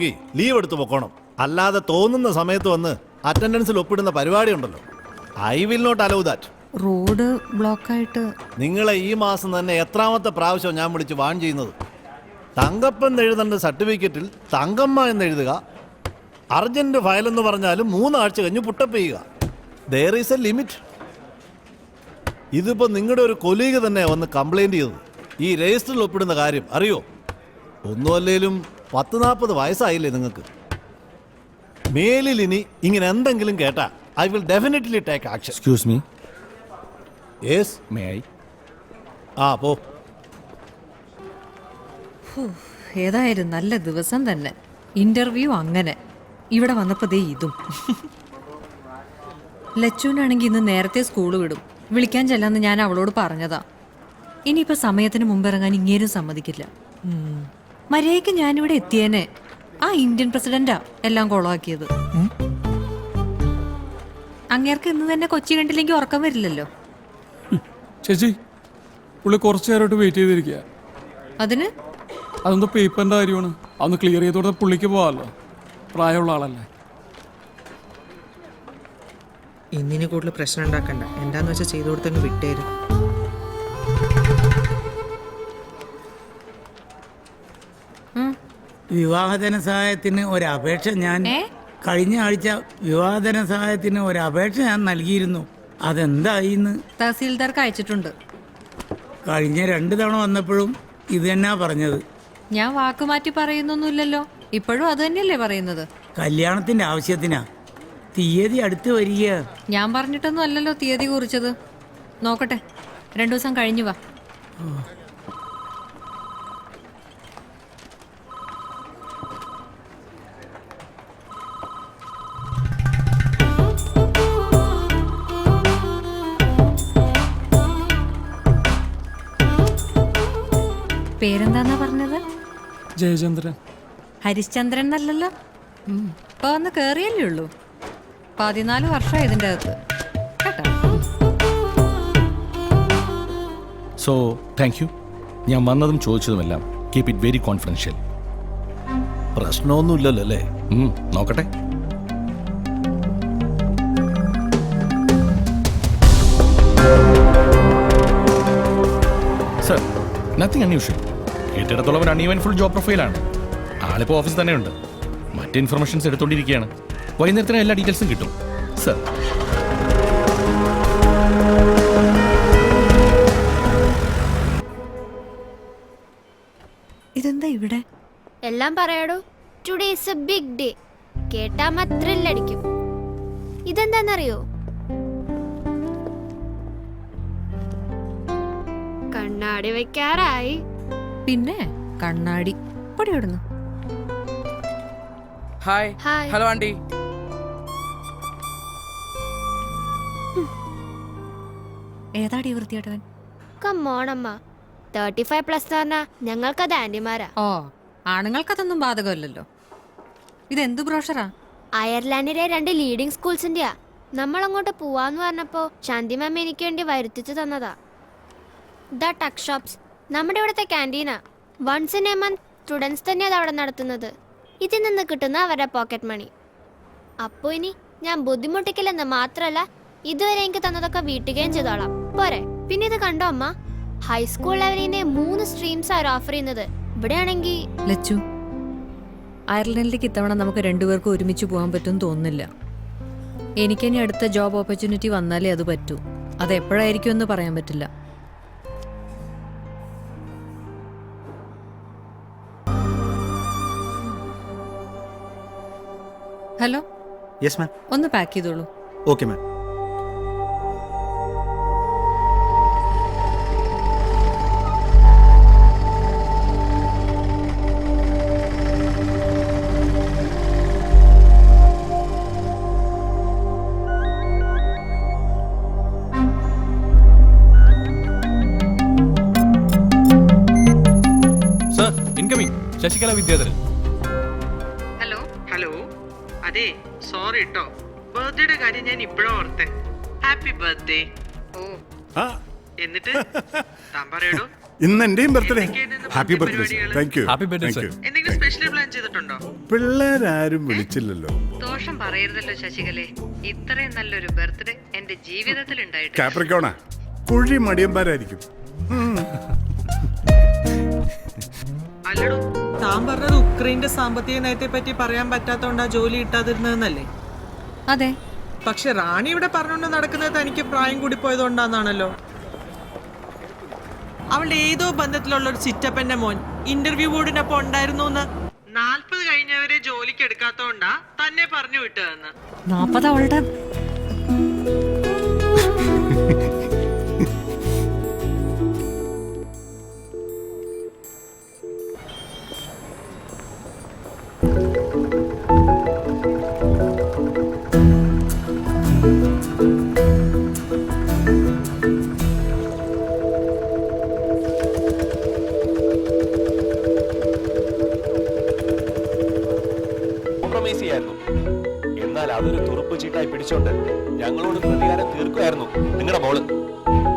പോകണമെങ്കിൽ ലീവ് എടുത്ത് പൊക്കോണം. അല്ലാതെ തോന്നുന്ന സമയത്ത് വന്ന് അറ്റൻഡൻസിൽ ഒപ്പിടുന്ന പരിപാടി ഉണ്ടല്ലോ. I will not allow that. Road ബ്ലോക്കായിട്ട് നിങ്ങളെ ഈ മാസം തന്നെ എത്രാമത്തെ പ്രാവശ്യം ഞാൻ വിളിച്ച് വാൺ ചെയ്യുന്നത്? തങ്കപ്പൻ എഴുതേണ്ട സർട്ടിഫിക്കറ്റിൽ തങ്കമ്മ എന്ന് എഴുതുക. അർജന്റ് ഫയൽ എന്ന് പറഞ്ഞാലും 3 ആഴ്ച കഴിഞ്ഞ് പുട്ടപ്പ് ചെയ്യുക. There is A limit. ഇതിപ്പോൾ നിങ്ങളുടെ ഒരു കൊലീഗ് തന്നെ വന്ന് കംപ്ലൈൻറ്റ് ചെയ്തത് ഈ രജിസ്റ്ററിൽ ഒപ്പിടുന്ന കാര്യം അറിയോ? ഒന്നുമല്ലേലും 10-40 വയസ്സായില്ലേ നിങ്ങൾക്ക്? മേലിൽ ഇനി ഇങ്ങനെ എന്തെങ്കിലും കേട്ടാ I will definitely take action. Excuse me. Yes, may I? ആ പോ. ഏതായാലും നല്ല ദിവസം തന്നെ. ഇന്റർവ്യൂ അങ്ങനെ. ഇവിടെ വന്നപ്പോൾ ദേ ഇതും. ലച്ചുവിനാണെങ്കിൽ ഇന്ന് നേരത്തെ സ്കൂൾ വിടും. വിളിക്കാൻ ചെല്ലാന്ന് ഞാൻ അവളോട് പറഞ്ഞതാ. ഇനിയിപ്പോൾ സമയത്തിന് മുമ്പ് ഇറങ്ങാൻ ഇങ്ങേരും സമ്മതിക്കില്ല. മര്യാദയ്ക്ക് ഞാനിവിടെ എത്തിയേനെ. ആ ഇന്ത്യൻ പ്രസിഡന്റാ എല്ലാം കൊളാക്കിയത്. അങ്ങേർക്ക് ഇന്ന് തന്നെ കൊച്ചി കണ്ടില്ലെങ്കിൽ ഉറക്കം വരില്ലല്ലോ. ചേച്ചി, പുള്ളി കുറച്ചു നേരമായിട്ട് വെയിറ്റ് ചെയ്തിരിക്കുക. അതിന് അതെന്തോ പേപ്പറിൻ്റെ കാര്യമാണ്. അതൊന്ന് ക്ലിയർ ചെയ്തോടെ പുള്ളിക്ക് പോകാമല്ലോ. പ്രായമുള്ള ആളല്ലേ. ഇന്നിനി കൂടുതൽ പ്രശ്നം ഉണ്ടാക്കണ്ട. എന്താന്ന് വെച്ചാൽ ചെയ്തു കൊടുത്തങ്ങ് വിട്ടേരും. വിവാഹധന സഹായത്തിന് ഒരപേക്ഷ ഞാൻ കഴിഞ്ഞ ആഴ്ച വിവാഹധന സഹായത്തിന് ഒരപേക്ഷ ഞാൻ നൽകിയിരുന്നു. അതെന്തായിന്ന്? തഹസീൽദാർക്ക് അയച്ചിട്ടുണ്ട്. കഴിഞ്ഞ 2 തവണ വന്നപ്പോഴും ഇത് തന്നെയാ പറഞ്ഞത്. ഞാൻ വാക്കുമാറ്റി പറയുന്നൊന്നുമില്ലല്ലോ. ഇപ്പോഴും അത് തന്നെയല്ലേ പറയുന്നത്? കല്യാണത്തിന്റെ ആവശ്യത്തിനാ. തീയതി അടുത്ത് വരിക. ഞാൻ പറഞ്ഞിട്ടൊന്നും അല്ലല്ലോ തീയതി കുറിച്ചത്. നോക്കട്ടെ, 2 ദിവസം കഴിഞ്ഞു വാ. പേരെന്താന്നാ പറഞ്ഞത്? ജയചന്ദ്രൻ. ഹരിശ്ചന്ദ്രൻ എന്നല്ലല്ലോ. ഇപ്പൊ വന്ന് കേറിയല്ലേ ഉള്ളൂ. 14 വർഷമായി ഇതിൻ്റെ അകത്ത് കേട്ടോ. So thank you. ഞാൻ വന്നതും ചോദിച്ചതുമെല്ലാം കീപ് ഇറ്റ് വെരി കോൺഫിഡൻഷ്യൽ. പ്രശ്നമൊന്നുമില്ലല്ലോ അല്ലേ? നോക്കട്ടെ. Sir, nothing unusual. കേട്ടിടത്തോളം ഒരു അൺഈവൻഫുൾ ജോബ് പ്രൊഫൈലാണ്. ആളിപ്പോൾ ഓഫീസിൽ തന്നെയുണ്ട്. മറ്റ് ഇൻഫർമേഷൻസ് എടുത്തുകൊണ്ടിരിക്കുകയാണ്. വൈകുന്നേരത്തിന് എല്ലാ ഡീറ്റെയിൽസും കിട്ടും സർ. ഇതെന്താ ഇവിടെ? എല്ലാം പറയാടോ. Today is a big day. കേട്ടാ ത്രില്ലടിക്കും. ഇതെന്താന്നറിയോ? കണ്ണാടി വെക്കാറായി. പിന്നെ കണ്ണാടി പൊടിയിടുന്നു. ഹായ്. ഹായ്. Hello aunty. ഏതാടി വൃത്തിയായിട്ടവൻ? കമ്മോണമ്മ, 35+ പറഞ്ഞാ ഞങ്ങൾക്കത് ആന്റിമാരാ. ഓ, ആണുങ്ങൾക്കതൊന്നും ബാധകമല്ലല്ലോ. ഇതെന്ത് ബ്രോഷറാ? അയർലാൻഡിലെ 2 ലീഡിംഗ് സ്കൂൾസിന്റെയാ. നമ്മളങ്ങോട്ട് പോവാന്ന് പറഞ്ഞപ്പോ ശാന്തി മാം എനിക്ക് വേണ്ടി വരുത്തിച്ചു തന്നതാ. ദ ടക്ക് ഷോപ്സ് നമ്മുടെ ഇവിടുത്തെ ക്യാൻറ്റീനാ. Once in a month students തന്നെയാണ് അവിടെ നടത്തുന്നത്. ഇതിൽ നിന്ന് കിട്ടുന്ന അവരുടെ പോക്കറ്റ് മണി. അപ്പോൾ ഇനി ഞാൻ ബുദ്ധിമുട്ടിക്കില്ലെന്ന് മാത്രമല്ല, ഇതുവരെ എനിക്ക് തന്നതൊക്കെ വീട്ടുകയും ചെയ്തോളാം. പോരെ? പിന്നെ ഇത് കണ്ടോ അമ്മ, ഹൈസ്കൂൾ ലെവലിന്റെ 3 സ്ട്രീംസ് അവർ ഓഫർ ചെയ്യുന്നത്. ഇവിടെയാണെങ്കിൽ ലച്ചു, അയർലൻഡിലേക്ക് ഇത്തവണ നമുക്ക് 2 പേർക്കും ഒരുമിച്ച് പോകാൻ പറ്റും തോന്നുന്നില്ല. എനിക്കിനി അടുത്ത ജോബ് ഓപ്പർച്യൂണിറ്റി വന്നാലേ അത് പറ്റൂ. അത് എപ്പോഴായിരിക്കും എന്ന് പറയാൻ പറ്റില്ല. ഹലോ. Yes ma'am. ഒന്ന് പാക്ക് ചെയ്തോളൂ. Okay ma'am. Sir, incoming. Sasikala Vidyadharan. Hello. അതെ, സോറി കേട്ടോ. ബർത്ത്ഡേയുടെ കാര്യം ഞാൻ ഇപ്പോഴാ ഓർത്തെ. Happy birthday. ഓ, എന്നിട്ട് താൻ പറയടോ. ഇന്ന് എന്റെയും birthday. Happy birthday. Thank you. Happy birthday sir. എന്തെങ്കിലും സ്പെഷ്യൽ പ്ലാൻ ചെയ്തിട്ടുണ്ടോ? പിള്ളേരാരും വിളിച്ചില്ലല്ലോ. ദോഷം പറയരുതല്ലോ ശശികലേ. ഇത്രയും നല്ലൊരു ബർത്ത്ഡേ എന്റെ ജീവിതത്തിൽ ഉണ്ടായിട്ടില്ല. കാപ്രിക്കോണാ കുഴി മടിയന്മാരായിരിക്കും. അല്ലടോ, താൻ പറഞ്ഞത് ഉക്രൈന്റെ സാമ്പത്തിക നയത്തെ പറ്റി പറയാൻ പറ്റാത്തോണ്ടാ ജോലി കിട്ടാതിരുന്നതെന്നല്ലേ? അതെ, പക്ഷെ റാണി ഇവിടെ പറഞ്ഞുകൊണ്ട് നടക്കുന്നത് തനിക്ക് പ്രായം കൂടി പോയതുകൊണ്ടാന്നാണല്ലോ. അവളുടെ ഏതോ ബന്ധത്തിലുള്ള ഒരു ചിറ്റപ്പന്റെ മോൻ ഇന്റർവ്യൂ ബോർഡിനൊപ്പം ഉണ്ടായിരുന്നു. 40 കഴിഞ്ഞവരെ ജോലിക്ക് എടുക്കാത്തോണ്ടാ തന്നെ പറഞ്ഞു വിട്ടതെന്ന്. 40 അവളുടെ എന്നാൽ അതൊരു തുറുപ്പ് ചീട്ടായി പിടിച്ചോണ്ട് ഞങ്ങളോട് പ്രതികാരം തീർക്കുമായിരുന്നു. നിങ്ങളുടെ മോള്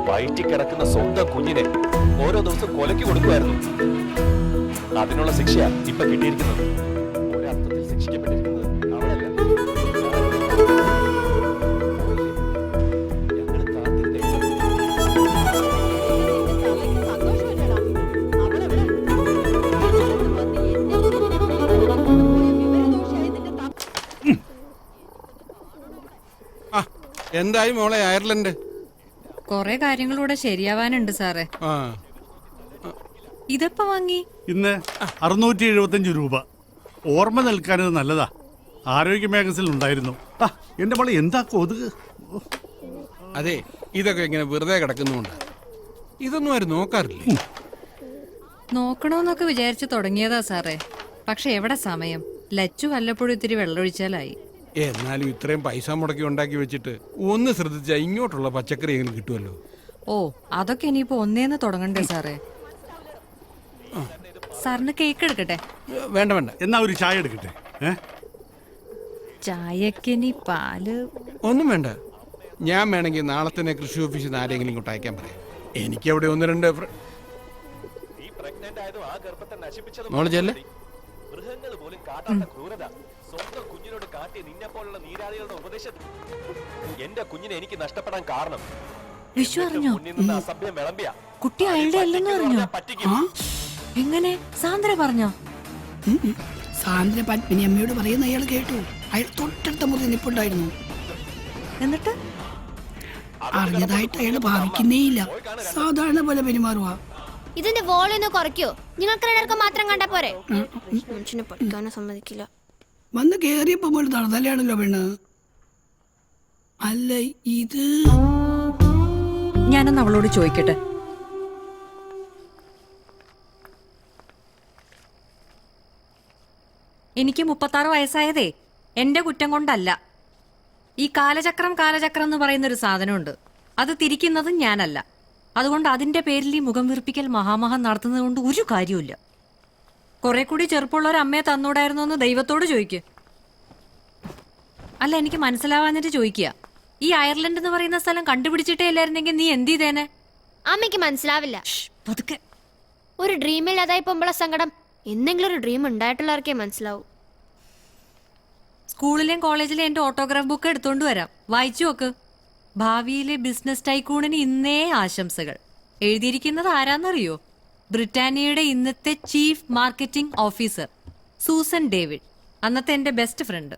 വയറ്റിൽ കിടക്കുന്ന സ്വന്തം കുഞ്ഞിനെ ഓരോ ദിവസം കൊലയ്ക്ക് കൊടുക്കുമായിരുന്നു. അതിനുള്ള ശിക്ഷയാ ഇപ്പൊ കിട്ടിയിരിക്കുന്നത്. ഒരർത്ഥത്തിൽ ശിക്ഷിക്കപ്പെട്ടിരിക്കുന്നത് അവളല്ല. ഞങ്ങൾ കാത്തിരുന്നേ. എന്തായി മോളെ അയർലൻഡ്? കൊറേ കാര്യങ്ങളിലൂടെ ശരിയാവാനുണ്ട് സാറേ. ഇതെപ്പോ വാങ്ങി? ഇന്ന് 675 രൂപ. ഓർമ്മ നിൽക്കാനത് നല്ലതാ. ആരോഗ്യ മാഗസിനിൽ ഉണ്ടായിരുന്നു. എന്റെ മോളെ എന്താ കൊതുക്. അതെ, ഇതൊക്കെ ഇങ്ങനെ വെറുതെ കിടക്കുന്നുണ്ട്. ഇതൊന്നും ആരും നോക്കാറില്ലേ? നോക്കണോന്നൊക്കെ വിചാരിച്ചു തുടങ്ങിയതാ സാറേ. പക്ഷെ എവിടെ സമയം. ലച്ചു വല്ലപ്പോഴും ഇത്തിരി വെള്ളമൊഴിച്ചാലായി. എന്നാലും ഇത്രയും പൈസ മുടക്കി ഉണ്ടാക്കി വെച്ചിട്ട് ഒന്ന് ശ്രദ്ധിച്ചാൽ ഇങ്ങോട്ടുള്ള പച്ചക്കറി എങ്കിലും കിട്ടുമല്ലോ. ഓ, അതൊക്കെ ഇനിയിപ്പോ ഒന്നേന്ന് തുടങ്ങണ്ടേ സാറേ. സാറിന് കേക്ക് എടുക്കട്ടെ? വേണ്ട വേണ്ട. എന്നാ ഒരു ചായ എടുക്കട്ടെ? ചായക്കിനി പാല് ഒന്നും വേണ്ട. ഞാൻ വേണമെങ്കിൽ നാളെ തന്നെ കൃഷി ഓഫീസിൽ നിന്ന് ആരെങ്കിലും ഇങ്ങോട്ട് അയക്കാൻ പറയാം. എനിക്ക് അവിടെ 1-2 മോളെ ചെല്ലേ. മൃഗങ്ങൾ പോലും കാട്ടാത്ത ക്രൂരത സ്വന്തം കുഞ്ഞിനോട് കാട്ടി നിന്നെ പോലുള്ള നീരാളികളുടെ ഉപദേശം എന്റെ കുഞ്ഞിനെ എനിക്ക് നഷ്ടപ്പെടാൻ കാരണം വിഷു അറിഞ്ഞോ? അസഭ്യം വിളമ്പിയ കുട്ടി അയാളുടെ അല്ലെന്ന് പറഞ്ഞോ? എങ്ങനെ? സാന്ദ്ര പറഞ്ഞോ? സാന്ദ്ര പത്മിനി അമ്മയോട് പറയുന്ന അയാൾ കേട്ടു. അയാൾ തൊട്ടടുത്ത മുറി നിൽപ്പുണ്ടായിരുന്നു. എന്നിട്ട് അറിഞ്ഞതായിട്ട് അയാൾ ഭാവിക്കുന്നേയില്ല. സാധാരണ പോലെ പെരുമാറുക. ഇതിന്റെ വോളിയൊന്ന് കുറയ്ക്കോ? നിങ്ങൾക്ക് രണ്ടർക്കും മാത്രം കണ്ട പോരെ? മനുഷ്യനെ പഠിക്കാനും സമ്മതിക്കില്ല. വന്ന് കേറിയപ്പോ പോലെ നടന്നല്ലാണല്ലോ പെണ്ണ്. അല്ല ഇത് ഞാനൊന്ന് അവളോട് ചോദിക്കട്ടെ. എനിക്ക് 36 വയസ്സായതേ എന്റെ കുറ്റം കൊണ്ടല്ല. ഈ കാലചക്രം എന്ന് പറയുന്നൊരു സാധനമുണ്ട്. അത് തിരിക്കുന്നതും ഞാനല്ല. അതുകൊണ്ട് അതിന്റെ പേരിൽ ഈ മുഖം വീർപ്പിക്കൽ മഹാമഹം നടത്തുന്നത് കൊണ്ട് ഒരു കാര്യമില്ല. കുറെ കൂടി ചെറുപ്പമുള്ള ഒരു അമ്മയെ തന്നൂടായിരുന്നു എന്ന് ദൈവത്തോട് ചോദിക്കുക. അല്ല, എനിക്ക് മനസ്സിലാവാഞ്ഞിട്ട് ചോദിക്കുക. ഈ അയർലൻഡ് എന്ന് പറയുന്ന സ്ഥലം കണ്ടുപിടിച്ചിട്ടേ ഇല്ലായിരുന്നെങ്കിൽ നീ എന്ത് ചെയ്തേനെ? അമ്മയ്ക്ക് മനസ്സിലാവില്ല. പതുക്കെ. ഒരു ഡ്രീമിൽ അതായി പോകുമ്പോഴ സങ്കടം എന്തെങ്കിലും ഒരു ഡ്രീം ഉണ്ടായിട്ടുള്ളവർക്കേ മനസ്സിലാവൂ. സ്കൂളിലെയും കോളേജിലെയും എന്റെ ഓട്ടോഗ്രാഫ് ബുക്ക് എടുത്തോണ്ട് വരാം, വായിച്ചു നോക്ക്. ഭാവിയിലെ ബിസിനസ് ടൈക്കൂണിന് ഇന്നേ ആശംസകൾ. എഴുതിയിരിക്കുന്നത് ആരാന്നറിയോ? ബ്രിട്ടാനിയയുടെ ഇന്നത്തെ chief marketing officer Susan David, അന്നത്തെ എന്റെ ബെസ്റ്റ് ഫ്രണ്ട്.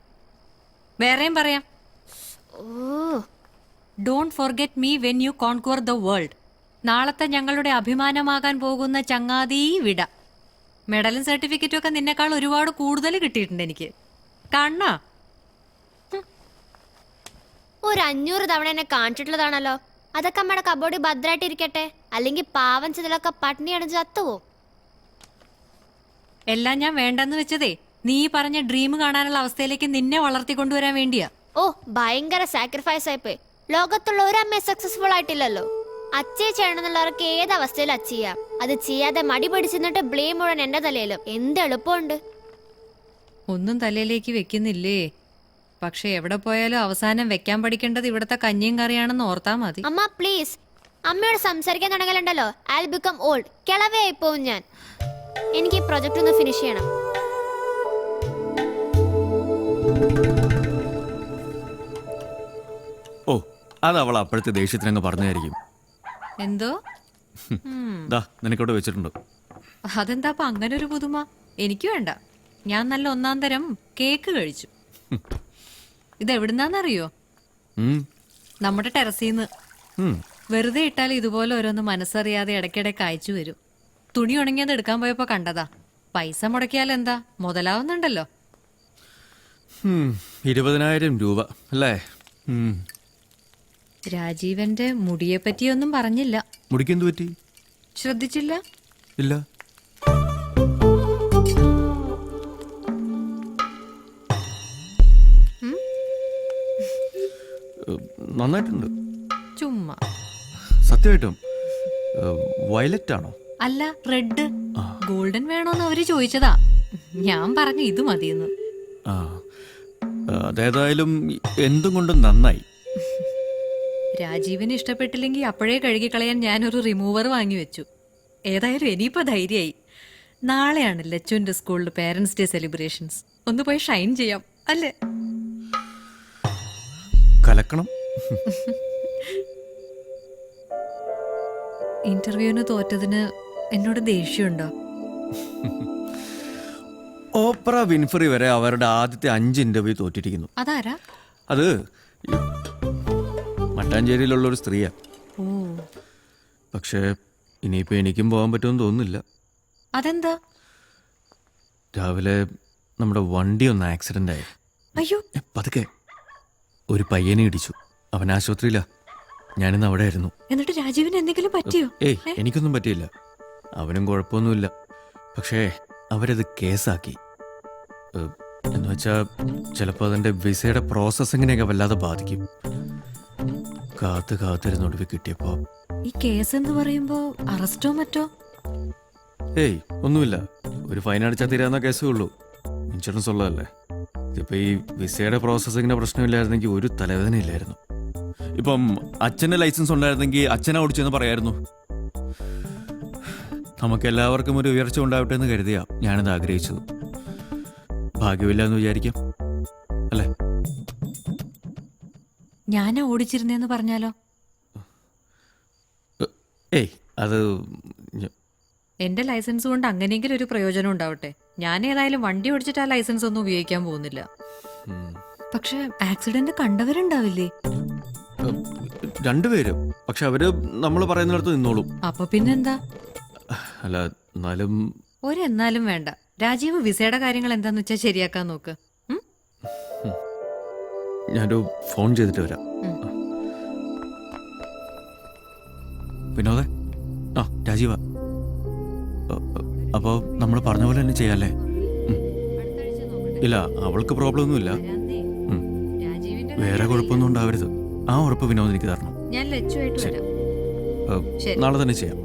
വേറെയും പറയാം. Don't forget me when you conquer the world. നാളത്തെ ഞങ്ങളുടെ അഭിമാനമാകാൻ പോകുന്ന ചങ്ങാതീ വിട. മെഡലും സർട്ടിഫിക്കറ്റും ഒക്കെ നിന്നെക്കാൾ ഒരുപാട് കൂടുതൽ കിട്ടിയിട്ടുണ്ട് എനിക്ക്. കണ്ണാ, ഒരു 500 തവണ എന്നെ കാണിച്ചിട്ടുള്ളതാണല്ലോ. അതൊക്കെ നമ്മുടെ കബോർഡിൽ ഭദ്രമായിട്ടിരിക്കട്ടെ. അല്ലെങ്കിൽ പാവം ചിലൊക്കെ പട്ടിണി അടഞ്ഞ് ചത്തുപോകും. എല്ലാം ഞാൻ വേണ്ടെന്ന് വെച്ചതേ നീ പറഞ്ഞ ഡ്രീം കാണാനുള്ള അവസ്ഥയിലേക്ക് നിന്നെ വളർത്തിക്കൊണ്ടുവരാൻ വേണ്ടിയാ. ഓ, ഭയങ്കര സാക്രിഫൈസ് ആയിപ്പോയി. ലോകത്തുള്ള ഒരു അമ്മ സക്സസ്ഫുൾ ആയിട്ടില്ലല്ലോ. അച്ചേ ചെയ്യണമെന്നുള്ളവർക്ക് ഏത് അവസ്ഥയിൽ അച്ചീയാം. അത് ചെയ്യാതെ മടി പിടിച്ചിട്ട് ബ്ലെയിം മുഴുവൻ എന്റെ തലയിലും. എന്ത് എളുപ്പമുണ്ട്. ഒന്നും തലയിലേക്ക് വെക്കുന്നില്ലേ? പക്ഷെ എവിടെ പോയാലും അവസാനം വെക്കാൻ പഠിക്കേണ്ടത് ഇവിടത്തെ കഞ്ഞിയും കറിയാണെന്ന് ഓർത്താ മതി. അമ്മ പ്ലീസ്, അമ്മയോട് സംസാരിക്കാൻ തുടങ്ങലുണ്ടല്ലോ ഐ വിൽ ബിക്കം ഓൾഡ്. കിളവയായി പോവും ഞാൻ. എനിക്ക് ഈ പ്രൊജക്ട് ഒന്ന് ഫിനിഷ് ചെയ്യണം. ഓ, അത് അവൾ അപ്പോഴത്തെ ദേഷ്യത്തിനങ്ങ് പറഞ്ഞായിരിക്കും. എന്തോ ദാ നിനക്കോട്ട് വെച്ചിട്ടുണ്ട്. അതെന്താ അങ്ങനെ ഒരു പുതുമ? എനിക്ക് വേണ്ട. ഞാൻ നല്ല ഒന്നാം തരം കേക്ക് കഴിച്ചു. ഇത് എവിടുന്നാന്നറിയോ? നമ്മുടെ ടെറസീന്ന്. വെറുതെ ഇട്ടാൽ ഇതുപോലെ ഓരോന്ന് മനസ്സറിയാതെ ഇടയ്ക്കിടയ്ക്ക് അയച്ചു വരും. തുണി ഉണങ്ങിയത് എടുക്കാൻ പോയപ്പോ കണ്ടതാ. പൈസ മുടക്കിയാൽ എന്താ, മുതലാവുന്നുണ്ടല്ലോ. 20,000 രൂപ അല്ലേ? രാജീവന്റെ മുടിയെ പറ്റിയൊന്നും പറഞ്ഞില്ല. മുടിക്കെന്തു പറ്റി? ശ്രദ്ധിച്ചില്ല? ഇല്ല. നന്നായിട്ടുണ്ട്. ചുമ്മാ. സത്യമായിട്ടും വയലറ്റ് ആണോ? അല്ല, റെഡ്. ഗോൾഡൻ വേണോന്ന് അവര് ചോദിച്ചതാ. ഞാൻ പറഞ്ഞു ഇത് മതിയെന്ന്. ആ, അതേതായാലും എന്തും കൊണ്ടും നന്നായി. രാജീവിന് ഇഷ്ടപ്പെട്ടില്ലെങ്കിൽ അപ്പോഴേ കഴുകിക്കളയാൻ ഞാനൊരു റിമൂവർ വാങ്ങി വെച്ചു. ഏതായാലും ഇനിയിപ്പോ ധൈര്യമായി. നാളെയാണ് ലച്ചുവിന്റെ സ്കൂളിൽ പേരൻസ് ഡേ സെലിബ്രേഷൻസ്. ഒന്ന് പോയി ഷൈൻ ചെയ്യാം അല്ലേ? കലക്കണം. ഇന്റർവ്യൂവിന് തോറ്റതിന് എന്നോട് ദേഷ്യമുണ്ടോ? ഓപ്ര വിൻഫ്രി വരെ അവരുടെ ആദ്യത്തെ 5 ഇന്റർവ്യൂ തോറ്റിരിക്കുന്നു. അതാരാ? അത് മട്ടാഞ്ചേരിയിലുള്ള ഒരു സ്ത്രീയാ. ഓ, പക്ഷേ ഇനിയിപ്പോ എനിക്കും പോകാൻ പറ്റുമെന്ന് തോന്നുന്നില്ല. അതെന്താ? രാവിലെ നമ്മുടെ വണ്ടി ഒന്ന് ആക്സിഡന്റ് ആയി. അയ്യോ. പതുക്കെ ഒരു പയ്യനെ ഇടിച്ചു. അവൻ ആശുപത്രിയിലാ. ഞാനിന്ന് അവിടെ ആയിരുന്നു. എന്നിട്ട് രാജീവിന് എന്തെങ്കിലും പറ്റിയോ? ഏയ്, എനിക്കൊന്നും പറ്റിയില്ല. അവനും കുഴപ്പമൊന്നുമില്ല. പക്ഷേ അവരത് കേസാക്കി. എന്നുവെച്ചാ ചിലപ്പോൾ അതിൻ്റെ വിസയുടെ പ്രോസസ്സിങ്ങിനെയൊക്കെ വല്ലാതെ ബാധിക്കും. കാത്തിരുന്നൊടുവിൽ കിട്ടിയപ്പോ. ഈ കേസ് എന്ന് പറയുമ്പോ അറസ്റ്റോ മറ്റോ? ഏയ്, ഒന്നുമില്ല. ഒരു ഫൈൻ അടിച്ചാൽ തീരാവുന്ന കേസേ ഉള്ളൂ. ഇൻഷുറൻസ് ഉള്ളതല്ലേ. ഇതിപ്പോ ഈ വിസയുടെ പ്രോസസ്സിങ്ങിന്റെ പ്രശ്നമില്ലായിരുന്നെങ്കിൽ ഒരു തലവേദനയില്ലായിരുന്നു. ഇപ്പം അച്ഛൻ്റെ ലൈസൻസ് ഉണ്ടായിരുന്നെങ്കിൽ അച്ഛനെ ഓടിച്ചെന്ന് പറയായിരുന്നു. നമുക്കെല്ലാവർക്കും ഒരു ഉയർച്ച ഉണ്ടാവട്ടെ എന്ന് കരുതിയാ ഞാനിത് ആഗ്രഹിച്ചത്. ഭാഗ്യമില്ല എന്ന് വിചാരിക്കാം അല്ലേ? ഞാനാ ഓടിച്ചിരുന്നേന്ന് പറഞ്ഞാലോ? ഏയ്, അത് എന്റെ ലൈസൻസ് കൊണ്ട് അങ്ങനെയെങ്കിലും ഒരു പ്രയോജനം ഉണ്ടാവട്ടെ. ഞാൻ ഏതായാലും വണ്ടി ഓടിച്ചിട്ട് ആ ലൈസൻസ് ഒന്നും ഉപയോഗിക്കാൻ പോകുന്നില്ല. പക്ഷെ ആക്സിഡന്റ് കണ്ടവരുണ്ടാവില്ലേ? 2 പേരും. പക്ഷെ അവര് നമ്മൾ പറയുന്നിടത്ത് നിന്നോളും. അപ്പൊ പിന്നെന്താ? അല്ല, എന്നാലും ഒരെന്നാലും വേണ്ട. രാജീവ് വിസയുടെ കാര്യങ്ങൾ എന്താന്ന് വെച്ചാൽ ശരിയാക്കാൻ നോക്ക്. ഞാനൊരു ഫോൺ ചെയ്തിട്ട് വരാം. വിനോദേ, ആ രാജീവ, അപ്പോൾ നമ്മൾ പറഞ്ഞ പോലെ തന്നെ ചെയ്യാല്ലേ? ഇല്ല, അവൾക്ക് പ്രോബ്ലം ഒന്നുമില്ല. വേറെ കുഴപ്പമൊന്നും ഉണ്ടാവരുത്. ആ ഉറപ്പ് വിനോദ് എനിക്ക് തരണം. ഞാൻ ലച്ചുവായിട്ട് വരാം. നാളെ തന്നെ ചെയ്യാം.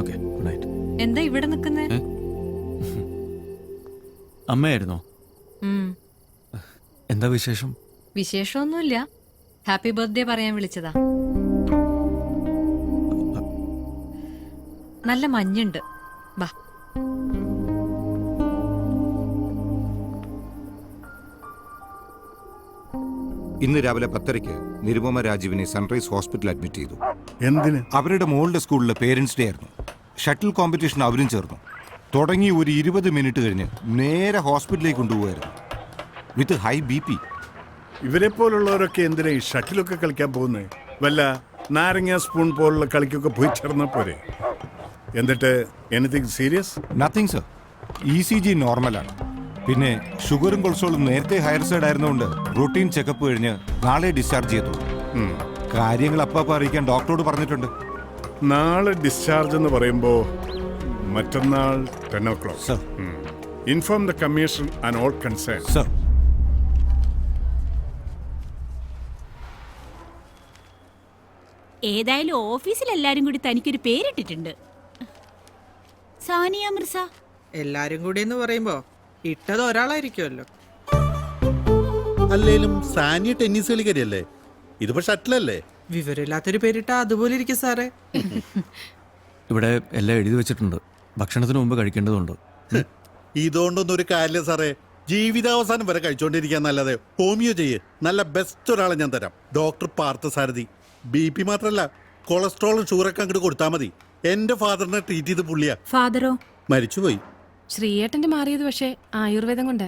Okay, good night. എന്താ ഇവിടെ നിൽക്കുന്നേ? അമ്മയായിരുന്നോ? എന്താ വിശേഷം? വിശേഷമൊന്നുമില്ല. ഹാപ്പി ബർത്ത്ഡേ പറയാൻ വിളിച്ചതാ. നല്ല മഞ്ഞുണ്ട്. ബാ. ഇന്ന് രാവിലെ 10:30 നിരുപമ രാജീവിനെ സൺറൈസ് ഹോസ്പിറ്റലിൽ അഡ്മിറ്റ് ചെയ്തു. എന്തിന്? അവരുടെ മോളുടെ സ്കൂളിലെ പേരൻസ് ഡേ ആയിരുന്നു. ഷട്ടിൽ കോമ്പറ്റീഷൻ അവരും ചേർന്നു. തുടങ്ങി ഒരു 20 മിനിറ്റ് കഴിഞ്ഞ് നേരെ ഹോസ്പിറ്റലിലേക്ക് കൊണ്ടുപോകായിരുന്നു വിത്ത് ഹൈ BP. ഇവരെ പോലുള്ളവരൊക്കെ എന്തിനാ ഈ ഷട്ടിലൊക്കെ കളിക്കാൻ പോകുന്നത്? വല്ല നാരങ്ങ സ്പൂൺ പോലുള്ള കളിക്കൊക്കെ പോയി ചേർന്നാൽ പോരെ? എന്നിട്ട് anything serious? Nothing sir. ECG നോർമലാണ്. പിന്നെ ഷുഗറും കൊളസ്ട്രോളും നേരത്തെ ഹയർ സൈഡ് ആയിരുന്നുകൊണ്ട് റൂട്ടീൻ ചെക്കപ്പ് കഴിഞ്ഞ് നാളെ ഡിസ്ചാർജ് ചെയ്തു. കാര്യങ്ങൾ അപ്പാപ്പ അറിയിക്കാൻ ഡോക്ടറോട് പറഞ്ഞിട്ടുണ്ട്. നാളെ ഡിസ്ചാർജ് എന്ന് പറയുമ്പോൾ മറ്റന്നാൾ 10 o'clock. Sir. Inform the commission and all concern. Sir. ഏതായാലും ഓഫീസിൽ എല്ലാരും കൂടി തനിക്കൊരു പേരിട്ടിട്ടുണ്ട്, സാനിയ മിർസ. എല്ലാരും കൂടി എന്ന് പറയുമ്പോ ഇട്ടത് ഒരാളായിരിക്കുമല്ലോ. അല്ലേലും സാനിയ ടെന്നീസ് കളിക്കാരിയല്ലേ? ഇതിപ്പോ ഷട്ടിലല്ലേ? വിവരമില്ലാത്തൊരു പേരിട്ടാ അതുപോലെ ഇരിക്കും സാറേ. ഇവിടെ എല്ലാം എഴുതി വെച്ചിട്ടുണ്ട്. ഭക്ഷണത്തിന് മുമ്പ് കഴിക്കേണ്ടതുണ്ട്. ഇതുകൊണ്ടൊന്നും ഒരു കാര്യമില്ല സാറേ. ജീവിതാവസാനം വരെ കഴിച്ചോണ്ടിരിക്കാൻ നല്ലത് ഹോമിയോ ചെയ്യ്. നല്ല ബെസ്റ്റ് ഒരാളെ ഞാൻ തരാം, ഡോക്ടർ പാർത്ഥസാരഥി. BP മാത്രല്ല, കൊളസ്ട്രോളും ഷുഗറൊക്കെ അങ്ങോട്ട് കൊടുത്താൽ മതി. എന്റെ ഫാദറിനെ ട്രീറ്റ് ചെയ്ത് പുള്ളിയാ. ഫാദറോ? മരിച്ചുപോയി. ശ്രീയേട്ടന്റെ മാറിയത് പക്ഷേ ആയുർവേദം കൊണ്ട്.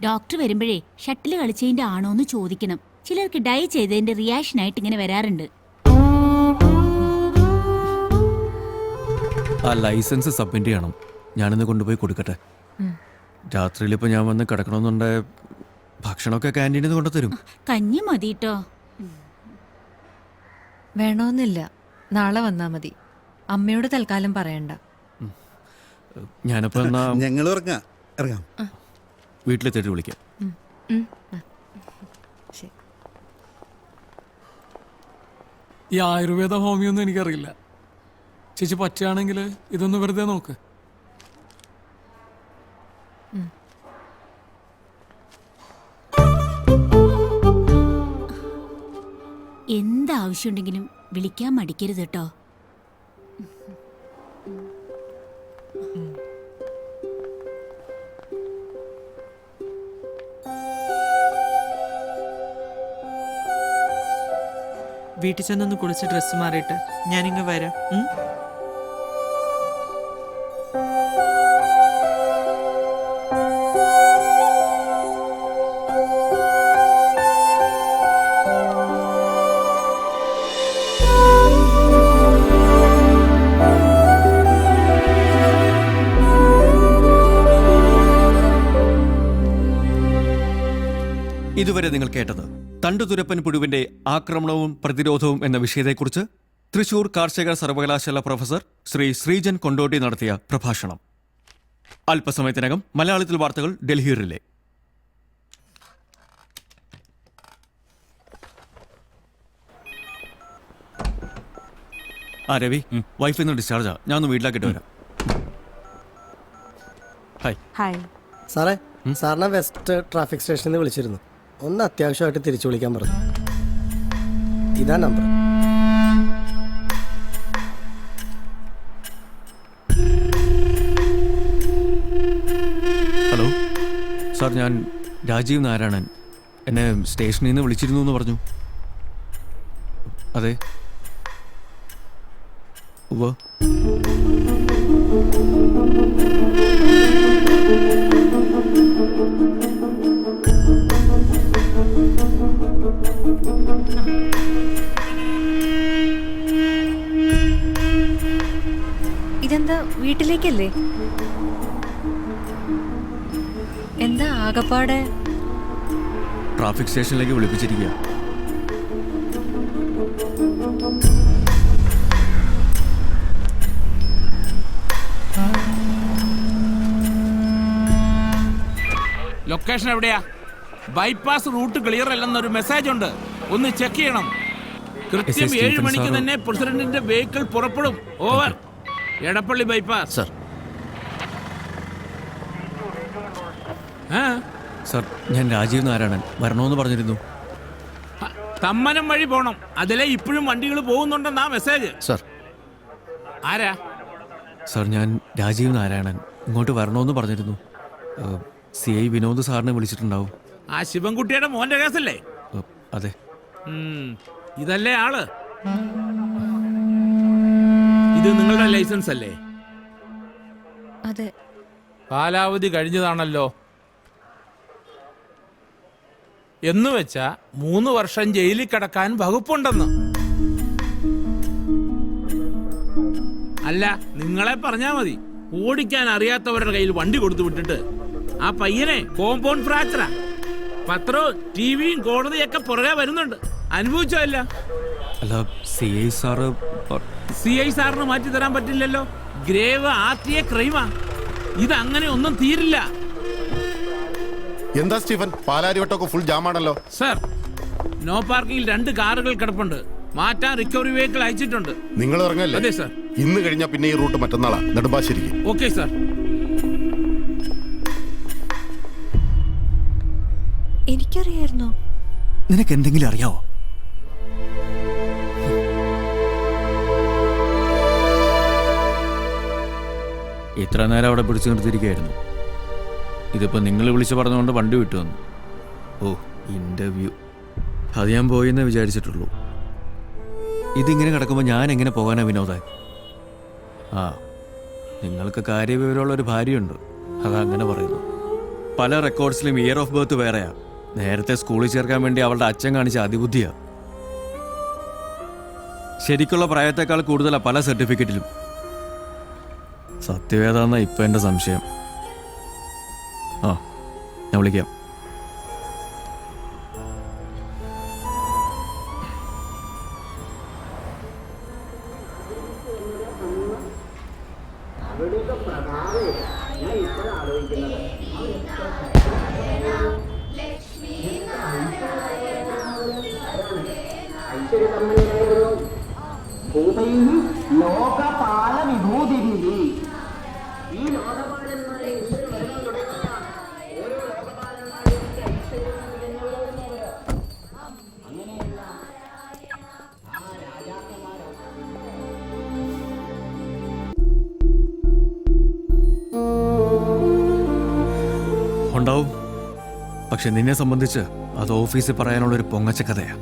ഡോക്ടർ വരുമ്പോഴേ ഷട്ടിൽ കളിച്ചതിന്റെ ആണോന്ന് ചോദിക്കണം. ചിലർക്ക് ഡൈ ചെയ്തതിന്റെ റിയാക്ഷൻ ആയിട്ട് ഇങ്ങനെ വരാറുണ്ട്. ആ ലൈസൻസ് സബ്മിറ്റ് ചെയ്യണം. ഞാനിന്ന് കൊണ്ടുപോയി കൊടുക്കട്ടെ. രാത്രിയിൽ ഇപ്പോൾ ഞാൻ വന്ന് കിടക്കണമെന്നുണ്ടെ ഭക്ഷണമൊക്കെ ക്യാൻറ്റീനിൽ നിന്ന് കൊണ്ടുതരും. കഞ്ഞി മതിട്ടോ. വേണമെന്നില്ല, നാളെ വന്നാ മതി. അമ്മയോട് തൽക്കാലം പറയണ്ട. ഞാനിപ്പോൾ എന്നാ ഞങ്ങൾ ഇറങ്ങാം. വീട്ടിലെത്തിയിട്ട് വിളിക്കാം. ഈ ആയുർവേദ ഹോമിയോ ഒന്നും എനിക്കറിയില്ല. ചേച്ചി പറ്റുകയാണെങ്കിൽ ഇതൊന്ന് വെറുതെ നോക്ക്. എന്താവശ്യമുണ്ടെങ്കിലും വിളിക്കാൻ മടിക്കരുത് കേട്ടോ. വീട്ടിൽ ചെന്നൊന്ന് കുളിച്ച് ഡ്രസ്സ് മാറിയിട്ട് ഞാനിങ്ങ് വരാം. ഇതുവരെ നിങ്ങൾ കേട്ടത് തണ്ടുതുരപ്പൻ പുഴുവിന്റെ ആക്രമണവും പ്രതിരോധവും എന്ന വിഷയത്തെക്കുറിച്ച് തൃശൂർ കാർഷിക സർവകലാശാല പ്രൊഫസർ ശ്രീ ശ്രീജൻ കൊണ്ടോട്ടി നടത്തിയ പ്രഭാഷണം. അല്പസമയത്തിനകം മലയാളത്തിൽ വാർത്തകൾ ഡൽഹി റിലേ. രവി, വൈഫിൽ നിന്ന് ഡിസ്ചാർജാ. ഞാൻ ഒന്ന് വീട്ടിലാക്കിയിട്ട് വരാം. ഹായ് സാറേ, സാറിനെ വെസ്റ്റ് ട്രാഫിക് സ്റ്റേഷനിൽ നിന്ന് വിളിച്ചിരുന്നു. ഒന്ന് അത്യാവശ്യമായിട്ട് തിരിച്ചു വിളിക്കാൻ പറഞ്ഞു. ഇതാ നമ്പർ. ഹലോ സാർ, ഞാൻ രാജീവ് നാരായണൻ. എന്നെ സ്റ്റേഷനിൽ നിന്ന് വിളിച്ചിരുന്നു എന്ന് പറഞ്ഞു. അതെ. ഉവ്വ്. ഇതെന്താ, വീട്ടിലേക്കല്ലേ? എന്താ ആകപ്പാടെ? ട്രാഫിക് സ്റ്റേഷനിലേക്ക് വിളിപ്പിച്ചിരിക്കുക. ലൊക്കേഷൻ എവിടെയാ? ബൈപ്പാസ് റൂട്ട് ക്ലിയർ അല്ലെന്നൊരു മെസ്സേജ് ഉണ്ട്, ഒന്ന് ചെക്ക് ചെയ്യണം. കൃത്യം 7 മണിക്ക് തന്നെ പ്രസിഡന്റിന്റെ വെഹിക്കിൾ പുറപ്പെടും. Over. Edappally bypass. Sir. Sir, ഞാൻ രാജീവ് നാരായണൻ. വരണമെന്ന് പറഞ്ഞിരുന്നു. തമ്മനം വഴി പോണം. അതിലെ ഇപ്പോഴും വണ്ടികൾ പോകുന്നുണ്ടെന്നാ മെസ്സേജ്. സർ. ആരാ? സർ, ഞാൻ രാജീവ് നാരായണൻ. ഇങ്ങോട്ട് വരണമെന്ന് പറഞ്ഞിരുന്നു. CI വിനോദ് സാറിനെ വിളിച്ചിട്ടുണ്ടാവും. ആ ശിവൻകുട്ടിയുടെ മോന്റെ കേസല്ലേ? അതെ. ഇതല്ലേ ആള്? ഇത് നിങ്ങളുടെ ലൈസൻസ് അല്ലേ? അതെ. കാലാവധി കഴിഞ്ഞതാണല്ലോ. എന്ന് വെച്ചാ 3 വർഷം ജയിലിൽ കിടക്കാൻ വകുപ്പുണ്ടെന്ന്. അല്ല, നിങ്ങളെ പറഞ്ഞാ മതി. ഓടിക്കാൻ അറിയാത്തവരുടെ കയ്യിൽ വണ്ടി കൊടുത്തു വിട്ടിട്ട് ആ പയ്യനെ കോമ്പൗണ്ട് ഫ്രാക്ചറാ. പത്രവും ടിവിയും കോടതിയൊക്കെ പുറകെ വരുന്നുണ്ട്. അനുഭവിച്ചോ? അല്ല, CI സാറിന് മാറ്റി തരാൻ പറ്റില്ലല്ലോ. Grave RTA ക്രൈമാ. ഇതങ്ങനെ ഒന്നും തീരില്ല. എന്താ സ്റ്റീഫൻ, പാലാരിവട്ടമൊക്കെ ഫുൾ ജാമാണല്ലോ. സർ, നോ പാർക്കിംഗിൽ 2 കാറുകൾ കിടപ്പുണ്ട്. മാറ്റാൻ റിക്കവറി വെഹിക്കിൾ അയച്ചിട്ടുണ്ട്. നിങ്ങൾ ഇറങ്ങല്ലേ? അതെ സർ. ഇന്ന് കഴിഞ്ഞാൽ പിന്നെ ഈ റൂട്ട് മറ്റന്നാളാ, നെടുമ്പാശ്ശേരിക്ക്. Okay sir. എനിക്കറിയായിരുന്നോ? നിനക്ക് എന്തെങ്കിലും അറിയാവോ? ഇത്ര നേരം അവിടെ പിടിച്ചു നിർത്തിയിരിക്കുകയായിരുന്നു. ഇതിപ്പോൾ നിങ്ങൾ വിളിച്ച് പറഞ്ഞുകൊണ്ട് വണ്ടി വിട്ടു വന്നു. ഓ, ഇൻ്റർവ്യൂ അത് ഞാൻ പോയെന്നേ വിചാരിച്ചിട്ടുള്ളൂ. ഇതിങ്ങനെ കിടക്കുമ്പോൾ ഞാൻ എങ്ങനെ പോകാനാ വിനോദാൻ? ആ, നിങ്ങൾക്ക് കാര്യവിവരമുള്ളൊരു ഭാര്യയുണ്ട്, അതങ്ങനെ പറയുന്നു. പല റെക്കോർഡ്സിലും ഇയർ ഓഫ് ബർത്ത് വേറെയാ. നേരത്തെ സ്കൂളിൽ ചേർക്കാൻ വേണ്ടി അവളുടെ അച്ഛൻ കാണിച്ച അതിബുദ്ധിയാ. ശരിക്കുള്ള പ്രായത്തേക്കാൾ കൂടുതലാണ് പല സർട്ടിഫിക്കറ്റിലും. സത്യവേദാന്ന ഇപ്പം എൻ്റെ സംശയം. ആ, ഞാൻ വിളിക്കാം. ഉണ്ടാവും, പക്ഷെ നിന്നെ സംബന്ധിച്ച് അത് ഓഫീസിൽ പറയാനുള്ളൊരു പൊങ്ങച്ച കഥയാ.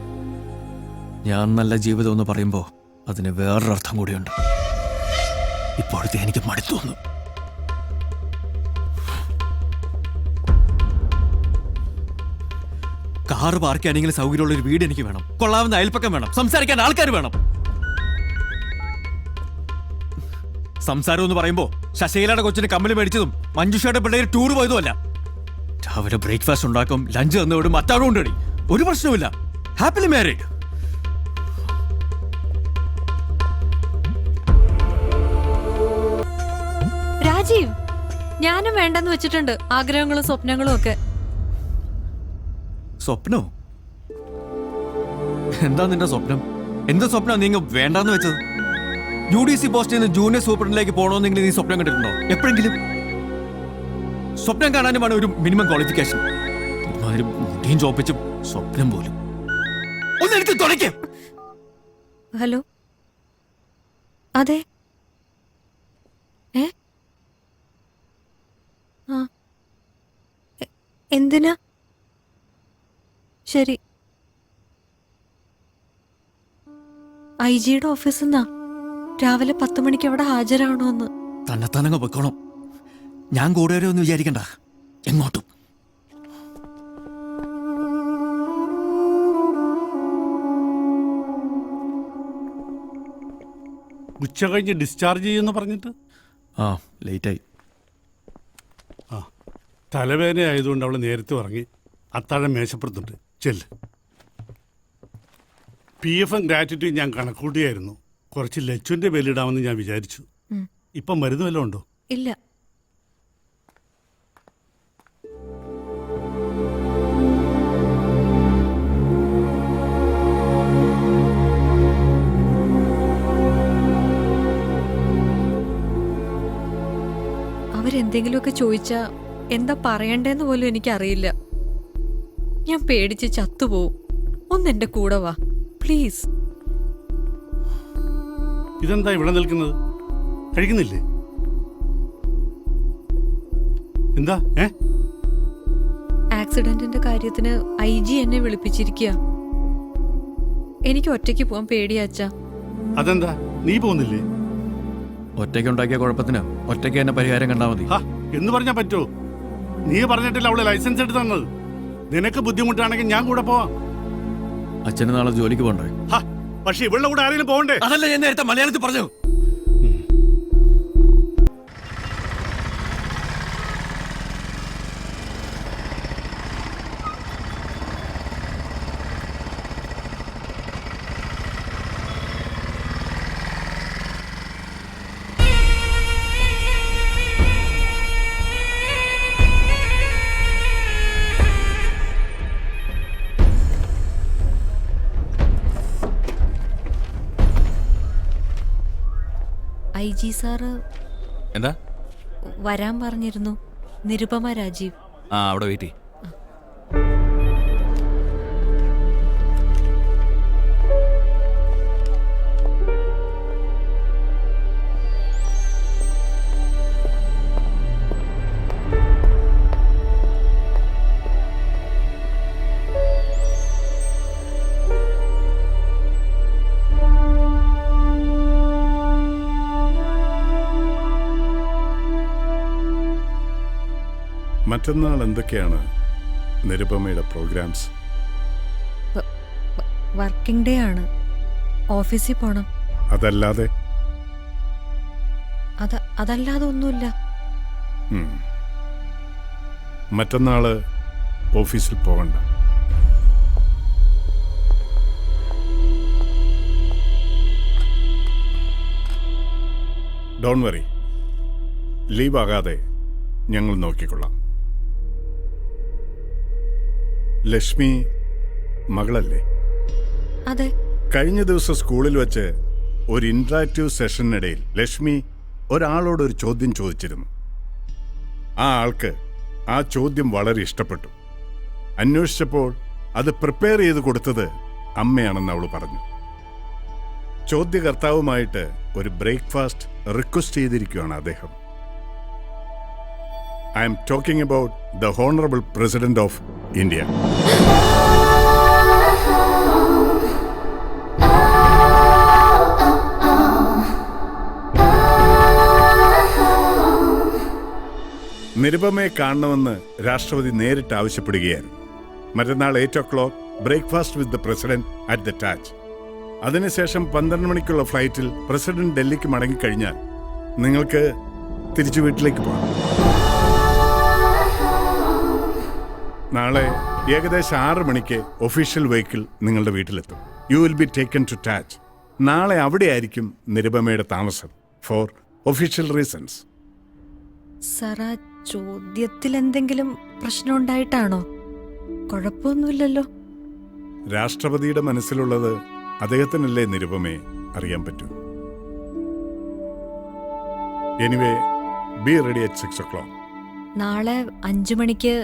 ഞാൻ നല്ല ജീവിതം എന്ന് പറയുമ്പോൾ അതിന് വേറൊരർത്ഥം കൂടിയുണ്ട്. ഇപ്പോഴത്തെ എനിക്ക് മടുത്തോന്നു. കാറ് പാർക്ക് ചെയ്യാനെങ്കിലും സൗകര്യമുള്ളൊരു വീട് എനിക്ക് വേണം, കൊള്ളാവുന്ന അയൽപ്പക്കം വേണം, സംസാരിക്കാൻ ആൾക്കാർ വേണം. സംസാരം എന്ന് പറയുമ്പോൾ ശശീലയുടെ കൊച്ചിന് കമ്മല് മേടിച്ചതും മഞ്ജുഷയുടെ പിള്ളേർ ടൂർ പോയതുമല്ല. രാവിലെ ബ്രേക്ക്ഫാസ്റ്റ് ഉണ്ടാക്കും, ലഞ്ച് തന്നോടും മറ്റാളും കൊണ്ടടി, ഒരു പ്രശ്നവുമില്ല, ഹാപ്പിലി മാരീഡ്. രാജീവ്, ഞാനും വേണ്ടെന്ന് വെച്ചിട്ടുണ്ട് ആഗ്രഹങ്ങളും സ്വപ്നങ്ങളും ഒക്കെ. സ്വപ്നോ? എന്താ നിന്റെ സ്വപ്നം? എന്ത് സ്വപ്നം നീ വേണ്ടാന്ന് വെച്ചത്? UDC പോസ്റ്റിൽ നിന്ന് ജൂനിയർ സൂപ്രണ്ടിലേക്ക് പോകണമെന്നെങ്കിലും നീ സ്വപ്നം കണ്ടിട്ടുണ്ടോ എപ്പോഴെങ്കിലും? സ്വപ്നം കാണാനുമാണ് ഒരു മിനിമം ക്വാളിഫിക്കേഷൻ. മുടിയും ചോപ്പിച്ചും സ്വപ്നം പോലും. ഒന്നെടുത്ത് തുടയ്ക്കും. ഹലോ, അതെ, എന്തിനാ? ശരി, IG-യുടെ ഓഫീസിൽ നിന്നാ രാവിലെ 10 മണിക്ക് അവിടെ ഹാജരാവണമെന്ന്. തന്നെത്താനങ്ങ് വെക്കണം. ഞാൻ കൂടെ വരെ ഒന്നും വിചാരിക്കണ്ട, എങ്ങോട്ടും. ഉച്ച കഴിഞ്ഞ് ഡിസ്ചാർജ് ചെയ്യുമെന്ന് പറഞ്ഞിട്ട് ആ ലേറ്റായി. ആ, തലവേദന ആയതുകൊണ്ട് അവൾ നേരത്തെ ഉറങ്ങി. അത്താഴം മേശപ്പുറത്തുണ്ട്, ചെല്ല്. PF ഗ്രാറ്റുവിറ്റി ഞാൻ കണക്കൂട്ടിയായിരുന്നു. കുറച്ച് ലച്ചുവിൻ്റെ ബെല്ലിടാമെന്ന് ഞാൻ വിചാരിച്ചു. ഇപ്പം മരുന്ന് വല്ലതും ഉണ്ടോ? ഇല്ല. അവരെന്തെങ്കിലുമൊക്കെ ചോദിച്ചാ എന്താ പറയണ്ടേന്ന് പോലും എനിക്കറിയില്ല. ഞാൻ പേടിച്ച് ചത്തുപോവും. ഒന്നെന്റെ കൂടെ വാ പ്ലീസ്. ഇതെന്താ ഇവിടെ നിൽക്കുന്നത്? കഴിക്കുന്നില്ലേ? എന്താ? ആക്സിഡന്റിന്റെ കാര്യത്തിന് IG എന്നെ വിളിപ്പിച്ചിരിക്കുക. എനിക്ക് ഒറ്റയ്ക്ക് പോവാൻ പേടിയാച്ചാ. അതെന്താ, നീ പോകുന്നില്ലേ? ഒറ്റയ്ക്കുണ്ടാക്കിയ കുഴപ്പത്തിന് ഒറ്റയ്ക്ക് തന്നെ പരിഹാരം കണ്ടാൽ മതി എന്ന് പറഞ്ഞാൽ പറ്റുമോ? നീ പറഞ്ഞിട്ടില്ല അവളെ ലൈസൻസ് എടുത്ത് തന്നത്. നിനക്ക് ബുദ്ധിമുട്ടാണെങ്കിൽ ഞാൻ കൂടെ പോവാം. അച്ഛന് നാളെ ജോലിക്ക് പോകണ്ടേ? പക്ഷെ ഇവളുടെ കൂടെ ആരെങ്കിലും പോകണ്ടേ? അതല്ല ഞാൻ നേരത്തെ മലയാളത്തിൽ പറഞ്ഞു. IG സാറ് എന്താ വരാൻ പറഞ്ഞിരുന്നു. നിരുപമ രാജീവ്. ആ, അവിടെ വെയിറ്റ്. മറ്റന്നാൾ എന്തൊക്കെയാണ് നിരുപമയുടെ പ്രോഗ്രാംസ്? വർക്കിംഗ് ഡേ ആണ്, ഓഫീസിൽ പോണം. അതല്ലാതെ അതല്ലാതെ ഒന്നുമില്ല. മറ്റന്നാള് ഓഫീസിൽ പോകണ്ട. ഡോൺ വറി, ലീവ് ആകാതെ ഞങ്ങൾ നോക്കിക്കൊള്ളാം. ലക്ഷ്മി മകളല്ലേ? അതെ. കഴിഞ്ഞ ദിവസം സ്കൂളിൽ വെച്ച് ഒരു ഇന്ററാക്റ്റീവ് സെഷനിനിടയിൽ ലക്ഷ്മി ഒരാളോടൊരു ചോദ്യം ചോദിച്ചിരുന്നു. ആ ആൾക്ക് ആ ചോദ്യം വളരെ ഇഷ്ടപ്പെട്ടു. അന്വേഷിച്ചപ്പോൾ അത് പ്രിപ്പയർ ചെയ്ത് കൊടുത്തത് അമ്മയാണെന്ന് അവൾ പറഞ്ഞു. ചോദ്യകർത്താവുമായിട്ട് ഒരു ബ്രേക്ക്ഫാസ്റ്റ് റിക്വസ്റ്റ് ചെയ്തിരിക്കുകയാണ് അദ്ദേഹം. I'm talking about the honourable president of India. നിരുപമയെ കാണണമെന്ന് രാഷ്ട്രപതി നേരിട്ട് ആവശ്യപ്പെടുകയായിരുന്നു. മറ്റന്നാൾ 8 o'clock breakfast with the president at the ടാച്ച്. അതിനുശേഷം 12 മണിക്കുള്ള ഫ്ലൈറ്റിൽ പ്രസിഡന്റ് ഡൽഹിക്ക് മടങ്ങിക്കഴിഞ്ഞാൽ നിങ്ങൾക്ക് തിരിച്ചു വീട്ടിലേക്ക് പോകാം. നാളെ ഏകദേശം 6 മണിക്ക് ഒഫീഷ്യൽ വെഹിക്കിൾ നിങ്ങളുടെ വീട്ടിലെത്തും. You will be taken to ടാച്ച്. നാളെ അവിടെയായിരിക്കും നിരുപമയുടെ താമസം ഫോർ ഒഫീഷ്യൽ റീസൺസ്. സാർ, ആ ചോദ്യത്തിൽ എന്തെങ്കിലും പ്രശ്നം ഉണ്ടായിട്ടാണോ? കുഴപ്പമൊന്നുമില്ലല്ലോ. രാഷ്ട്രപതിയുടെ മനസ്സിലുള്ളത് അദ്ദേഹത്തിനല്ലേ നിരുപമയെ അറിയാൻ പറ്റൂ. Anyway, be ready at 6 o'clock. നാളെ 5 മണിക്ക്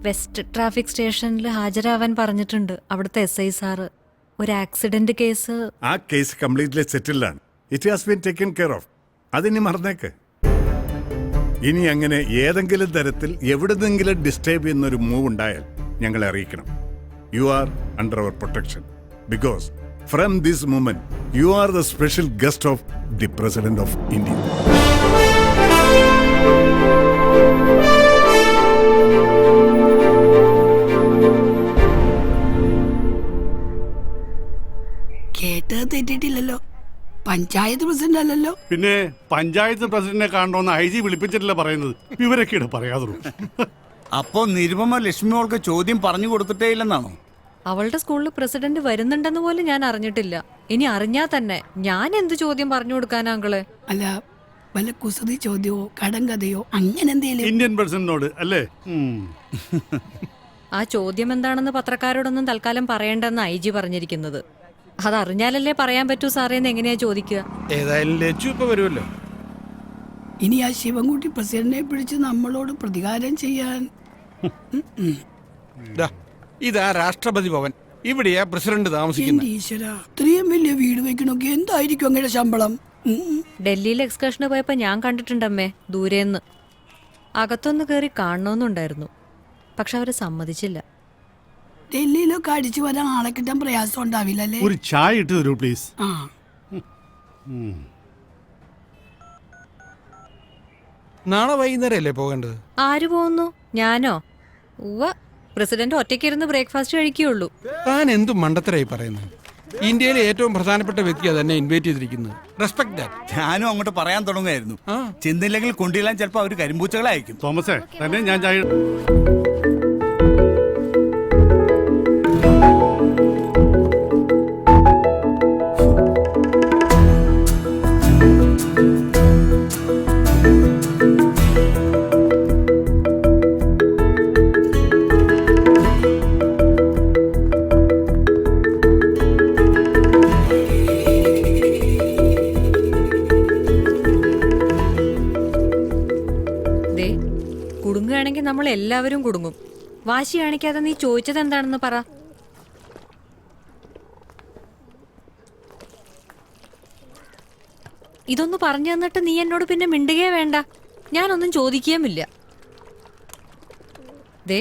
വെസ്റ്റ് ട്രാഫിക് സ്റ്റേഷനിൽ ഹാജരാവാൻ പറഞ്ഞിട്ടുണ്ട് അവിടുത്തെ SI സാറ്. ഒരു ആക്സിഡന്റ് കേസ്. ആ കേസ് കംപ്ലീറ്റ്ലി സെറ്റിൽഡാണ്. It has been taken care of. അതിനി മറന്നേക്ക്. ഇനി അങ്ങനെ ഏതെങ്കിലും തരത്തിൽ എവിടെന്നെങ്കിലും ഡിസ്റ്റർബ് ചെയ്യുന്നൊരു മൂവ് ഉണ്ടായാൽ ഞങ്ങളെ അറിയിക്കണം. You are under our protection because from this moment you are the special guest of the president of India. കേട്ടത് തെറ്റിട്ടില്ലല്ലോ. പഞ്ചായത്ത് പ്രസിഡന്റ് അല്ലല്ലോ. പിന്നെ പഞ്ചായത്ത് പ്രസിഡന്റിനെ കാണണമെന്ന് IG വിളിപ്പിച്ചിട്ടില്ല പറയുന്നത്. വിവരക്കേട് പറയാതുള്ളൂ. അപ്പോ നിരുപമ ലക്ഷ്മിയോൾക്ക് ചോദ്യം പറഞ്ഞു കൊടുത്തിട്ടേ ഇല്ലെന്നാണോ? അവളുടെ സ്കൂളിൽ പ്രസിഡന്റ് വരുന്നുണ്ടെന്ന് പോലും ഞാൻ അറിഞ്ഞിട്ടില്ല. ഇനി അറിഞ്ഞാ തന്നെ ഞാൻ എന്ത് ചോദ്യം പറഞ്ഞു കൊടുക്കാനാ അങ്കളെ? അല്ല, വല്ല കുസൃതി ചോദ്യമോ കടങ്കഥയോ അങ്ങനെ എന്തേലും? ഇന്ത്യൻ പ്രസിഡന്റിനോട് അല്ലേ? ആ ചോദ്യം എന്താണെന്ന് പത്രക്കാരോടൊന്നും തൽക്കാലം പറയണ്ടെന്ന് IG പറഞ്ഞിരിക്കുന്നത്. അതറിഞ്ഞാലല്ലേ പറയാൻ പറ്റൂ സാറേന്ന് എങ്ങനെയാ ചോദിക്കുക? ഏതായാലും ലച്ചു ഇപ്പൊ വരുമല്ലോ. ഇനി ആ ശിവൻകുട്ടി പ്രസിഡന്റിനെ പിടിച്ച് നമ്മളോട് പ്രതികാരം ചെയ്യാൻ. ഇതാ രാഷ്ട്രപതി ഭവൻ. ഇവിടെയാ പ്രസിഡന്റ് താമസിക്കുന്നത്. ഈശ്വര, ഇത്രയും വലിയ വീട് വെക്കണോക്കെ എന്തായിരിക്കും അങ്ങനെ ശമ്പളം? ഡൽഹിയിൽ എക്സ്കർഷന് പോയപ്പോ ഞാൻ കണ്ടിട്ടുണ്ടമ്മേ ദൂരേന്ന്. അകത്തൊന്ന് കയറി കാണണമെന്നുണ്ടായിരുന്നു, പക്ഷെ അവര് സമ്മതിച്ചില്ല. ഡൽഹിയിലൊക്കെ അടിച്ചു വരാൻ ആളെ കിട്ടാൻ പ്രയാസം ഉണ്ടാവില്ലല്ലേ? ഒരു ചായ ഇട്ട് തരൂ പ്ലീസ്. ആ, നാളെ വൈകുന്നേരം അല്ലേ പോകേണ്ടത്? ആര് പോകുന്നു? ഞാനോ? ഉവ്വ, പ്രസിഡന്റ് ഒറ്റയ്ക്കിരുന്ന് ബ്രേക്ക്ഫാസ്റ്റ് കഴിക്കുകയുള്ളൂ. താൻ എന്തു മണ്ടത്തരായി പറയുന്നത്? ഇന്ത്യയിലെ ഏറ്റവും പ്രധാനപ്പെട്ട വ്യക്തിയാണ് തന്നെ ഇൻവൈറ്റ് ചെയ്തിരിക്കുന്നത്. Respect that. ഞാനും അങ്ങോട്ട് പറയാൻ തുടങ്ങുമായിരുന്നു. ചെന്നില്ലെങ്കിൽ കൊണ്ടില്ലാൻ ചിലപ്പോ അവര് കരിമ്പൂച്ചകളായിരിക്കും. തോമസേ, തന്നെ ഞാൻ ചായ. കുടുങ്ങുകയാണെങ്കിൽ നമ്മൾ എല്ലാവരും കുടുങ്ങും. വാശി കാണിക്കാതെ നീ ചോദിച്ചത് എന്താണെന്ന് പറ. ഇതൊന്ന് പറഞ്ഞു തന്നിട്ട് നീ എന്നോട് പിന്നെ മിണ്ടുകയേ വേണ്ട. ഞാനൊന്നും ചോദിക്കുകയുമില്ല. ദേ,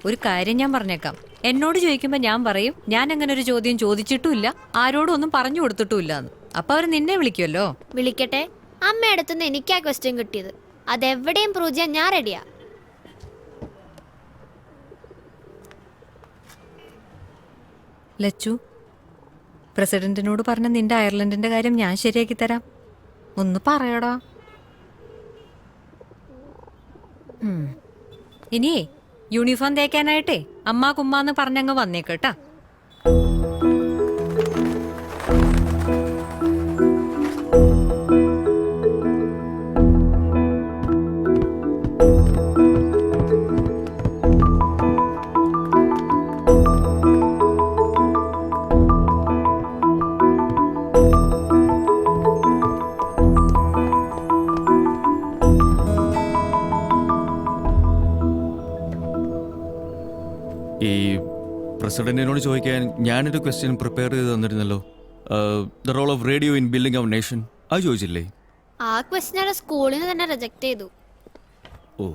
ഒരു കാര്യം ഞാൻ പറഞ്ഞേക്കാം. എന്നോട് ചോദിക്കുമ്പോൾ ഞാൻ പറയും ഞാൻ അങ്ങനെ ഒരു ചോദ്യം ചോദിച്ചിട്ടുമില്ല, ആരോടും ഒന്നും പറഞ്ഞു കൊടുത്തിട്ടുമില്ല എന്ന്. അപ്പൊ അവർ നിന്നെ വിളിക്കുമല്ലോ. വിളിക്കട്ടെ. അമ്മ അടുത്തുനിന്ന് എനിക്കാ ക്വസ്റ്റ്യൻ കിട്ടിയത്. അതെവിടെയും പ്രൂവ് ചെയ്യാൻ ഞാൻ റെഡിയാ. ലച്ചു, പ്രസിഡന്റിനോട് പറഞ്ഞ നിന്റെ അയർലൻഡിന്റെ കാര്യം ഞാൻ ശരിയാക്കി തരാം. ഒന്ന് പറയടാ. ഇനിയേ യൂണിഫോം തേക്കാനായിട്ടേ അമ്മ കുമ്മാന്ന് പറഞ്ഞങ്ങ് വന്നേക്കട്ടാ. ഈ പ്രസിഡന്റിനോട് ചോദിക്കാൻ ഞാനൊരു ക്വസ്റ്റ്യൻ പ്രിപ്പയർ ചെയ്ത് തന്നിരുന്നല്ലോ. The role of radio in building our nation, അത് ചോദിച്ചില്ലേ? ആ ക്വസ്റ്റ്യൻ സ്കൂളിൽ നിന്ന് തന്നെ റിജക്ട് ചെയ്തു. ഓ,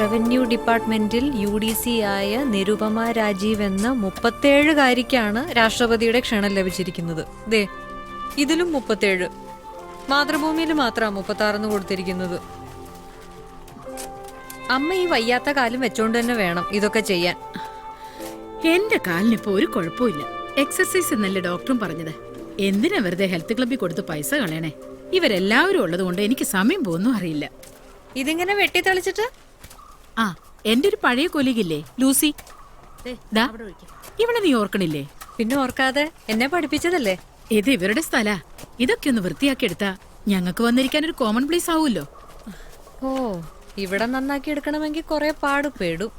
റവന്യൂ ഡിപ്പാർട്ട്മെന്റിൽ UDC ആയ നിരുപമ രാജീവ് എന്ന 37-കാരിക്കാണ് രാഷ്ട്രപതിയുടെ ക്ഷണം ലഭിച്ചിരിക്കുന്നത്. ദേ ഇതിലും 37, മാതൃഭൂമിയിൽ മാത്രമാണ് 36 കൊടുത്തിരിക്കുന്നത്. അമ്മ ഈ വയ്യാത്ത കാലം വെച്ചോണ്ട് തന്നെ വേണം ഇതൊക്കെ ചെയ്യാൻ. എന്റെ കാലിനിപ്പോ ഒരു കുഴപ്പമില്ല. എക്സർസൈസ് എന്നല്ലേ ഡോക്ടറും പറഞ്ഞത്. എന്തിനാ വെറുതെ ഹെൽത്ത് ക്ലബിൽ കൊടുത്ത് പൈസ കളയണേ? ഇവരെല്ലാവരും ഉള്ളത് കൊണ്ട് എനിക്ക് സമയം പോകുന്നു അറിയില്ല. ഇതിങ്ങനെ വെട്ടിത്തെളിച്ചിട്ട് ആ, എന്റെ ഒരു പഴയ കൊലീഗില്ലേ ലൂസി, ദാ ഇവിടെ നീ ഓർക്കണില്ലേ? പിന്നെ ഓർക്കാതെ, എന്നെ പഠിപ്പിച്ചതല്ലേ. ഇത് ഇവരുടെ സ്ഥലാ. ഇതൊക്കെ ഒന്ന് വൃത്തിയാക്കി എടുത്താ ഞങ്ങൾക്ക് വന്നിരിക്കാൻ ഒരു കോമൺ പ്ലേസ് ആവുമല്ലോ. ഓ, ഇവിടെ നന്നാക്കി എടുക്കണമെങ്കിൽ കുറെ പാടുപെടും.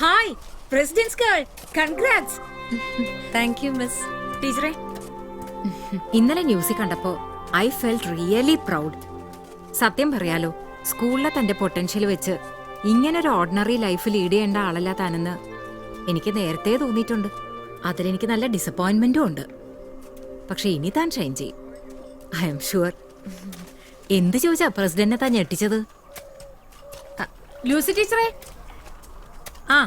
Hi president's girl, congrats. Thank you miss. ടീച്ചറെ, ഇന്നലെ ന്യൂസിൽ കണ്ടപ്പോ ഐ ഫെൽറ്റ് റിയലി പ്രൗഡ്. സത്യം പറയാലോ, സ്കൂളിലെ തന്റെ പൊട്ടൻഷ്യൽ വെച്ച് ഇങ്ങനൊരു ഓർഡിനറി ലൈഫ് ലീഡ് ചെയ്യേണ്ട ആളല്ല താനെന്ന് എനിക്ക് നേരത്തെ തോന്നിയിട്ടുണ്ട്. അതിലെനിക്ക് നല്ല ഡിസപ്പോയിന്റ്മെന്റും ഉണ്ട്. പക്ഷെ ഇനി താൻ ഷൈൻ ചെയ്യും, ഐ എം ഷുവർ. എന്ത് ചോദിച്ചാ പ്രസിഡന്റിനെ താൻ ഞെട്ടിച്ചത്? ലൂസി ടീച്ചറെ, ആ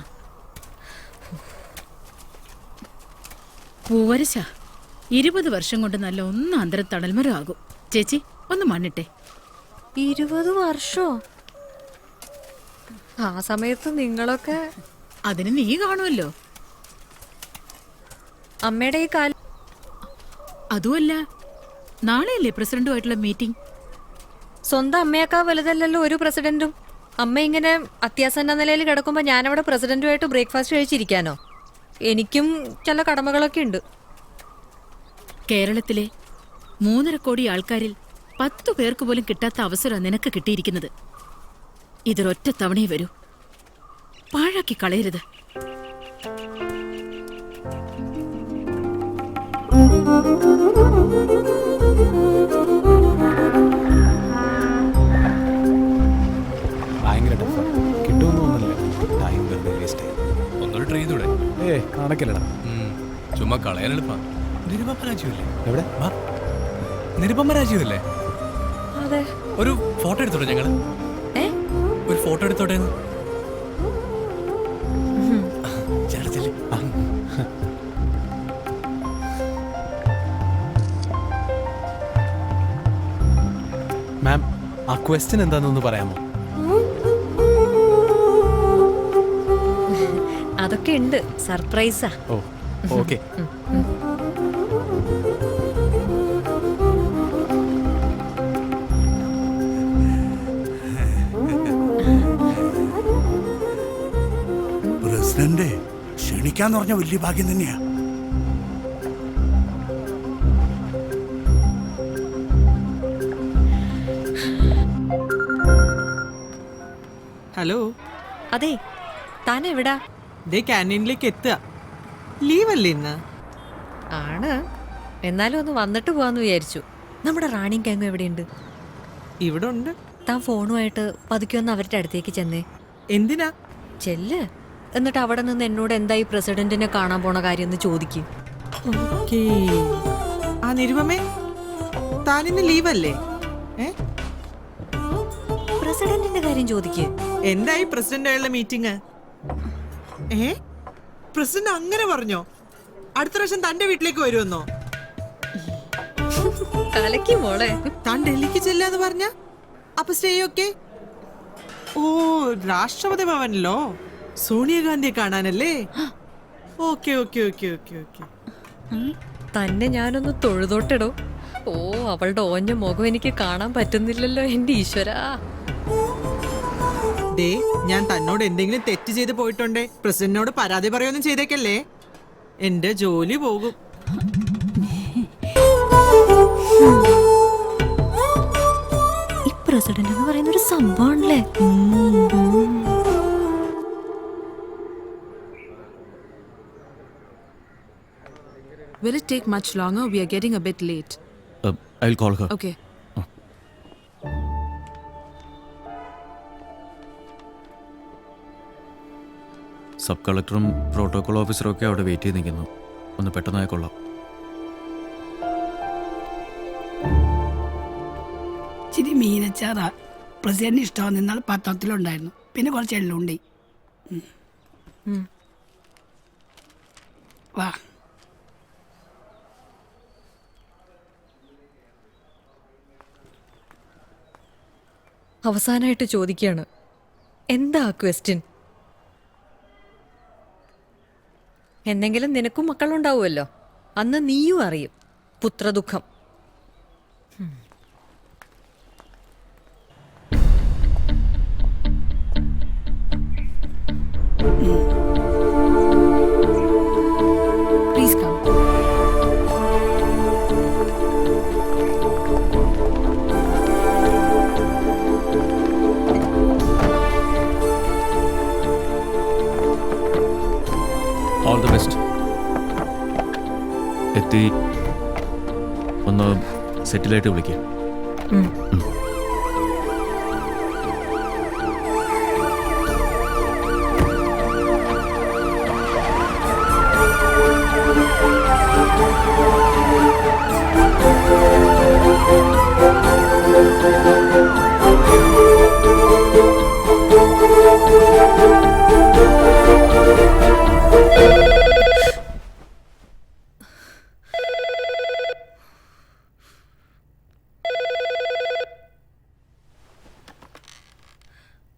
പൂവരശ 20 വർഷം കൊണ്ട് നല്ല ഒന്നാന്തരം തണൽമരം ആകും. ചേച്ചി ഒന്ന് മണ്ണിട്ടെ. 20 വർഷോ? ആ സമയത്ത് നിങ്ങളൊക്കെ അതിന് നീ കാണുമല്ലോ. അമ്മയുടെ ഈ കാലം. അതുമല്ല, നാളെയല്ലേ പ്രസിഡന്റുമായിട്ടുള്ള മീറ്റിംഗ്? സ്വന്തം അമ്മയേക്കാൾ വലുതല്ലല്ലോ ഒരു പ്രസിഡന്റും. അമ്മ ഇങ്ങനെ അത്യാസന്ന നിലയിൽ കിടക്കുമ്പോൾ ഞാനവിടെ പ്രസിഡന്റുമായിട്ട് ബ്രേക്ക്ഫാസ്റ്റ് കഴിച്ചിരിക്കാനോ? എനിക്കും ചില കടമകളൊക്കെ ഉണ്ട്. കേരളത്തിലെ 3.5 കോടി ആൾക്കാരിൽ 10 പേർക്ക് പോലും കിട്ടാത്ത അവസരം നിനക്ക് കിട്ടിയിരിക്കുന്നത്. ഇതൊരൊറ്റ തവണയെ വരൂ, പാഴാക്കി കളയരുത്. ഭയങ്കര ടഫാ. കിട്ടുമെന്ന് തോന്നുന്നില്ല. ടൈം വെറുതെ വേസ്റ്റ് ആയി. ഒന്നൊരു ട്രെയിൻ തൂടെ. കണക്കില്ലടാ. ചുമ്മാ കളയാൻ എളുപ്പാ. നിരുപമ രാജീവല്ലേ? എവിടെ? നിരുപമ രാജീവല്ലേ? അതെ. ഒരു ഫോട്ടോ എടുത്തോട്ടെ ഞങ്ങള്? ഒരു ഫോട്ടോ എടുത്തോട്ടെ. മാം, ആ ക്വസ്റ്റ്യൻ എന്താണെന്നൊന്ന് പറയാമോ? അതൊക്കെ ഉണ്ട്, സർപ്രൈസാ. ഓ, ഓക്കെ. പ്രസിഡന്റ് ക്ഷണിക്കാന്ന് പറഞ്ഞ വലിയ ഭാഗ്യം തന്നെയാ. ഹലോ. അതെ, താൻ എവിടാ? ക്യാൻറ്റീനിലേക്ക് എത്തുക. ലീവല്ലേ ഇന്ന്? ആണ്, എന്നാലും ഒന്ന് വന്നിട്ട് പോവാന്ന് വിചാരിച്ചു. നമ്മുടെ റാണിയും കേങ്ങും എവിടെയുണ്ട്? ഇവിടെ ഉണ്ട്. താൻ ഫോണുമായിട്ട് പതുക്കെ ഒന്ന് അവരുടെ അടുത്തേക്ക് ചെന്നേ. എന്തിനാ? ചെല്ല്. എന്നിട്ട് അവിടെ നിന്ന് എന്നോട് എന്തായി പ്രസിഡന്റിനെ കാണാൻ പോണ കാര്യം എന്ന് ചോദിക്കും. ആ നിരുപമേ, താനിന്ന് ലീവല്ലേ? പ്രസിഡന്റിന്റെ കാര്യം ചോദിക്ക്. എന്തായി പ്രസിഡന്റ് മീറ്റിംഗ്? പ്രസിഡന്റ് അങ്ങനെ പറഞ്ഞോ? അടുത്ത പ്രാവശ്യം തന്റെ വീട്ടിലേക്ക് വരുമെന്നോ? കലക്കി മോളെ. താൻ ഡൽഹിക്ക് ചെല്ലാന്ന് പറഞ്ഞ അപ്പൊ സ്റ്റേ ഒക്കെ? ഓ, രാഷ്ട്രപതി ഭവനിലോ സോണിയാഗാന്ധിയെ കാണാനല്ലേ? Okay okay okay okay okay. തന്നെ ഞാനൊന്ന് തൊഴുതോട്ടിടോ. ഓ, അവളുടെ ഓഞ്ഞ മുഖം എനിക്ക് കാണാൻ പറ്റുന്നില്ലല്ലോ എന്റെ ഈശ്വരാ. ദേ, ഞാൻ തന്നോട് എന്തെങ്കിലും തെറ്റ് ചെയ്ത് പോയിട്ടുണ്ടേ പ്രസിഡന്റിനോട് പരാതി പറയൊന്നും ചെയ്തേക്കല്ലേ, എന്റെ ജോലി പോകും. ഈ പ്രസിഡന്റ് എന്ന് പറയുന്ന ഒരു സംഭവമാണല്ലേ. Will it take much longer? We are getting a bit late. I'll call her. Okay. Sub കളക്ടറും പ്രോട്ടോകോൾ ഓഫീസറും ഒക്കെ അവിടെ വെയിറ്റ് ചെയ്ത് നിൽക്കുന്നു. ഒന്ന് പെട്ടെന്നായി കൊള്ളാം. ഇച്ചിരി മീനച്ചാറാ പ്രസിഡന്റിന് ഇഷ്ടമാണ്. ഇന്നാൾ പത്രത്തിലുണ്ടായിരുന്നു. പിന്നെ കുറച്ച് എള്ളുണ്ടി. വാ. അവസാനമായിട്ട് ചോദിക്കുകയാണ്, എന്താ ക്വസ്റ്റ്യൻ? എന്നെങ്കിലും നിനക്കും മക്കളുണ്ടാവുമല്ലോ, അന്ന് നീയും അറിയും പുത്രദുഃഖം. Please come. All the best. എത്തി ഒന്ന് സെറ്റിലായിട്ട് വിളിക്കുക.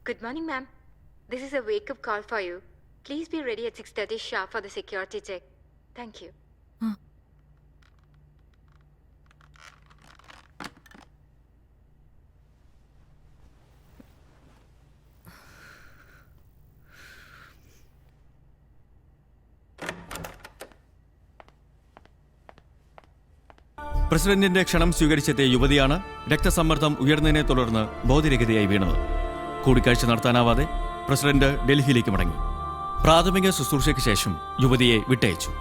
Good morning, ma'am. This is a wake-up call for you. Please be ready at 6:30 sharp for the security check. Thank you. പ്രസിഡന്റിന്റെ ക്ഷണം സ്വീകരിച്ചെത്തിയ യുവതിയാണ് രക്തസമ്മർദ്ദം ഉയർന്നതിനെ തുടർന്ന് ബോധരഹിതയായി വീണത്. കൂടിക്കാഴ്ച നടത്താനാവാതെ പ്രസിഡന്റ് ഡൽഹിയിലേക്ക് മടങ്ങി. പ്രാഥമിക ശുശ്രൂഷയ്ക്ക് ശേഷം യുവതിയെ വിട്ടയച്ചു.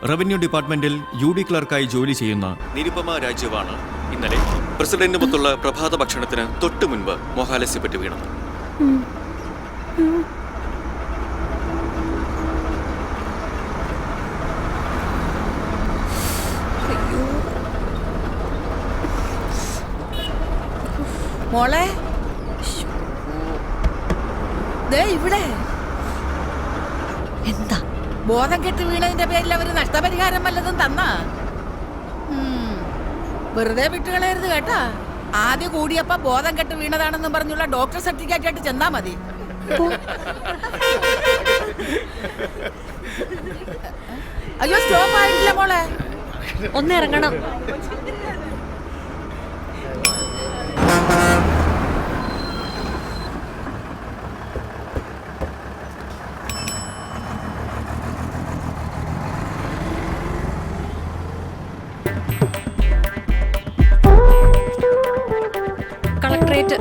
റവന്യൂ ഡിപ്പാർട്ട്മെന്റിൽ UD ക്ലർക്കായി ജോലി ചെയ്യുന്ന നിരുപമ രാജീവാണ് ഇന്നലെ പ്രസിഡന്റുമൊത്തുള്ള പ്രഭാത ഭക്ഷണത്തിന് തൊട്ടു മുൻപ് മോഹാലസ്യപ്പെട്ട് വീണത്. മോളെ, ദേ ഇവിടെ എന്താ ബോധം കെട്ട് വീണതിന്റെ പേരിൽ അവര് നഷ്ടപരിഹാരം വല്ലതും തന്നാ? വെറുതെ വിട്ടുകളയരുത് കേട്ടാ. ആദ്യം കൂടിയപ്പോ ബോധം കെട്ട് വീണതാണെന്നും പറഞ്ഞുള്ള ഡോക്ടർ സർട്ടിഫിക്കറ്റ് ആയിട്ട് ചെന്നാ മതി. അയ്യോ, സ്റ്റോപ്പ് ആയിട്ടില്ല മോളെ, ഒന്നിറങ്ങണം. കളക്ടറേറ്റ്.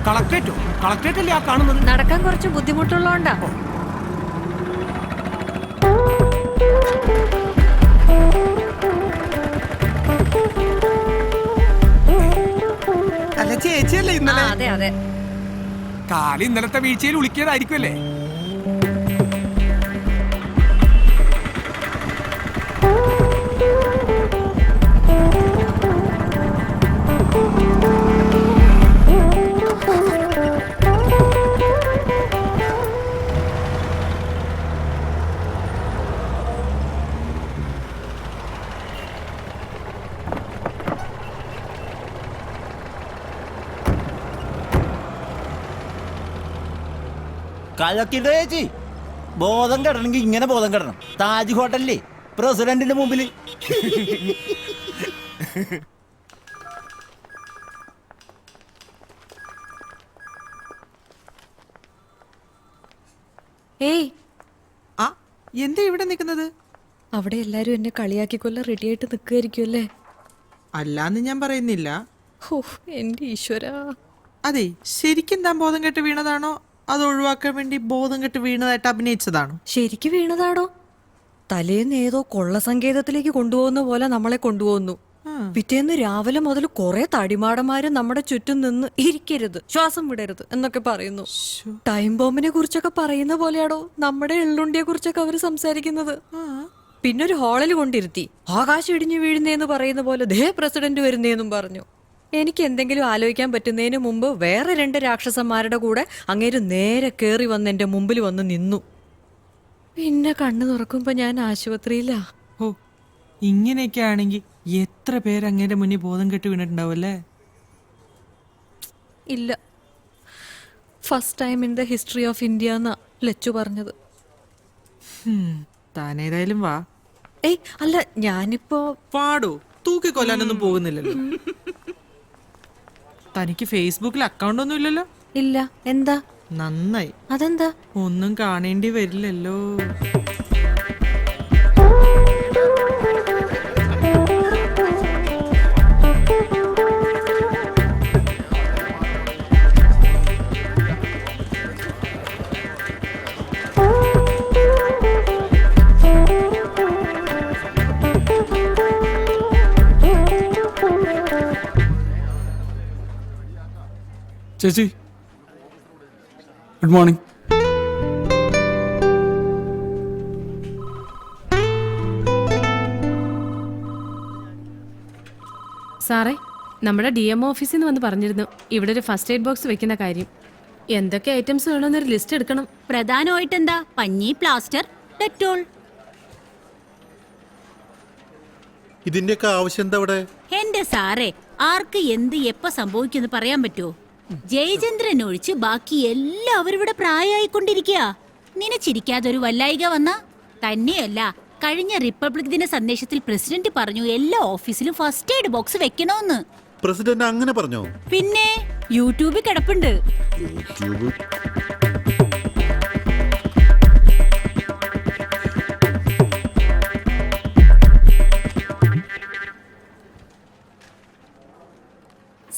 കളക്ടറേറ്റോ? കളക്ടറേറ്റ് അല്ലേ ആ കാണുന്നത്? നടക്കാൻ കുറച്ച് ബുദ്ധിമുട്ടുള്ളതുകൊണ്ടാ. അല്ല ചേച്ചിയല്ലേ ഇന്നലെ? അതെ അതെ. കാല് ഇന്നലത്തെ വീഴ്ചയിൽ ഉളിക്കിയതായിരിക്കുമല്ലേ? കഴക്കിട ചേച്ചി, ബോധം കെടണമെങ്കിൽ ഇങ്ങനെ ബോധം കെടണം. താജ് ഹോട്ടലിലെ പ്രസിഡന്റിന്റെ മുമ്പില്. ഏയ്, ആ എന്താ ഇവിടെ നിൽക്കുന്നത്? അവിടെ എല്ലാരും എന്നെ കളിയാക്കിക്കൊല്ല റെഡി ആയിട്ട് നിൽക്കുമായിരിക്കും അല്ലേ? അല്ലാന്ന് ഞാൻ പറയുന്നില്ല. ഹോ, എന്റെ ഈശ്വരാ. അതെ, ശരിക്കും താൻ ബോധം കെട്ട് വീണതാണോ അത് ഒഴിവാക്കാൻ വേണ്ടി ബോധം കെട്ട് വീണതായിട്ട് അഭിനയിച്ചതാണോ? ശരിക്ക് വീണതാടോ. തലേന്ന് ഏതോ കൊള്ള സങ്കേതത്തിലേക്ക് കൊണ്ടുപോകുന്ന പോലെ നമ്മളെ കൊണ്ടുപോകുന്നു. പിറ്റേന്ന് രാവിലെ മുതൽ കുറെ തടിമാടന്മാര് നമ്മുടെ ചുറ്റും നിന്ന് ഇരിക്കരുത്, ശ്വാസം വിടരുത് എന്നൊക്കെ പറയുന്നു. ടൈം ബോംബിനെ കുറിച്ചൊക്കെ പറയുന്ന പോലെയാടോ നമ്മുടെ എള്ളുണ്ടിയെ കുറിച്ചൊക്കെ അവര് സംസാരിക്കുന്നത്. പിന്നെ ഒരു ഹാളിൽ കൊണ്ടിരുത്തി ആകാശം ഇടിഞ്ഞു വീഴുന്നേന്ന് പറയുന്ന പോലെ ദേ പ്രസിഡന്റ് വരുന്നേന്നും പറഞ്ഞു. എനിക്ക് എന്തെങ്കിലും ആലോചിക്കാൻ പറ്റുന്നതിന് മുമ്പ് വേറെ 2 രാക്ഷസന്മാരുടെ കൂടെ അങ്ങേര് നേരെ കേറി വന്ന് എന്റെ മുമ്പിൽ വന്ന് നിന്നു. പിന്നെ കണ്ണു തുറക്കുമ്പോ ഞാൻ ആശുപത്രിയിലാ. ഓ, ഇങ്ങനെയൊക്കെ ആണെങ്കിൽ എത്ര പേര് അങ്ങേന്റെ മുന്നിൽ ബോധം കെട്ട് വീണിട്ടുണ്ടാവും അല്ലേ? ഇല്ല, first time in the history of India എന്നാ ലച്ചു പറഞ്ഞത്. താനേതായാലും വാ. ഏയ് അല്ല, ഞാനിപ്പോ പാടോ തൂക്കിക്കൊല്ലാനൊന്നും പോകുന്നില്ലല്ലോ. തനിക്ക് ഫേസ്ബുക്കിൽ അക്കൗണ്ട് ഒന്നും ഇല്ലല്ലോ? ഇല്ല. എന്താ? നന്നായി. അതെന്താ? ഒന്നും കാണേണ്ടി വരില്ലല്ലോ. ചേച്ചി, ഗുഡ് മോർണിംഗ്. സാറേ, നമ്മുടെ DMO ഓഫീസിൽ നിന്ന് വന്ന് പറഞ്ഞിരുന്നു ഇവിടെ ഒരു ഫസ്റ്റ് എയ്ഡ് ബോക്സ് വെക്കുന്ന കാര്യം. എന്തൊക്കെ ഐറ്റംസ് വേണമെന്നൊരു ലിസ്റ്റ് എടുക്കണം. പ്രധാനമായിട്ട് എന്താ? പഞ്ഞി, പ്ലാസ്റ്റർ, ഡെറ്റോൾ. ഇതിന്റെയൊക്കെ ആവശ്യം എന്താ ഇവിടെ? എന്റെ സാറേ, ആർക്ക് എന്ത് എപ്പോ സംഭവിക്കുമെന്ന് പറയാൻ പറ്റുമോ? ജയചന്ദ്രൻ ഒഴിച്ച് ബാക്കി എല്ലാവരും ഇവിടെ പ്രായമായിക്കൊണ്ടിരിക്കുക. നിനച്ചിരിക്കാതെ ഒരു വല്ലായിക വന്ന തന്നെയല്ല. കഴിഞ്ഞ റിപ്പബ്ലിക് ദിന സന്ദേശത്തിൽ പ്രസിഡന്റ് പറഞ്ഞു എല്ലാ ഓഫീസിലും ഫസ്റ്റ് എയ്ഡ് ബോക്സ് വെക്കണമെന്ന്. പ്രസിഡന്റ് അങ്ങനെ പറഞ്ഞോ? പിന്നെ യൂട്യൂബിൽ കിടപ്പുണ്ട്. യൂട്യൂബ്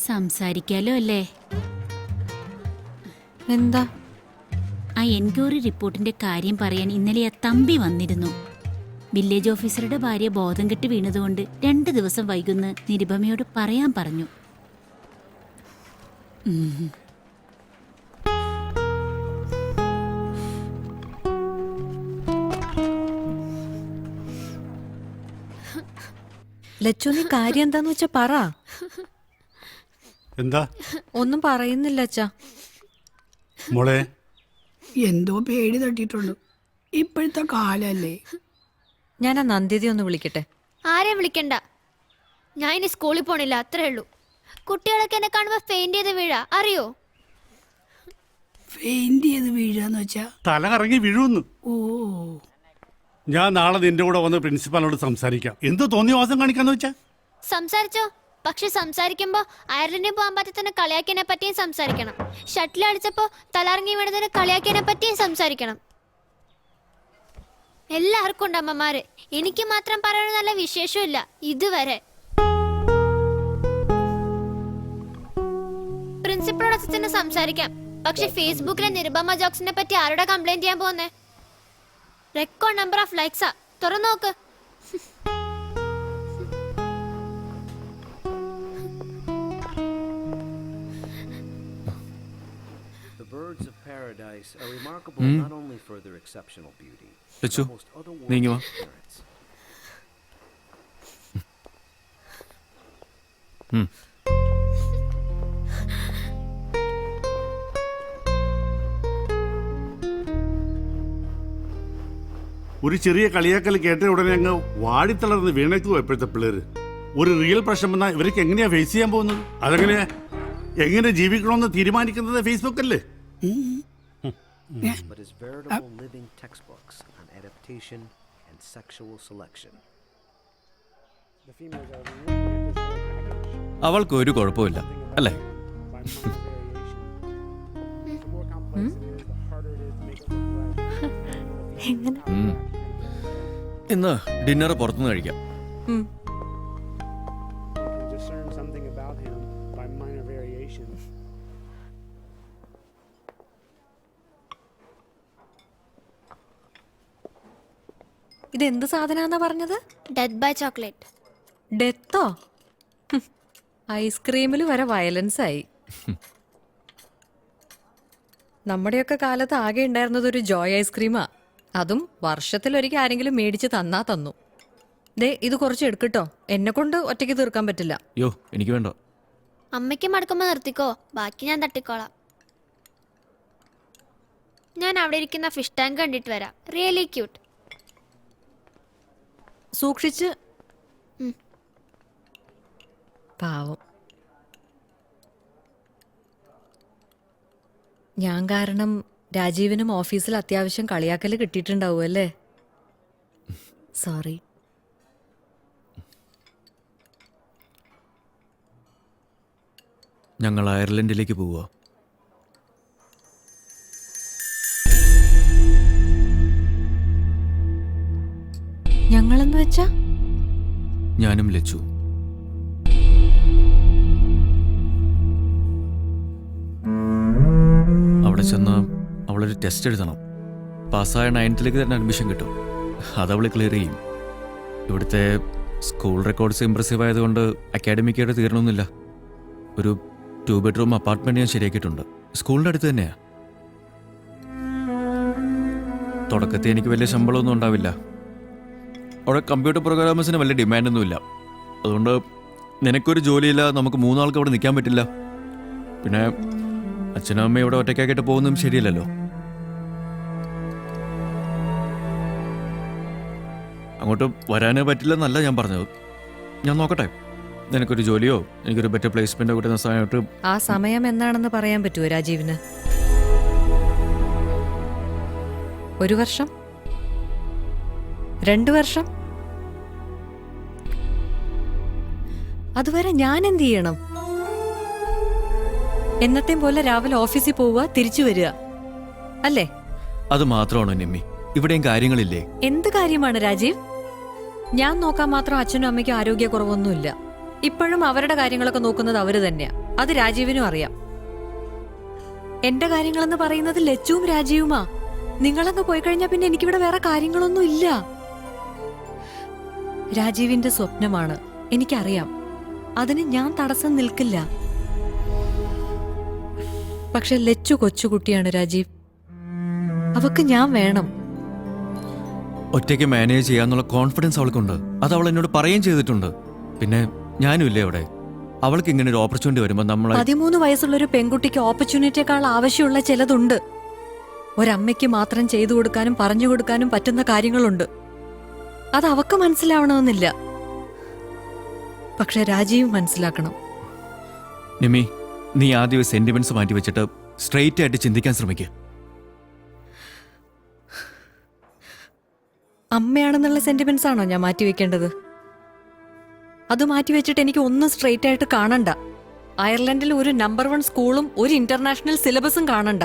സംസാരിക്കാലോ അല്ലേ? എന്താ? ആ എൻക്വയറി റിപ്പോർട്ടിന്റെ കാര്യം പറയാൻ ഇന്നലെ ആ തമ്പി വന്നിരുന്നു. വില്ലേജ് ഓഫീസറുടെ ഭാര്യ ബോധം കെട്ട് വീണതുകൊണ്ട് 2 ദിവസം വൈകുന്ന് നിരുപമയോട് പറയാൻ പറഞ്ഞു. ലച്ചു, നീ കാര്യം എന്താന്ന് വെച്ചാ പറ. എന്താ? ഒന്നും പറയുന്നില്ല അച്ഛാ. മോളെ, എന്തോ പേടി തട്ടിയിട്ടുള്ളൂ. ഇപ്പോഴത്തെ കാലല്ലേ. ഞാൻ ആ നന്ദിതി ഒന്ന് വിളിക്കട്ടെ. ആരെയും വിളിക്കണ്ട. ഞാൻ ഇനി സ്കൂളിൽ പോണില്ല, അത്രേ ഉള്ളൂ. കുട്ടികളൊക്കെ എന്നെ കാണുമ്പോ ഫെയിന്റ് ചെയ്ത് വീഴാ, അറിയോ? ഫെയിന്റ് ചെയ്ത് വീഴാന്ന് വെച്ചാ തല കറങ്ങി വീഴുന്നു. ഓ, ഞാൻ നാളെ നിന്റെ കൂടെ വന്ന് പ്രിൻസിപ്പാളിനോട് സംസാരിക്കാം. എന്ത് തോന്നിയ വാസം കാണിക്കാന്ന് വെച്ചാ? സംസാരിച്ചോ, പക്ഷെ സംസാരിക്കുമ്പോ അയർലൻഡിൽ പോകാൻ പറ്റത്തിന് കളിയാക്കിയതിനെ പറ്റിയും സംസാരിക്കണം. ഷട്ടിൽ അടിച്ചപ്പോ തലറങ്ങി വീണതിന് കളിയാക്കിയതിനെ പറ്റിയും സംസാരിക്കണം. എല്ലാവർക്കും ഉണ്ട് അമ്മമാര്. എനിക്ക് മാത്രം പറയണ നല്ല വിശേഷമില്ല ഇതുവരെ. പ്രിൻസിപ്പളോട് അച്ഛനെ സംസാരിക്കാം, പക്ഷെ ഫേസ്ബുക്കിലെ നിരുപമ ജോക്സിനെ പറ്റി ആരോടെ കംപ്ലൈന്റ് ചെയ്യാൻ പോകുന്നേ? റെക്കോർഡ് നമ്പർ ഓഫ് ലൈക്സാ, തുറന്നു നോക്ക്. ലച്ചു, നീങ്ങി വാ. ഒരു ചെറിയ കളിയാക്കൽ കേട്ട ഉടനെ അങ്ങ് വാടിത്തളർന്ന് വീണേക്കുവോ ഇപ്പോഴത്തെ പിള്ളേര്. ഒരു റിയൽ പ്രശ്നം വന്നാൽ ഇവർക്ക് എങ്ങനെയാ ഫേസ് ചെയ്യാൻ പോകുന്നത്? അതെങ്ങനെയാ, എങ്ങനെ ജീവിക്കണമെന്ന് തീരുമാനിക്കുന്നത് ഫേസ്ബുക്ക് അല്ലേ? അവൾക്ക് ഒരു കുഴപ്പമില്ല അല്ലേ? ഇന്ന് ഡിന്നർ പുറത്തുനിന്ന് കഴിക്കാം. ഇതെന്ത് സാധനാന്നാ പറഞ്ഞത്? Death by chocolate. ഡെത്തോ? ഐസ്ക്രീമിൽ വരെ വയലൻസ് ആയി. നമ്മുടെയൊക്കെ കാലത്ത് ആകെ ഉണ്ടായിരുന്നത് ഒരു ജോയ് ഐസ്ക്രീമാ. അതും വർഷത്തിലൊരിക്കൽ ആരെങ്കിലും മേടിച്ച് തന്നാ തന്നു. ദേ ഇത് കുറച്ച് എടുക്കട്ടോ, എന്നെ കൊണ്ട് ഒറ്റയ്ക്ക് തീർക്കാൻ പറ്റില്ല. യോ, എനിക്ക് വേണ്ട. അമ്മയ്ക്ക് മടക്കുമ്പോ നിർത്തിക്കോ, ബാക്കി ഞാൻ തട്ടിക്കോളാം. ഞാൻ അവിടെ ഇരിക്കുന്ന ഫിഷ് ടാങ്ക് കണ്ടിട്ട് വരാം. Really cute. സൂക്ഷിച്ച്. പാവം. ഞാൻ കാരണം രാജീവിനും ഓഫീസിൽ അത്യാവശ്യം കളിയാക്കല് കിട്ടിയിട്ടുണ്ടാവും അല്ലേ? സോറി. ഞങ്ങൾ അയർലൻഡിലേക്ക് പോവുക. ഞങ്ങളെന്ന് വെച്ചാ? ഞാനും ലച്ചു. അവിടെ ചെന്ന് അവളൊരു ടെസ്റ്റ് എഴുതണം. പാസ്സായ 9th തന്നെ അഡ്മിഷൻ കിട്ടും. അതവൾ ക്ലിയർ ചെയ്യും. ഇവിടുത്തെ സ്കൂൾ റെക്കോർഡ്സ് ഇംപ്രസീവ് ആയതുകൊണ്ട് അക്കാഡമിക്കായിട്ട് തീരണമെന്നില്ല. ഒരു 2 bedroom അപ്പാർട്ട്മെന്റ് ഞാൻ ശരിയാക്കിയിട്ടുണ്ട്. സ്കൂളിൻ്റെ അടുത്ത് തന്നെയാ. തുടക്കത്തിൽ എനിക്ക് വലിയ ശമ്പളമൊന്നും ഉണ്ടാവില്ല. അവിടെ കമ്പ്യൂട്ടർ പ്രോഗ്രാമേഴ്സിന് വലിയ ഡിമാൻഡൊന്നുമില്ല. അതുകൊണ്ട് നിനക്കൊരു ജോലിയില്ല, നമുക്ക് 3 ആൾക്ക് അവിടെ നിൽക്കാൻ പറ്റില്ല. പിന്നെ അച്ഛനും അമ്മയും ഇവിടെ ഒറ്റയ്ക്കാക്കിയിട്ട് പോകുന്നതും ശരിയല്ലല്ലോ. അങ്ങോട്ട് വരാനേ പറ്റില്ലെന്നല്ല ഞാൻ പറഞ്ഞത്. ഞാൻ നോക്കട്ടെ, നിനക്കൊരു ജോലിയോ എനിക്കൊരു ബെറ്റർ പ്ലേസ്മെന്റോ കിട്ടുന്ന സമയത്ത്. ആ സമയം എന്നാണെന്ന് പറയാൻ പറ്റുമോ രാജീവിന്? 1 വർഷം? 2 വർഷം? അതുവരെ ഞാൻ എന്ത് ചെയ്യണം? എന്നത്തെയും പോലെ രാവിലെ ഓഫീസിൽ പോവുക, തിരിച്ചു വരിക അല്ലേ? അത് മാത്രമാണോ നിമ്മി? ഇവിടെയും കാര്യങ്ങളില്ലേ? എന്ത് കാര്യമാണ് രാജീവ്? ഞാൻ നോക്കാൻ മാത്രം അച്ഛനും അമ്മയ്ക്കും ആരോഗ്യക്കുറവൊന്നുമില്ല. ഇപ്പോഴും അവരുടെ കാര്യങ്ങളൊക്കെ നോക്കുന്നത് അവര് തന്നെയാ. അത് രാജീവിനും അറിയാം. എന്റെ കാര്യങ്ങളെന്ന് പറയുന്നത് ലച്ചുവും രാജീവുമാ. നിങ്ങളങ്ങ് പോയി കഴിഞ്ഞാൽ പിന്നെ എനിക്കിവിടെ വേറെ കാര്യങ്ങളൊന്നും ഇല്ല. രാജീവിന്റെ സ്വപ്നമാണ്, എനിക്കറിയാം. അതിന് ഞാൻ തടസ്സം നിൽക്കില്ല. പക്ഷെ ലച്ചു കൊച്ചുകുട്ടിയാണ് രാജീവ്. അവക്ക് ഞാൻ വേണം. ഒറ്റയ്ക്ക് മാനേജ് ചെയ്യാന്നുള്ള കോൺഫിഡൻസ് അവൾക്കുണ്ട്. അത് അവൾ എന്നോട് പറയുകയും ചെയ്തിട്ടുണ്ട്. പിന്നെ ഞാനും ഇല്ലേ അവിടെ. അവൾക്ക് ഇങ്ങനെ ഒരു ഓപ്പർച്യൂണിറ്റി വരുമ്പോൾ നമ്മൾ 13 വയസ്സുള്ള ഒരു പെൺകുട്ടിക്ക് ഓപ്പർച്യൂണിറ്റിയേക്കാൾ ആവശ്യമുള്ള ചിലതുണ്ട്. ഒരമ്മയ്ക്ക് മാത്രം ചെയ്തു കൊടുക്കാനും പറഞ്ഞു കൊടുക്കാനും പറ്റുന്ന കാര്യങ്ങളുണ്ട്. അത് അവക്ക് മനസ്സിലാവണമെന്നില്ല. പക്ഷെ രാജീവ് മനസ്സിലാക്കണം. നിമ്മി, നീ ആദ്യം സെന്റിമെന്റ്സ് മാറ്റി വെച്ചിട്ട് സ്ട്രെയിറ്റ് ആയിട്ട് ചിന്തിക്കാൻ ശ്രമിക്കുക. അമ്മയാണെന്നുള്ള സെന്റിമെന്റ്സ് ആണോ ഞാൻ മാറ്റിവെക്കേണ്ടത്? അത് മാറ്റിവെച്ചിട്ട് എനിക്ക് ഒന്നും സ്ട്രെയിറ്റ് ആയിട്ട് കാണണ്ട. അയർലൻഡിൽ ഒരു നമ്പർ 1 സ്കൂളും ഒരു ഇന്റർനാഷണൽ സിലബസും കാണണ്ട.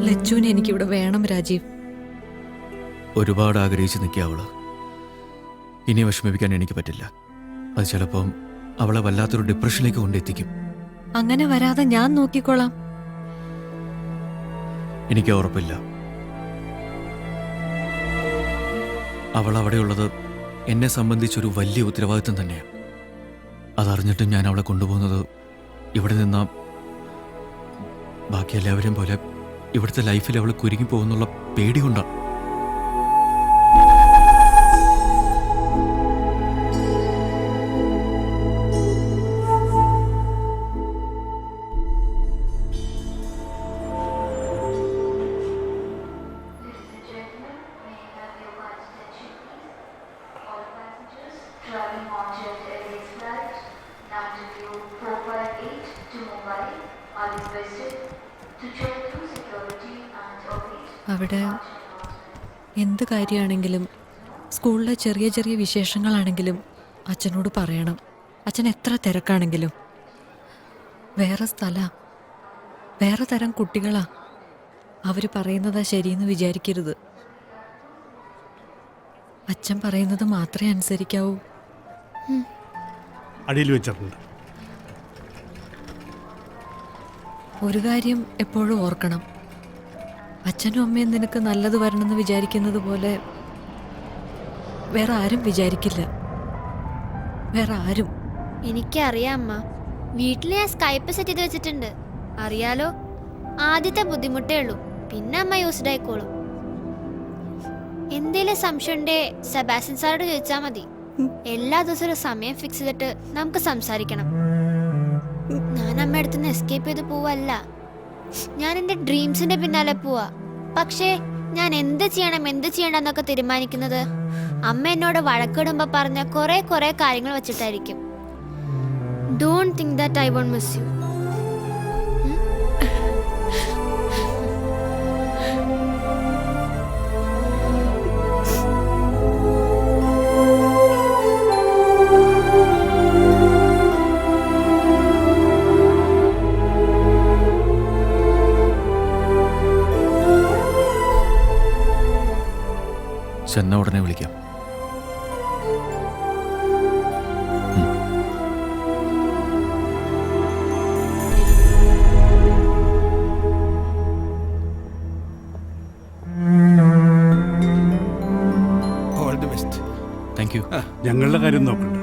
ലച്ചുവിനെ എനിക്കിവിടെ വേണം രാജീവ്. ഒരുപാട് ആഗ്രഹിച്ച് നിൽക്കുക അവള്. ഇനി വിഷമിപ്പിക്കാൻ എനിക്ക് പറ്റില്ല. അത് ചിലപ്പം അവളെ വല്ലാത്തൊരു ഡിപ്രഷനിലേക്ക് കൊണ്ടെത്തിക്കും. അങ്ങനെ വരാതെ ഞാൻ നോക്കിക്കോളാം. എനിക്ക് ഉറപ്പില്ല. അവൾ അവിടെയുള്ളത് എന്നെ സംബന്ധിച്ചൊരു വലിയ ഉത്തരവാദിത്വം തന്നെയാണ്. അതറിഞ്ഞിട്ടും ഞാൻ അവളെ കൊണ്ടുപോകുന്നത് ഇവിടെ നിന്ന ബാക്കി എല്ലാവരെയും പോലെ ഇവിടുത്തെ ലൈഫിൽ അവൾ കുരുങ്ങി പോകുന്നുള്ള പേടി കൊണ്ടാണ്. അവിടെ എന്ത് കാര്യമാണെങ്കിലും സ്കൂളിലെ ചെറിയ ചെറിയ വിശേഷങ്ങളാണെങ്കിലും അച്ഛനോട് പറയണം. അച്ഛൻ എത്ര തിരക്കാണെങ്കിലും. വേറെ സ്ഥലാ, വേറെ തരം കുട്ടികളാ. അവർ പറയുന്നതാ ശരിയെന്ന് വിചാരിക്കരുത്. അച്ഛൻ പറയുന്നത് മാത്രമേ അനുസരിക്കാവൂ. അടിയിൽ വെച്ചിട്ടുണ്ട്. ഒരു കാര്യം എപ്പോഴും ഓർക്കണം, അച്ഛനും അമ്മയും നിനക്ക് നല്ലത് വരണമെന്ന് വിചാരിക്കുന്നത് പോലെ വേറെ ആരും വിചാരിക്കില്ല. വേറെ ആരും. എനിക്കറിയാം അമ്മ. വീട്ടിൽ ഞാൻ സ്കൈപ്പ് സെറ്റ് ചെയ്ത് വെച്ചിട്ടുണ്ട്. അറിയാലോ, ആദ്യത്തെ ബുദ്ധിമുട്ടേ ഉള്ളൂ, പിന്നെ അമ്മ യൂസ്ഡ് ആയിക്കോളും. എന്തേലും സംശയം ഉണ്ടേ സെബാസ്റ്റ്യൻ സാറോട് ചോദിച്ചാൽ മതി. എല്ലാ ദിവസവും ഒരു സമയം ഫിക്സ് ചെയ്തിട്ട് നമുക്ക് സംസാരിക്കണം. ഞാൻ അമ്മ അടുത്തുനിന്ന് എസ്കേപ്പ് ചെയ്ത് പോവല്ല, ഞാൻ എൻ്റെ ഡ്രീംസിന്റെ പിന്നാലെ പോവാ. പക്ഷേ ഞാൻ എന്ത് ചെയ്യണം എന്ത് ചെയ്യണ്ടെന്നൊക്കെ തീരുമാനിക്കുന്നത് അമ്മ എന്നോട് വഴക്കിടുമ്പോ പറഞ്ഞ കുറെ കാര്യങ്ങൾ വെച്ചിട്ടായിരിക്കും. Don't think that I won't miss you. ചെന്ന ഉടനെ വിളിക്കാം. All the best. Thank you. ഞങ്ങളുടെ കാര്യം നോക്കണ്ട,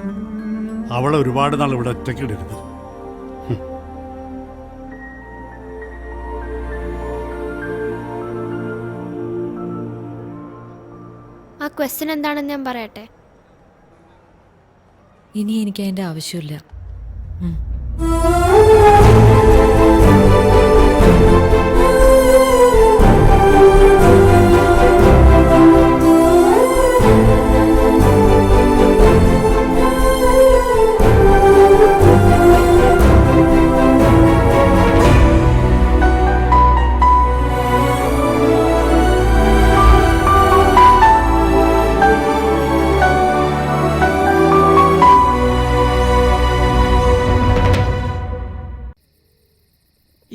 അവളെ ഒരുപാട് നാൾ ഇവിടെ ഒറ്റയ്ക്കിടരുത്. ആ ക്വസ്റ്റ്യൻ എന്താണെന്ന് ഞാൻ പറയട്ടെ. ഇനി എനിക്ക് അതിൻ്റെ ആവശ്യമില്ല.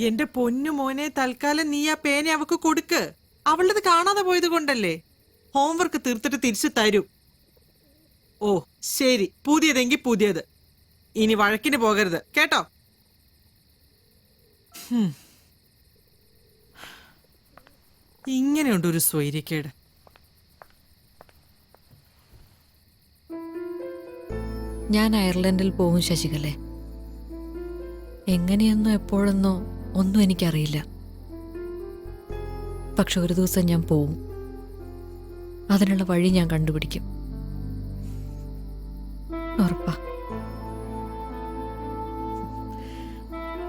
എന്റെ പൊന്നു മോനെ, തൽക്കാലം നീ ആ പേന അവക്ക് കൊടുക്ക്. അവളത് കാണാതെ പോയത് കൊണ്ടല്ലേ. ഹോംവർക്ക് തീർത്തിട്ട് തിരിച്ചു തരും. ഓ ശരി, പുതിയതെങ്കിൽ പുതിയത്. ഇനി വഴക്കിന് പോകരുത് കേട്ടോ. ഇങ്ങനെയുണ്ട് ഒരു സ്വൈര്യക്കേട്. ഞാൻ അയർലൻഡിൽ പോകും ശശികലേ. എങ്ങനെയെന്നോ എപ്പോഴെന്നോ ഒന്നും എനിക്കറിയില്ല. പക്ഷെ ഒരു ദിവസം ഞാൻ പോവും. അതിനുള്ള വഴി ഞാൻ കണ്ടുപിടിക്കും. ഉറപ്പാ.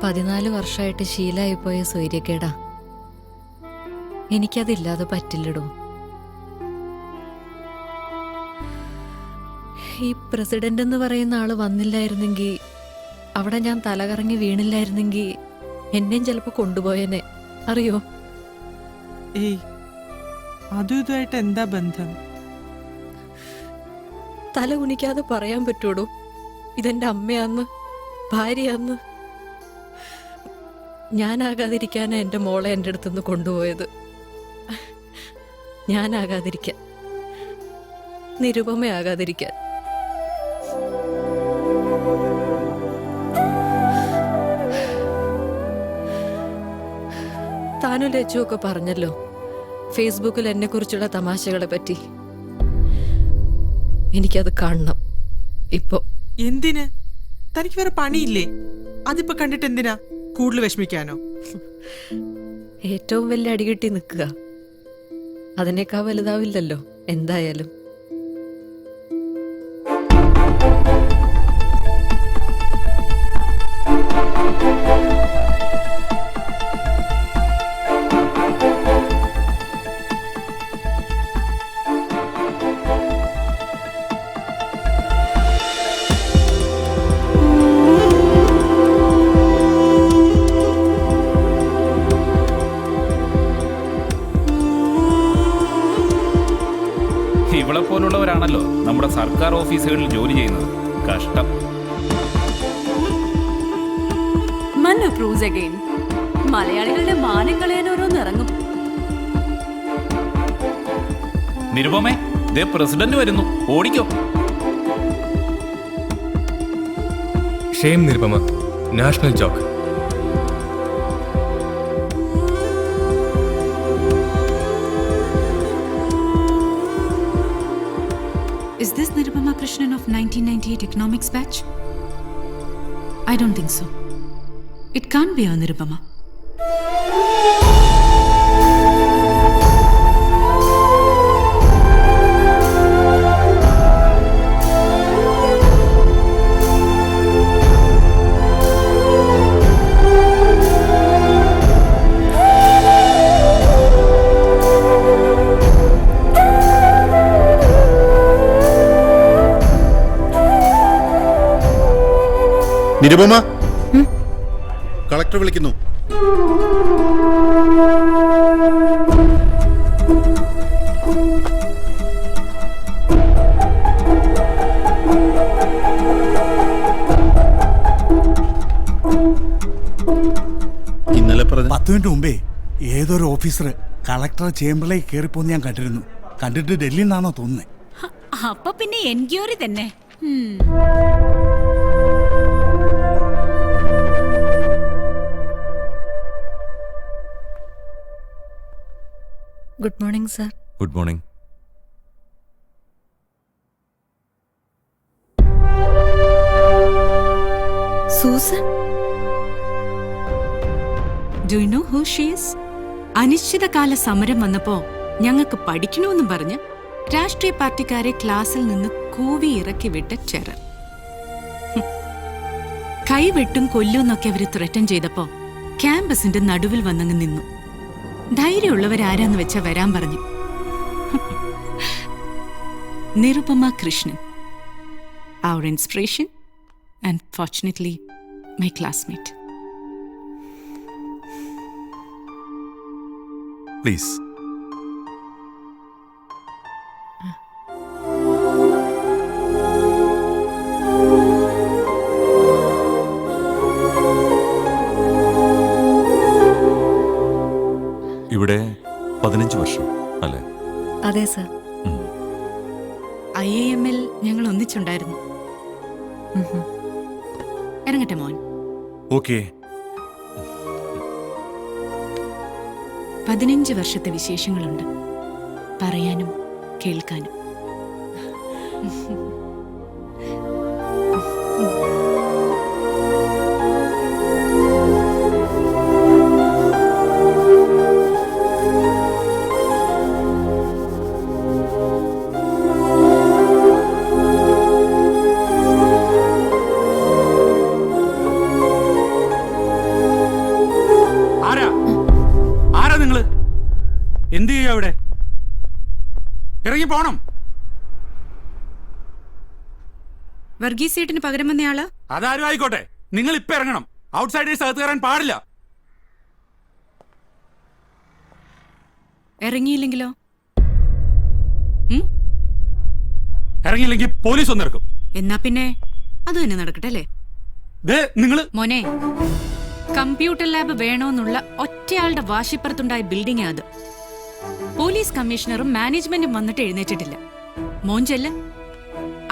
14 വർഷമായിട്ട് ശീലമായിപ്പോയ സ്വൈര്യക്കേടാ. എനിക്കതില്ലാതെ പറ്റില്ലടോ. ഈ പ്രസിഡന്റ് എന്ന് പറയുന്ന ആള് വന്നില്ലായിരുന്നെങ്കിൽ, അവിടെ ഞാൻ തലകറങ്ങി വീണില്ലായിരുന്നെങ്കിൽ എന്നെയും ചിലപ്പോൾ കൊണ്ടുപോയനെ. അറിയോ? ഏയ്, അതും ഇതുമായിട്ട് എന്താ ബന്ധം? തല കുനിക്കാതെ പറയാൻ പറ്റൂടോ ഇതെന്റെ അമ്മയാന്ന്, ഭാര്യയാന്ന്. ഞാനാകാതിരിക്കാനാ എൻ്റെ മോളെ എൻ്റെ അടുത്തുനിന്ന് കൊണ്ടുപോയത്. ഞാനാകാതിരിക്കാൻ, നിരുപമയാകാതിരിക്കാൻ. താനും ലച്ചുവൊക്കെ പറഞ്ഞല്ലോ ഫേസ്ബുക്കിൽ എന്നെക്കുറിച്ചുള്ള തമാശകളെ പറ്റി. എനിക്കത് കാണണം ഇപ്പോ. എന്തിന്? തനിക്ക് വേറെ പണിയില്ലേ? അതിപ്പോ കണ്ടിട്ട് എന്തിനാ കൂടുതൽ വിഷമിക്കാനോ? ഏറ്റവും വലിയ അടികിട്ടി നിൽക്കുക, അതിനേക്കാൾ വലുതാവില്ലല്ലോ എന്തായാലും. ഇവളെ പോലുള്ളവരാണല്ലോ നമ്മുടെ സർക്കാർ ഓഫീസുകളിൽ ജോലി ചെയ്യുന്നത്. കഷ്ടം. മന്നു പ്രൂവ്സ് അഗൈൻ. മലയാളികളുടെ മാനം കളയാൻ ഓരോന്ന് ഇറങ്ങും. നിരുപമേ, ദേ പ്രസിഡന്റ് വരുന്നു, ഓടിക്കോ. Shame Nirupama, national joke. Is this Nirupama Krishnan of 1998 economics batch? I don't think so. It can't be a Nirupama. Nirupama, collector വിളിക്കുന്നു. ഇന്നലെ 10 മിനിറ്റ് മുമ്പേ ഏതൊരു ഓഫീസർ കളക്ടർ ചേംബറിലേക്ക് കയറിപ്പോന്ന് ഞാൻ കണ്ടിരുന്നു. കണ്ടിട്ട് ഡൽഹിയിൽ നിന്നാണോ തോന്നുന്നത്? അപ്പൊ പിന്നെ എൻക്വയറി തന്നെ. Good morning sir. Good morning. Susan? Do you know who she is? അനിശ്ചിതകാല സമരം വന്നപ്പോ ഞങ്ങൾക്ക് പഠിക്കണമെന്നും പറഞ്ഞ് രാഷ്ട്രീയ പാർട്ടിക്കാരെ ക്ലാസ്സിൽ നിന്ന് കൂവി ഇറക്കി വിട്ട ചെറൽ. കൈവെട്ടും കൊല്ലുമെന്നൊക്കെ അവര് ത്രട്ടൻ ചെയ്തപ്പോ ക്യാമ്പസിന്റെ നടുവിൽ വന്നങ്ങ് നിന്നു. ധൈര്യമുള്ളവരാരാന്ന് വെച്ചാ വരാൻ പറഞ്ഞു. Nirupama Krishnan, our inspiration and fortunately my classmate. Please. ഇവിടെ 15 വർഷം അല്ലേ? അതെ സർ. IIM-ൽ ഞങ്ങൾ ഒന്നിച്ചുണ്ടായിരുന്നു. ഇറങ്ങട്ടെ മോൻ. ഓക്കെ. 15 വർഷത്തെ വിശേഷങ്ങളുണ്ട് പറയാനും കേൾക്കാനും. ആരാ നിങ്ങള്? എന്ത് ചെയ്യാ അവിടെ? ഇറങ്ങി പോണം. വർഗീസേട്ടിന് പകരം വന്നയാള്? അതാരും ആയിക്കോട്ടെ, നിങ്ങൾ ഇപ്പൊ ഇറങ്ങണം. ഔട്ട്സൈഡേഴ്സ് അകത്ത് കയറാൻ പാടില്ല. ഇറങ്ങിയില്ലെങ്കിലോ? ഇറങ്ങിയില്ലെങ്കിൽ പോലീസ് ഒന്നിറക്കും. എന്നാ പിന്നെ അത് തന്നെ നടക്കട്ടെ അല്ലേ? നിങ്ങള് മോനെ, കമ്പ്യൂട്ടർ ലാബ് വേണോന്നുള്ള ഒറ്റയാളുടെ വാശിപ്പുറത്തുണ്ടായ ബിൽഡിംഗ് അത്. പോലീസ് കമ്മീഷണറും മാനേജ്മെന്റും വന്നിട്ട് എഴുന്നേറ്റിട്ടില്ല. മോൻ ചെല്ല്,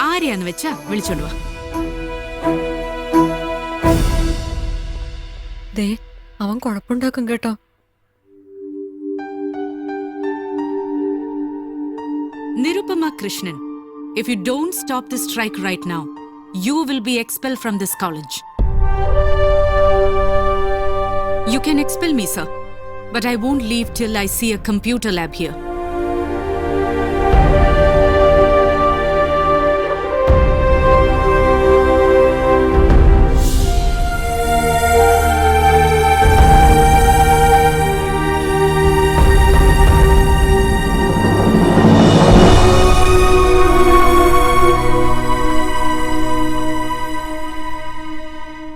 ആരെയാന്ന് വെച്ചാ വിളിച്ചോണ്ട് വാ. ദേ, അവൻ കുഴപ്പമുണ്ടാക്കും കേട്ടോ. നിരുപമ Krishnan If you don't stop this strike right now, you will be expelled from this college. You can expel me, sir, but I won't leave till I see a computer lab here.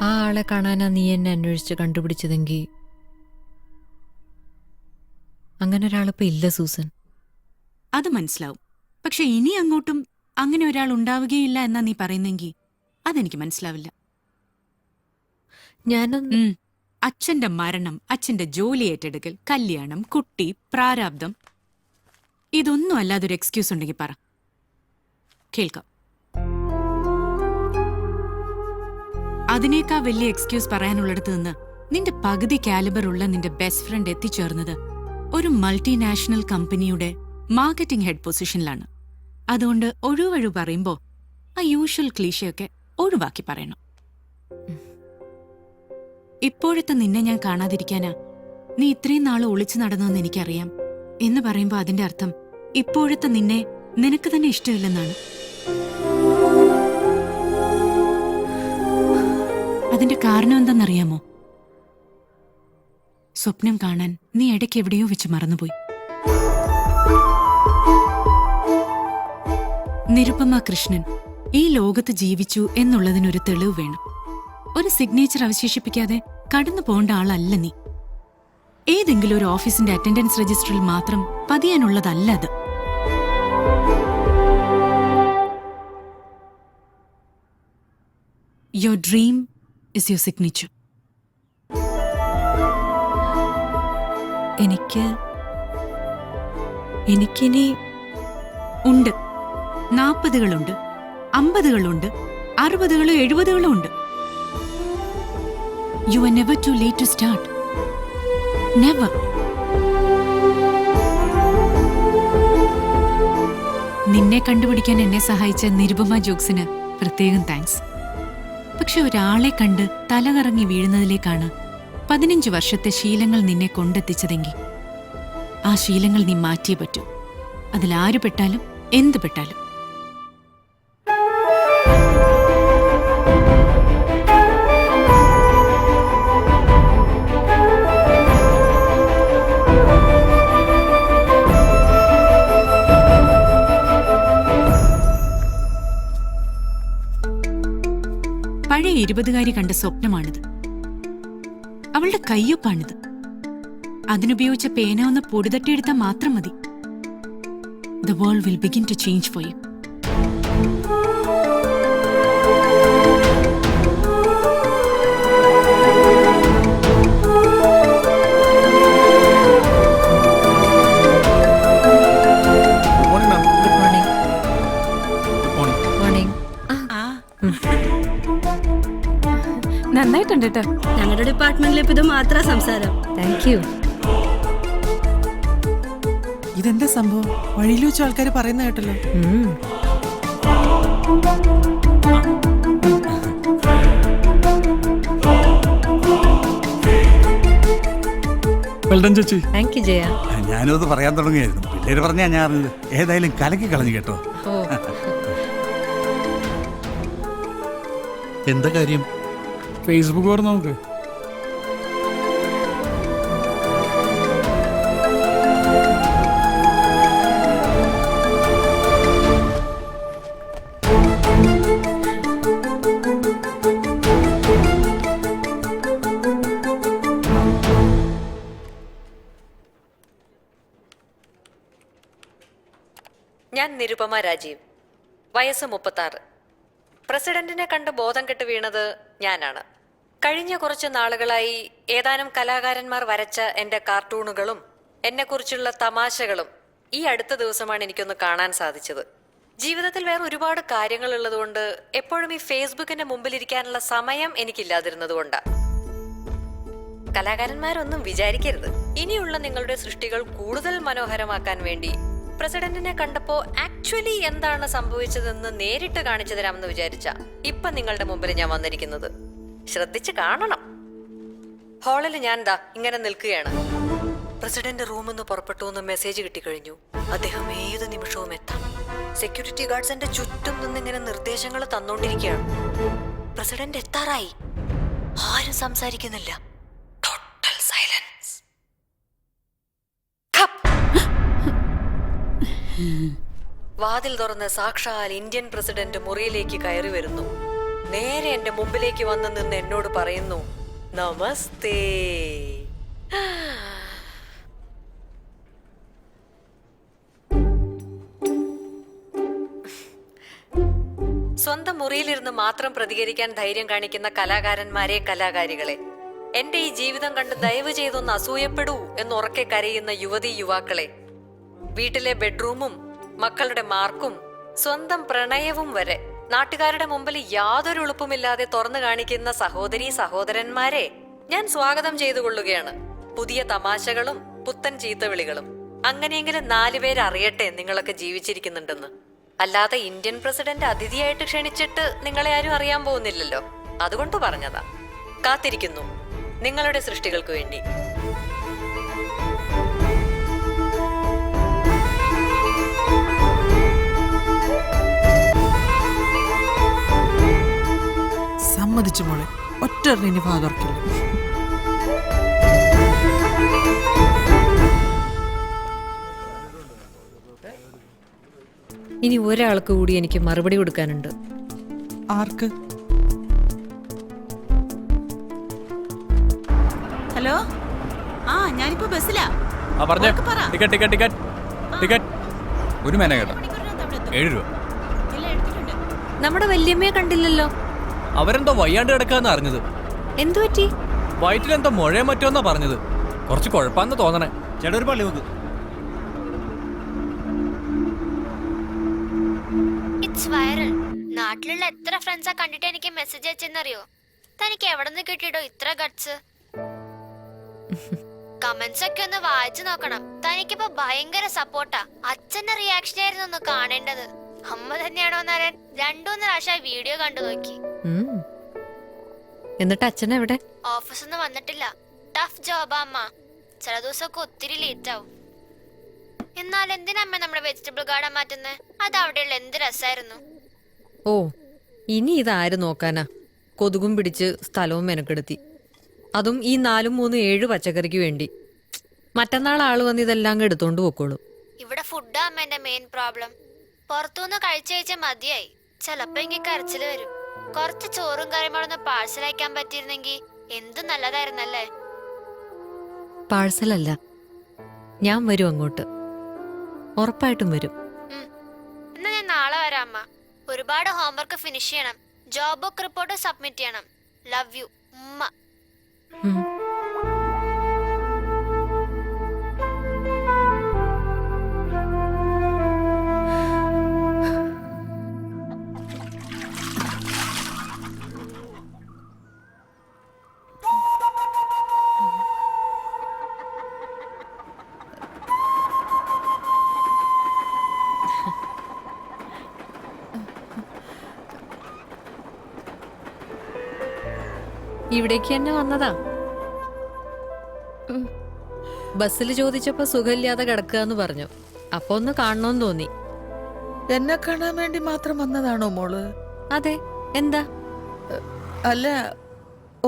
ആ ആളെ കാണാനാ നീ എന്നെ അന്വേഷിച്ച് കണ്ടുപിടിച്ചതെങ്കിൽ അങ്ങനെ ഒരാളിപ്പോ ഇല്ല Susan. അത് മനസ്സിലാവും. പക്ഷെ ഇനി അങ്ങോട്ടും അങ്ങനെ ഒരാൾ ഉണ്ടാവുകയില്ല എന്നാ നീ പറയുന്നെങ്കിൽ അതെനിക്ക് മനസ്സിലാവില്ല. അച്ഛന്റെ മരണം, അച്ഛന്റെ ജോലി ഏറ്റെടുക്കൽ, കല്യാണം, കുട്ടി, പ്രാരാബ്ദം, ഇതൊന്നും അല്ലാതൊരു എക്സ്ക്യൂസ് ഉണ്ടെങ്കിൽ പറ, കേൾക്കാം. അതിനേക്കാൾ വലിയ എക്സ്ക്യൂസ് പറയാനുള്ളിടത്ത് നിന്ന് നിന്റെ പകുതി കാലിബർ ഉള്ള നിന്റെ ബെസ്റ്റ് ഫ്രണ്ട് എത്തിച്ചേർന്നത് ഒരു മൾട്ടിനാഷണൽ കമ്പനിയുടെ മാർക്കറ്റിംഗ് ഹെഡ് പൊസിഷനിലാണ്. അതുകൊണ്ട് ഒഴിവഴു പറയുമ്പോ ആ യൂഷ്വൽ ക്ലീഷയൊക്കെ ഒഴിവാക്കി പറയണം. ഇപ്പോഴത്തെ നിന്നെ ഞാൻ കാണാതിരിക്കാനാ നീ ഇത്രയും നാൾ ഒളിച്ചു നടന്നെന്ന് എനിക്കറിയാം എന്ന് പറയുമ്പോ അതിന്റെ അർത്ഥം ഇപ്പോഴത്തെ നിന്നെ നിനക്ക് തന്നെ ഇഷ്ടമില്ലെന്നാണ്. അതിന്റെ കാരണം എന്തെന്നറിയാമോ? സ്വപ്നം കാണാൻ നീ ഇടയ്ക്ക് എവിടെയോ വെച്ച് മറന്നുപോയി. നിരുപമ കൃഷ്ണൻ ഈ ലോകത്ത് ജീവിച്ചു എന്നുള്ളതിനൊരു തെളിവ് വേണം. ഒരു സിഗ്നേച്ചർ അവശേഷിപ്പിക്കാതെ കടന്നു പോകേണ്ട ആളല്ല നീ. ഏതെങ്കിലും ഒരു ഓഫീസിന്റെ അറ്റൻഡൻസ് രജിസ്റ്ററിൽ മാത്രം പതിയാനുള്ളതല്ല അത്. Your dream is your signature. എനിക്കിനി ഉണ്ട്. 40കളുണ്ട്, 50കളുണ്ട്, 60കളും 70കളും ഉണ്ട്. You are never too late to start. Never. നിന്നെ കണ്ടുപിടിക്കാൻ എന്നെ സഹായിച്ച നിരുപമ ജോക്സിന് പ്രത്യേകം താങ്ക്സ്. പക്ഷെ ഒരാളെ കണ്ട് തലകറങ്ങി വീഴുന്നതിലേക്കാണ് 15 വർഷത്തെ ശീലങ്ങൾ നിന്നെ കൊണ്ടെത്തിച്ചതെങ്കിൽ ആ ശീലങ്ങൾ നീ മാറ്റിയേ പറ്റൂ. അതിലാര് പെട്ടാലും എന്ത് പെട്ടാലും. പഴയ 20കാരി കണ്ട സ്വപ്നമാണിത്. അവളുടെ കയ്യൊപ്പാണിത്. അതിനുപയോഗിച്ച പേന ഒന്ന് പൊടിതട്ടിയെടുത്താൽ മാത്രം മതി. The world will begin to change for you. നന്നായിട്ടുണ്ട് കേട്ടോ. ഞങ്ങളുടെ ഡിപ്പാർട്ട്മെന്റിൽ ഇപ്പൊ ഇത് മാത്രം സംസാരം. Thank you. ഇതെന്താ സംഭവം? വഴിയിൽ വെച്ച ആൾക്കാർ പറയുന്ന കേട്ടല്ലോ. Thank you Jaya. ഞാനും അത് പറയാൻ തുടങ്ങിയായിരുന്നു. പിള്ളേര് പറഞ്ഞാ ഞാൻ അറിഞ്ഞത്. ഏതായാലും കലക്കി കളഞ്ഞു കേട്ടോ. എന്താ കാര്യം? ഫേസ്ബുക്ക് പറഞ്ഞു നോക്ക്. ഞാൻ നിരുപമ രാജീവ്, വയസ്സ് 36. പ്രസിഡന്റിനെ കണ്ട് ബോധം കെട്ട് വീണത് ഞാനാണ്. കഴിഞ്ഞ കുറച്ച് നാളുകളായി ഏതാനും കലാകാരന്മാർ വരച്ച എന്റെ കാർട്ടൂണുകളും എന്നെക്കുറിച്ചുള്ള തമാശകളും ഈ അടുത്ത ദിവസമാണ് എനിക്കൊന്ന് കാണാൻ സാധിച്ചത്. ജീവിതത്തിൽ വേറെ ഒരുപാട് കാര്യങ്ങൾ ഉള്ളതുകൊണ്ട് എപ്പോഴും ഈ ഫേസ്ബുക്കിന്റെ മുമ്പിലിരിക്കാനുള്ള സമയം എനിക്കില്ലാതിരുന്നതുകൊണ്ടാണ്. കലാകാരന്മാരൊന്നും വിചാരിക്കരുത്. ഇനിയുള്ള നിങ്ങളുടെ സൃഷ്ടികൾ കൂടുതൽ മനോഹരമാക്കാൻ വേണ്ടി പ്രസിഡന്റിനെ കണ്ടപ്പോ ആക്ച്വലി എന്താണ് സംഭവിച്ചതെന്ന് നേരിട്ട് കാണിച്ചു തരാമെന്ന് വിചാരിച്ച ഇപ്പൊ നിങ്ങളുടെ മുമ്പിൽ ഞാൻ വന്നിരിക്കുന്നത്. ശ്രദ്ധിച്ച് കാണണം. ഹാളിൽ ഞാൻ ദാ ഇങ്ങനെ നിൽക്കുകയാണ്. പ്രസിഡന്റ് റൂമിൽ നിന്ന് പുറപ്പെട്ടു എന്ന് മെസ്സേജ് കിട്ടിക്കഴിഞ്ഞു. അദ്ദേഹം ഏത് നിമിഷവും എത്താം. സെക്യൂരിറ്റി ഗാർഡ്സ് എന്റെ ചുറ്റും നിന്നിങ്ങനെ നിർദ്ദേശങ്ങൾ തന്നോണ്ടിരിക്കുകയാണ്. പ്രസിഡന്റ് എത്താറായി. ആരും സംസാരിക്കുന്നില്ല. Total silence. വാതിൽ തുറന്ന് സാക്ഷാൽ ഇന്ത്യൻ പ്രസിഡന്റ് മുറിയിലേക്ക് കയറി വരുന്നു. നേരെ എന്റെ മുമ്പിലേക്ക് വന്ന് നിന്ന് എന്നോട് പറയുന്നു, നമസ്തേ. സ്വന്തം മുറിയിലിരുന്ന് മാത്രം പ്രതികരിക്കാൻ ധൈര്യം കാണിക്കുന്ന കലാകാരന്മാരെ, കലാകാരികളെ, എന്റെ ഈ ജീവിതം കണ്ട് ദയവ് ചെയ്തൊന്ന് അസൂയപ്പെടൂ എന്നുറക്കെ കരയുന്ന യുവതീ യുവാക്കളെ, വീട്ടിലെ ബെഡ്റൂമും മക്കളുടെ മാർക്കും സ്വന്തം പ്രണയവും വരെ നാട്ടുകാരുടെ മുമ്പിൽ യാതൊരു എളുപ്പമില്ലാതെ തുറന്നു കാണിക്കുന്ന സഹോദരീ സഹോദരന്മാരെ ഞാൻ സ്വാഗതം ചെയ്തു കൊള്ളുകയാണ്. പുതിയ തമാശകളും പുത്തൻ ചീത്തവിളികളും. അങ്ങനെയെങ്കിലും 4 പേര് അറിയട്ടെ നിങ്ങളൊക്കെ ജീവിച്ചിരിക്കുന്നുണ്ടെന്ന്. അല്ലാതെ ഇന്ത്യൻ പ്രസിഡന്റ് അതിഥിയായിട്ട് ക്ഷണിച്ചിട്ട് നിങ്ങളെ ആരും അറിയാൻ പോകുന്നില്ലല്ലോ. അതുകൊണ്ട് പറഞ്ഞതാ. കാത്തിരിക്കുന്നു നിങ്ങളുടെ സൃഷ്ടികൾക്ക് വേണ്ടി. സമ്മതിച്ചു മോളെ, ഒറ്റ ഇനി ഫാദർക്കില്ല. ഇനി ഒരാൾക്ക് കൂടി എനിക്ക് മറുപടി കൊടുക്കാനുണ്ട്. ആർക്ക്? ഹലോ, ഞാനിപ്പോ ബസ്സിലാ. ഒരു മേന കേട്ടോ, 7 രൂപ. നമ്മുടെ വല്യമ്മയെ കണ്ടില്ലല്ലോ. അവരെന്തോ വയ്യാണ്ട് കിടക്കാന്ന് അറിഞ്ഞത്. എന്തു പറ്റി? വയറ്റിലെന്തോ മുഴയോ മറ്റോന്നാ പറഞ്ഞത്. കുറച്ച് കുഴപ്പാന്ന് തോന്നണേ. ചേട്ടാ ഒരു പള്ളി നോക്ക്. It's viral. നാട്ടിലുള്ള എത്ര ഫ്രണ്ട്സാ കണ്ടിട്ട് എനിക്ക് മെസ്സേജ് അയച്ചെന്നറിയോ? തനിക്ക് എവിടെ നിന്ന് കിട്ടിയിട്ടോ ഇത്ര ഗട്സ്? കമന്റ്സ് ഒക്കെ ഒന്ന് വായിച്ചു നോക്കണം. തനിക്കിപ്പോ ഭയങ്കര സപ്പോർട്ടാ. അച്ഛന്റെ റിയാക്ഷൻ ആയിരുന്നു ഒന്ന് കാണേണ്ടത്. അമ്മ തന്നെയാണോ എന്നറിയാൻ 2-3 പ്രാവശ്യം വീഡിയോ കണ്ടു നോക്കി. എന്നിട്ട് അച്ഛൻ എവിടെ? ഓഫീസിൽ നിന്ന് വന്നിട്ടില്ല. ടഫ് ജോബാ അമ്മ. ചില ദിവസമൊക്കെ ഒത്തിരി ലേറ്റ് ആവും. എന്നാൽ എന്തിനമ്മ നമ്മുടെ വെജിറ്റബിൾ ഗാർഡൻ മാറ്റുന്നത്? അത് അവിടെയുള്ള എന്ത് രസമായിരുന്നു. ഓ, ഇനി ഇതാരും നോക്കാനാ? കൊതുകും പിടിച്ച് സ്ഥലവും മെനക്കെടുത്തി. അതും ഈ 4, 3, 7 പച്ചക്കറിക്ക് വേണ്ടി. മറ്റന്നാൾ ആള് വന്ന് ഇതെല്ലാം എടുത്തോണ്ട് പോക്കോളൂ. ഇവിടെ ഫുഡാ അമ്മ എന്റെ മെയിൻ പ്രോബ്ലം. പുറത്തുനിന്ന് കഴിച്ച മതിയായി. ചിലപ്പോ എനിക്ക് കരച്ചില് വരും. കുറച്ച് ചോറും കറിയുമ്പോഴൊന്ന് പാഴ്സൽ അയക്കാൻ പറ്റിയിരുന്നെങ്കിൽ എന്ത് നല്ലതായിരുന്നല്ലേ. പാഴ്സലല്ല, ഞാൻ വരും അങ്ങോട്ട്. ഉറപ്പായിട്ടും വരും. എന്നാ ഞാൻ നാളെ വരാം അമ്മ. ഒരുപാട് ഹോംവർക്ക് ഫിനിഷ് ചെയ്യണം. ജോബ് ബുക്ക് റിപ്പോർട്ട് സബ്മിറ്റ് ചെയ്യണം. ലവ് യു ഉമ്മ. ഇവിടേക്ക് തന്നെ വന്നതാ. ബസ്സിൽ ചോദിച്ചപ്പോ സുഖമില്ലാതെ കിടക്കുക പറഞ്ഞു. അപ്പൊ ഒന്ന് കാണണോന്ന് തോന്നി. എന്നെ കാണാൻ വേണ്ടി മാത്രം വന്നതാണോ മോള്? അതെ. എന്താ? അല്ല,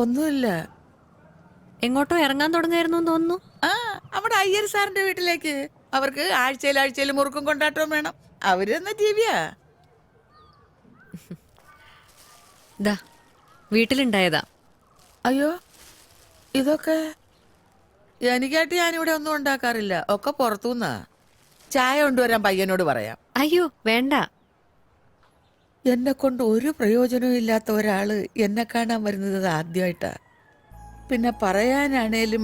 ഒന്നുമില്ല. എങ്ങോട്ടോ ഇറങ്ങാൻ തുടങ്ങായിരുന്നു തോന്നുന്നു. നമ്മുടെ അയ്യർ സാറിന്റെ വീട്ടിലേക്ക്. അവർക്ക് ആഴ്ചയിൽ മുറുക്കും കൊണ്ടാട്ടവും വേണം. അവരെന്ന ജീവിയാ. ദാ വീട്ടിലുണ്ടായതാ. അയ്യോ, ഇതൊക്കെ എനിക്കായിട്ട് ഞാനിവിടെ ഒന്നും ഉണ്ടാക്കാറില്ല. ഒക്കെ പുറത്തുനിന്നാ. ചായ കൊണ്ടുവരാൻ പയ്യനോട് പറയാം. അയ്യോ വേണ്ട. എന്നെ കൊണ്ട് ഒരു പ്രയോജനവും ഇല്ലാത്ത ഒരാള് എന്നെ കാണാൻ വരുന്നത് ആദ്യമായിട്ടാ. പിന്നെ പറയാനാണേലും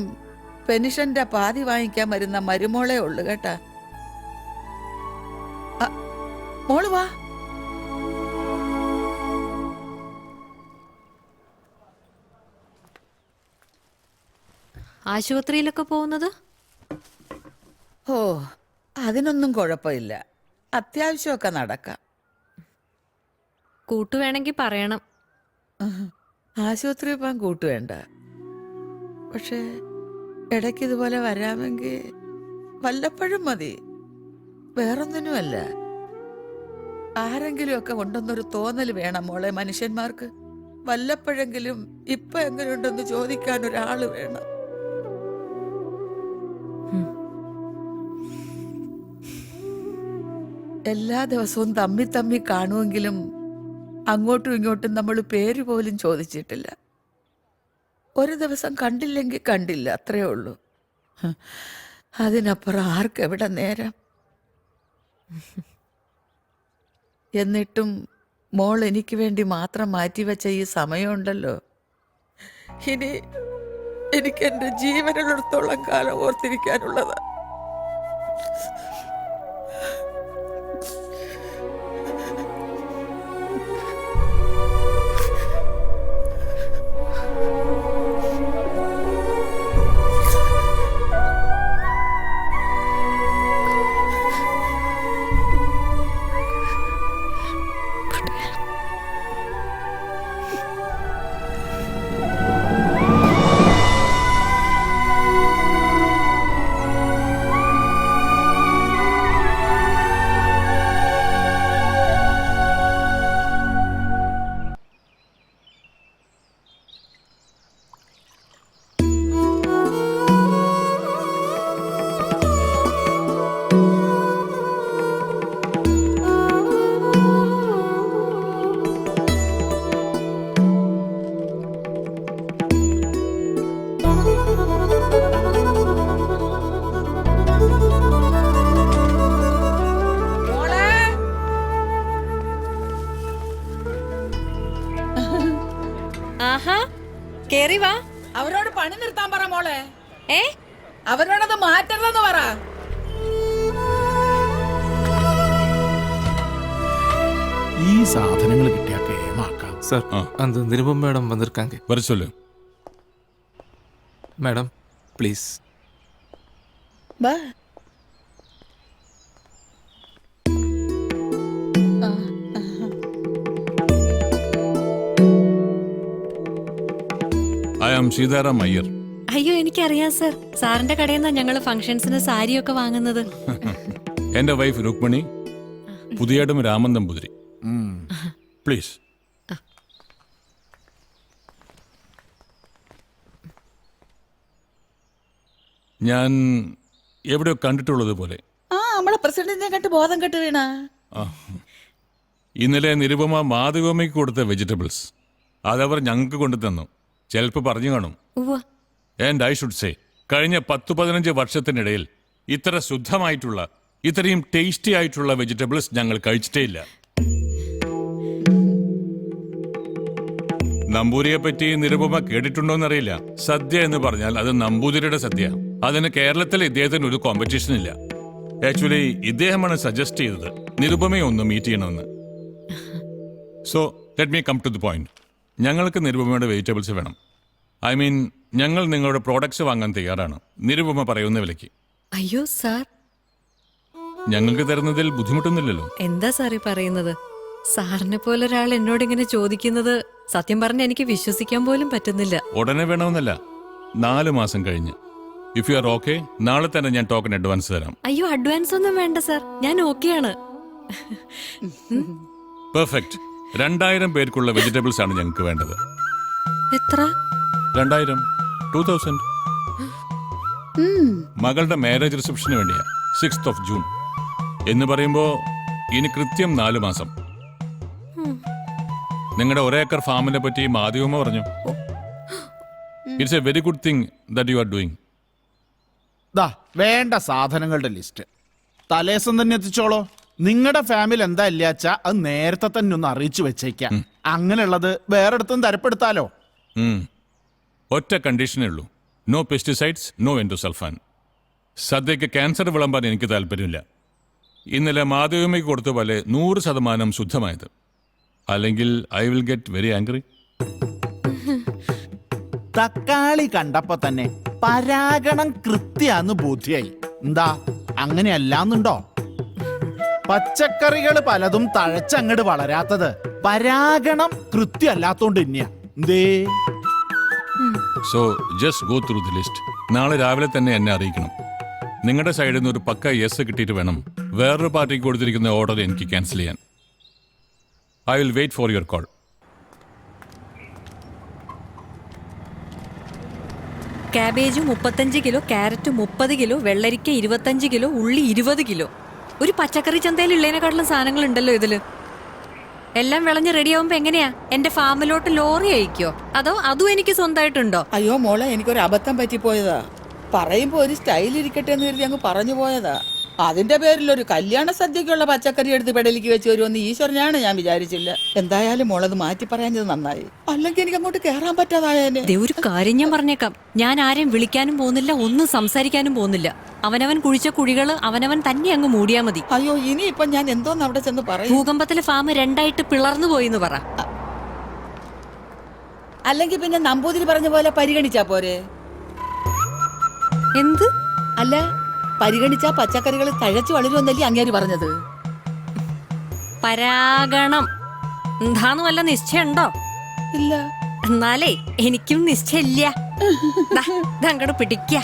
പെൻഷന്റെ പാതി വാങ്ങിക്കാൻ വരുന്ന മരുമോളെ ഉള്ളു കേട്ടാ. മോള് വാ. ആശുപത്രിയിലൊക്കെ പോകുന്നത്? ഓ, അതിനൊന്നും കുഴപ്പമില്ല, അത്യാവശ്യമൊക്കെ നടക്കാം. കൂട്ടു വേണമെങ്കിൽ പറയണം. ആശുപത്രി പോകാൻ കൂട്ടുവേണ്ട, പക്ഷേ ഇടയ്ക്ക് ഇതുപോലെ വരാമെങ്കിൽ വല്ലപ്പോഴും മതി, വേറൊന്നിനുമല്ല. ആരെങ്കിലും ഒക്കെ ഉണ്ടെന്നൊരു തോന്നൽ വേണം മോളെ മനുഷ്യന്മാർക്ക്. വല്ലപ്പോഴെങ്കിലും ഇപ്പൊ എങ്ങനെയുണ്ടെന്ന് ചോദിക്കാൻ ഒരാള് വേണം. എല്ലാ ദിവസവും തമ്മി തമ്മി കാണുമെങ്കിലും അങ്ങോട്ടും ഇങ്ങോട്ടും നമ്മൾ പേര് പോലും ചോദിച്ചിട്ടില്ല. ഒരു ദിവസം കണ്ടില്ലെങ്കിൽ കണ്ടില്ല, അത്രേ ഉള്ളൂ. അതിനപ്പുറം ആർക്കെവിടെ നേരം? എന്നിട്ടും മോൾ എനിക്ക് വേണ്ടി മാത്രം മാറ്റിവെച്ച ഈ സമയമുണ്ടല്ലോ, ഇനി എനിക്ക് എൻ്റെ ജീവനുള്ളിടത്തോളം കാലം ഓർത്തിരിക്കാനുള്ളതാ. കേറി വാ. അവരോട് പണി നിർത്താൻ പറ മോളെ. അവരോടത് മാറ്റരുതെന്ന് പറ. ഈ സാധനങ്ങൾ കിട്ടിയാ കേമാക്കാം സാർ. அந்த நிருபம் மேடம் வந்திருக்காங்க, வர சொல்லு. Madam please. വാ. I am Sitaram Iyer. അയ്യോ എനിക്കറിയാം സർ, സാറിന്റെ കടയിൽ നിന്നാ ഞങ്ങള് ഫംഗ്ഷൻസിന് സാരിയൊക്കെ വാങ്ങുന്നത്. എന്റെ വൈഫ് രുക്മിണി, പുതിയടും രാമൻ നമ്പൂതിരി. പ്ലീസ്. ഞാൻ എവിടെയോ കണ്ടിട്ടുള്ളത് പോലെ. നമ്മളെ പ്രസിഡന്റിനെ കണ്ട് ബോധം കെട്ട് വീണ. ഇന്നലെ നിരുപമ മാധവമ്മയ്ക്ക് കൊടുത്ത വെജിറ്റബിൾസ് അതവർ ഞങ്ങൾക്ക് കൊണ്ടു തന്നു. ചിലപ്പോൾ പറഞ്ഞു കാണും. ആൻഡ് ഐ ഷുഡ് സേ, കഴിഞ്ഞ 10-15 വർഷത്തിനിടയിൽ ഇത്ര ശുദ്ധമായിട്ടുള്ള, ഇത്രയും ടേസ്റ്റി ആയിട്ടുള്ള വെജിറ്റബിൾസ് ഞങ്ങൾ കഴിച്ചിട്ടേ ഇല്ല. നമ്പൂരിയെ പറ്റി നിരുപമ കേട്ടിട്ടുണ്ടോന്നറിയില്ല. സദ്യ എന്ന് പറഞ്ഞാൽ അത് നമ്പൂതിരിയുടെ സദ്യ. അതിന് കേരളത്തിൽ ഇദ്ദേഹത്തിന് ഒരു കോമ്പറ്റീഷൻ ഇല്ല. ആക്ച്വലി ഇദ്ദേഹമാണ് സജസ്റ്റ് ചെയ്തത് നിരുപമയെ ഒന്ന് മീറ്റ് ചെയ്യണമെന്ന്. So let me come to the point. ഞങ്ങൾക്ക് നിരുപമയുടെ വെജിറ്റബിൾസ് വേണം. ഐ മീൻ, ഞങ്ങൾ നിങ്ങളുടെ പ്രോഡക്ട്സ് വാങ്ങാൻ തയ്യാറാണ്, നിരുപമ പറയുന്ന വിലയ്ക്ക്. അയ്യോ സാർ, ഞങ്ങൾക്ക് തരുന്നതിൽ ബുദ്ധിമുട്ടൊന്നുമില്ലല്ലോ. എന്താ സാറി പറയുന്നത്? സാറിനെ പോലെ ഒരാൾ എന്നോട് ഇങ്ങനെ ചോദിക്കുന്നത് സത്യം പറഞ്ഞ എനിക്ക് വിശ്വസിക്കാൻ പോലും പറ്റുന്നില്ല. ഉടനെ വേണമെന്നല്ല, 4 മാസം കഴിഞ്ഞ്. ഇഫ് യു ആർ ഓക്കെ, നാളെ തന്നെ ഞാൻ ടോക്കൺ അഡ്വാൻസ് തരാം. അയ്യോ അഡ്വാൻസ് ഒന്നും വേണ്ട സാർ, ഞാൻ ഓക്കെയാണ്. പെർഫെക്റ്റ്. 2000 പേർക്കുള്ള വെജിറ്റബിൾസ് ആണ് ഞങ്ങൾക്ക് വേണ്ടത്. എത്ര? 2000. 2000. മകളുടെ മാരേജ് റിസപ്ഷന് വേണ്ടിയാ, 6th of June. എന്ന് പറയുമ്പോ ഇനി കൃത്യം 4 മാസം. നിങ്ങളുടെ 1 ഏക്കർ ഫാമിനെ പറ്റി മാധ്യമ പറഞ്ഞു. It's A very good thing that you are doing. വേണ്ട സാധനങ്ങളുടെ ലിസ്റ്റ് തലേസം തന്നെ എത്തിച്ചോളോ. നിങ്ങളുടെ ഫാമിലി എന്താ ഇല്ലാച്ചാ അത് നേരത്തെ തന്നെ ഒന്ന് അറിയിച്ചു വെച്ചേക്കാം. അങ്ങനെയുള്ളത് വേറെടുത്തും തരപ്പെടുത്താലോ. ഒറ്റ കണ്ടീഷനേ ഉള്ളൂ, നോ പെസ്റ്റിസൈഡ്സ്, നോ എൻഡോസൾഫാൻ. സദ്യക്ക് ക്യാൻസർ വിളമ്പാൻ എനിക്ക് താല്പര്യമില്ല. ഇന്നലെ മാധവിയമ്മയ്ക്ക് കൊടുത്ത പോലെ 100% ശുദ്ധമായത്. അല്ലെങ്കിൽ I will get very angry. തക്കാളി കണ്ടപ്പോ തന്നെ പരാഗണം കൃത്യാന്ന് ബോധ്യായി. എന്താ അങ്ങനെയല്ലാന്നുണ്ടോ? പച്ചക്കറികൾ പലതും തഴച്ചങ്ങട് വളരാത്തത് പരാഗണം കൃത്യമല്ലാത്തോണ്ട് തന്നെയാ. എന്തേ? So just go through the list. നാളെ രാവിലെ തന്നെ എന്നെ അറിയിക്കണം. നിങ്ങളുടെ സൈഡിൽ നിന്ന് ഒരു പക്ക യെസ് കിട്ടിയിട്ട് വേണം വേറൊരു പാർട്ടിക്ക് കൊടുത്തിരിക്കുന്ന ഓർഡർ എനിക്ക് ക്യാൻസൽ ചെയ്യാൻ. I will wait for your call. Cabbage 35 kilo, carrot 30 kilo, വെള്ളരിക്ക 25 കിലോ, ഉള്ളി 20 കിലോ. ഒരു പച്ചക്കറി ചന്തയിൽ ഉള്ളതിനെക്കാട്ടിലും സാധനങ്ങൾ ഉണ്ടല്ലോ ഇതില്. എല്ലാം വിളഞ്ഞ് റെഡിയാവുമ്പോ എങ്ങനെയാ? എന്റെ ഫാമിലോട്ട് ലോറി അയക്കോ അതോ അതും എനിക്ക് സ്വന്തമായിട്ടുണ്ടോ? അയ്യോ മോളെ, എനിക്കൊരു അബദ്ധം പറ്റിപ്പോയതാ. പറയുമ്പോ ഒരു സ്റ്റൈൽ ഇരിക്കട്ടെ എന്ന് കരുതി അങ്ങ് പറഞ്ഞു പോയതാ. അതിന്റെ പേരിൽ ഒരു കല്യാണ സദ്യക്കുള്ള പച്ചക്കറി എടുത്ത് പെടലിക്ക് വെച്ച് വരുമെന്ന് ഈശ്വരനാണ് ഞാൻ വിചാരിച്ചില്ല. എന്തായാലും മോളത് മാറ്റി പറയാഞ്ഞത് നന്നായി, അല്ലെങ്കിൽ എനിക്ക് അങ്ങോട്ട് കേറാൻ പറ്റാതായേനെ. ഒരു കാര്യം ഞാൻ പറഞ്ഞേക്കാം, ഞാൻ ആരെയും വിളിക്കാനും പോകുന്നില്ല, ഒന്നും സംസാരിക്കാനും പോകുന്നില്ല. അവനവൻ കുഴിച്ച കുഴികള് അവനവൻ തന്നെ അങ്ങ് മൂടിയാ മതി. അയ്യോ, ഇനിയിപ്പൊ ഞാൻ എന്തോന്ന് അവിടെ ചെന്ന് പറയും? ഭൂകമ്പത്തിലെ ഫാം 2 പിളർന്നു പോയിന്ന് പറ. അല്ലെങ്കിൽ പിന്നെ നമ്പൂതിരി പറഞ്ഞ പോലെ പരിഗണിച്ചാ പോരെ? എന്ത്? അല്ല, പരിഗണിച്ചാ പച്ചക്കറികൾ തഴച്ചു വളരുമെന്നല്ലേ അങ്ങേര് പറഞ്ഞത്? പരാഗണം എന്താന്ന് വല്ല നിശ്ചയുണ്ടോ? ഇല്ല. എന്നാലേ എനിക്കും നിശ്ചയില്ല. അങ്ങോട്ട് പിടിക്ക.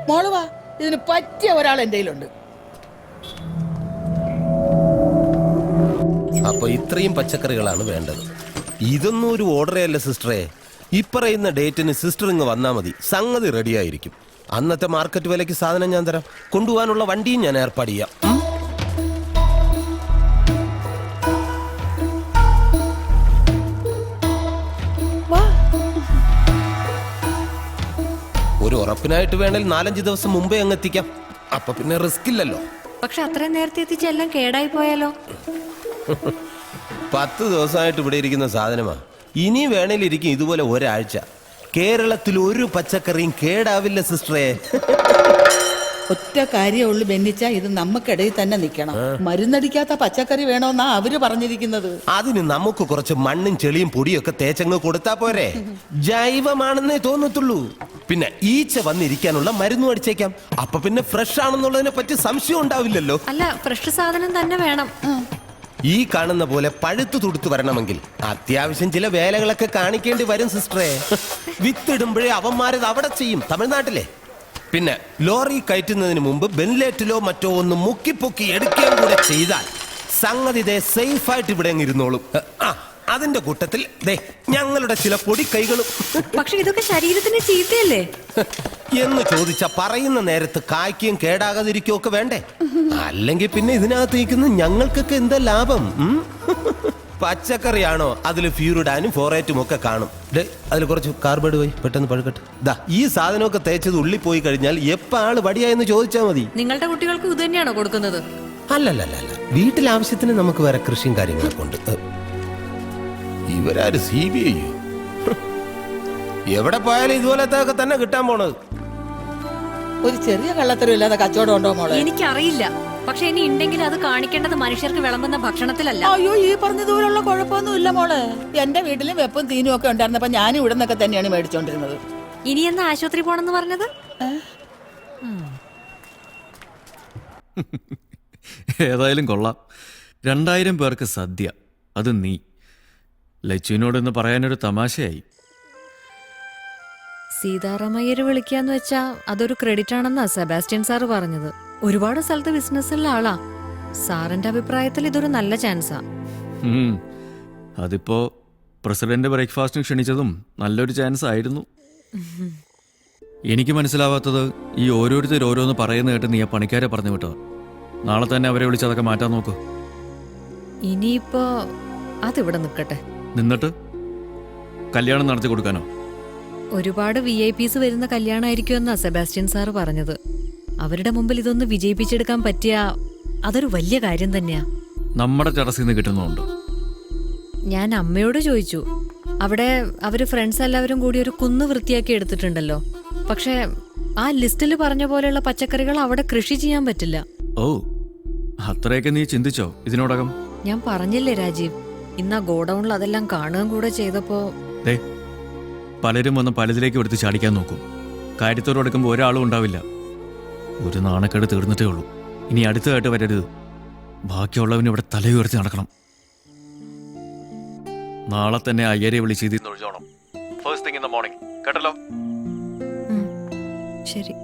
മോള് വാ, ഇതിന് പറ്റിയ ഒരാൾ എന്റെ കയ്യിലുണ്ട്. അപ്പൊ ഇത്രയും പച്ചക്കറികളാണ് വേണ്ടത്. ഇതൊന്നും ഒരു ഓർഡറേ അല്ല സിസ്റ്ററെ. ഇപ്പറയുന്ന ഡേറ്റിന് സിസ്റ്റർ ഇങ്ങ് വന്നാൽ മതി, സംഗതി റെഡിയായിരിക്കും. അന്നത്തെ മാർക്കറ്റ് വിലയ്ക്ക് സാധനം ഞാൻ തരാം. കൊണ്ടുപോകാനുള്ള വണ്ടിയും ഞാൻ ഏർപ്പാട് ചെയ്യാം. ഒരു ഉറപ്പിനായിട്ട് വേണേൽ 4-5 ദിവസം മുമ്പേ അങ്ങ് എത്തിക്കാം. അപ്പൊ പിന്നെ റിസ്ക് ഇല്ലല്ലോ. പക്ഷെ അത്രയും നേരത്തെ എത്തിച്ച എല്ലാം കേടായി പോയാലോ? 10 ദിവസമായിട്ട് ഇവിടെ ഇരിക്കുന്ന സാധനമാ. ഇനി വേണേലിരിക്കും ഇതുപോലെ ഒരാഴ്ച. കേരളത്തിൽ ഒരു പച്ചക്കറിയും കേടാവില്ല സിസ്റ്ററെ. ഒറ്റ കാര്യമുള്ളൂ ബെന്നിച്ച, ഇത് നമുക്കിടയിൽ തന്നെ നിൽക്കണം. മരുന്നടിക്കാത്ത പച്ചക്കറി വേണോന്നാ അവര് പറഞ്ഞിരിക്കുന്നത്. അതിന് നമുക്ക് കുറച്ച് മണ്ണും ചെളിയും പൊടിയൊക്കെ തേച്ചങ്ങ് കൊടുത്താ പോരെ? ജൈവമാണെന്നേ തോന്നത്തുള്ളൂ. പിന്നെ ഈച്ച വന്നിരിക്കാനുള്ള മരുന്നും അടിച്ചേക്കാം. അപ്പൊ പിന്നെ ഫ്രഷ് ആണെന്നുള്ളതിനെ പറ്റി സംശയം ഉണ്ടാവില്ലല്ലോ. അല്ല, ഫ്രഷ് സാധനം തന്നെ വേണം. ഈ കാണുന്ന പോലെ പഴുത്തു തുടുത്തു വരണമെങ്കിൽ അത്യാവശ്യം ചില വേലകളൊക്കെ കാണിക്കേണ്ടി വരും സിസ്റ്ററെ. വിത്തിടുമ്പോഴേ അവന്മാരത് അവിടെ ചെയ്യും, തമിഴ്നാട്ടിലെ. പിന്നെ ലോറി കയറ്റുന്നതിന് മുമ്പ് ബെൻലേറ്റിലോ മറ്റോ ഒന്ന് മുക്കിപ്പൊക്കി എടുക്കുകയും കൂടെ ചെയ്താൽ സംഗതി സേഫായിട്ട് ഇവിടെ ഇരുന്നോളും. അതിന്റെ കൂട്ടത്തിൽ ഞങ്ങളുടെ ചില പൊടി കൈകളും. പക്ഷെ ഇതൊക്കെ ശരീരത്തിന് ചീത്തയല്ലേ എന്ന് ചോദിച്ച പറയുന്ന നേരത്ത് കായ്ക്കുകയും കേടാകാതിരിക്കുകയും ഒക്കെ വേണ്ടേ? അല്ലെങ്കിൽ പിന്നെ ഇതിനകത്ത് നിൽക്കുന്ന ഞങ്ങൾക്കൊക്കെ എന്താ ലാഭം? പച്ചക്കറിയാണോ? അതിൽ ഫ്യൂറിഡാനും ഫോറേറ്റും ഒക്കെ കാണും. അതിൽ കുറച്ച് കാർബൈഡ് പോയി പെട്ടെന്ന് പഴുക്കട്ടെ. ഈ സാധനമൊക്കെ തേച്ചത് ഉള്ളിൽ പോയി കഴിഞ്ഞാൽ എപ്പോ ആള് വടിയായെന്ന് ചോദിച്ചാൽ മതി. നിങ്ങളുടെ കുട്ടികൾക്ക് ഇത് തന്നെയാണോ കൊടുക്കുന്നത്? അല്ലല്ല, വീട്ടിൽ ആവശ്യത്തിന് നമുക്ക് വേറെ കൃഷിയും കാര്യങ്ങളൊക്കെ ഉണ്ട്. ഇവരാര് CBI? എവിടെ പോയാലും ഇതുപോലത്തെ തന്നെ കിട്ടാൻ പോണത്. ഒരു ചെറിയ കള്ളത്തരം ഇല്ലാതെ കച്ചവടം ഉണ്ടോ മോളെ? എനിക്കറിയില്ല. പക്ഷെ ഇനി ഉണ്ടെങ്കിൽ അത് കാണിക്കേണ്ടത് മനുഷ്യർക്ക് വിളമ്പുന്ന ഭക്ഷണത്തിലല്ല. അയ്യോ, ഈ പറഞ്ഞതുപോലുള്ള കുഴപ്പമൊന്നും ഇല്ല മോളെ. എന്റെ വീട്ടിലും വെപ്പും തീനും ഒക്കെ ഉണ്ടായിരുന്നപ്പോ ഞാൻ ഇവിടെ നിന്നൊക്കെ തന്നെയാണ് മേടിച്ചോണ്ടിരുന്നത്. ഇനി എന്നാ ആശുപത്രി പോണെന്ന് പറഞ്ഞത്? ഏതായാലും കൊള്ളാം. 2000 പേർക്ക് സദ്യ, അത് നീ. ലച്ചുവിനോടൊന്ന് പറയാനൊരു തമാശയായി. സീതാറാമയ്യര് വിളിക്കാന്ന് വെച്ചാ അതൊരു ക്രെഡിറ്റ് ആണെന്നാ സെബാസ്റ്റ്യൻ സാറ് പറഞ്ഞത്. ഒരുപാട് സ്ഥലത്ത് ബിസിനസ്സുള്ള ആളാ. സാറിന്റെ അഭിപ്രായത്തിൽ ഇതൊരു നല്ല ചാൻസാ. അതിപ്പോ പ്രസിഡന്റ് ബ്രേക്ക്ഫാസ്റ്റിന് ക്ഷണിച്ചതും നല്ലൊരു ചാൻസ് ആയിരുന്നു. എനിക്ക് മനസ്സിലാവാത്തത്, ഈ ഓരോരുത്തർ ഓരോന്ന് പറയുന്ന കേട്ട് നീ ആ പണിക്കാരെ പറഞ്ഞു വിട്ടോ. നാളെ തന്നെ അവരെ വിളിച്ച് അതൊക്കെ മാറ്റാൻ നോക്കൂ. ഇനിയിപ്പോ അതിവിടെ നിൽക്കട്ടെ. നിന്നിട്ട് കല്യാണം നടത്തി കൊടുക്കാനോ? ഒരുപാട് VIPs വരുന്ന കല്യാണമായിരിക്കുമെന്നാ സെബാസ്റ്റ്യൻ സാറ് പറഞ്ഞത്. അവരുടെ മുമ്പിൽ ഇതൊന്ന് വിജയിപ്പിച്ചെടുക്കാൻ പറ്റിയ അതൊരു വലിയ കാര്യം തന്നെയാ. നമ്മുടെ ടെറസിൽ നിന്ന് കിട്ടുന്നുണ്ട്. ഞാൻ അമ്മയോട് ചോദിച്ചു. അവിടെ അവര് ഫ്രണ്ട്സ് എല്ലാവരും കൂടി ഒരു കുന്ന് വൃത്തിയാക്കി എടുത്തിട്ടുണ്ടല്ലോ. പക്ഷെ ആ ലിസ്റ്റിൽ പറഞ്ഞ പോലെയുള്ള പച്ചക്കറികൾ അവിടെ കൃഷി ചെയ്യാൻ പറ്റില്ല. ഓ, അത്രയൊക്കെ നീ ചിന്തിച്ചോ ഇതിനോടകം? ഞാൻ പറഞ്ഞില്ലേ രാജീവ്, ഇന്ന് ആ ഗോഡൌണിൽ അതെല്ലാം കാണുകയും കൂടെ ചെയ്തപ്പോ പലരും വന്ന് പലതിലേക്ക് എടുത്ത് ചാടിക്കാൻ നോക്കും. കാര്യത്തോടെടുക്കുമ്പോൾ ഒരാളും ഉണ്ടാവില്ല. ഒരു നാണക്കേട് തീർന്നിട്ടേ ഉള്ളൂ. ഇനി അടുത്തതായിട്ട് വരരുത്. ബാക്കിയുള്ളവന് ഇവിടെ തലയുയർത്തി നടക്കണം. നാളെ തന്നെ അയ്യരെ വിളിച്ച് ഇതിന്ന് ഒഴിച്ചോണം. First thing in the morning. കേട്ടല്ലോ? ശരി.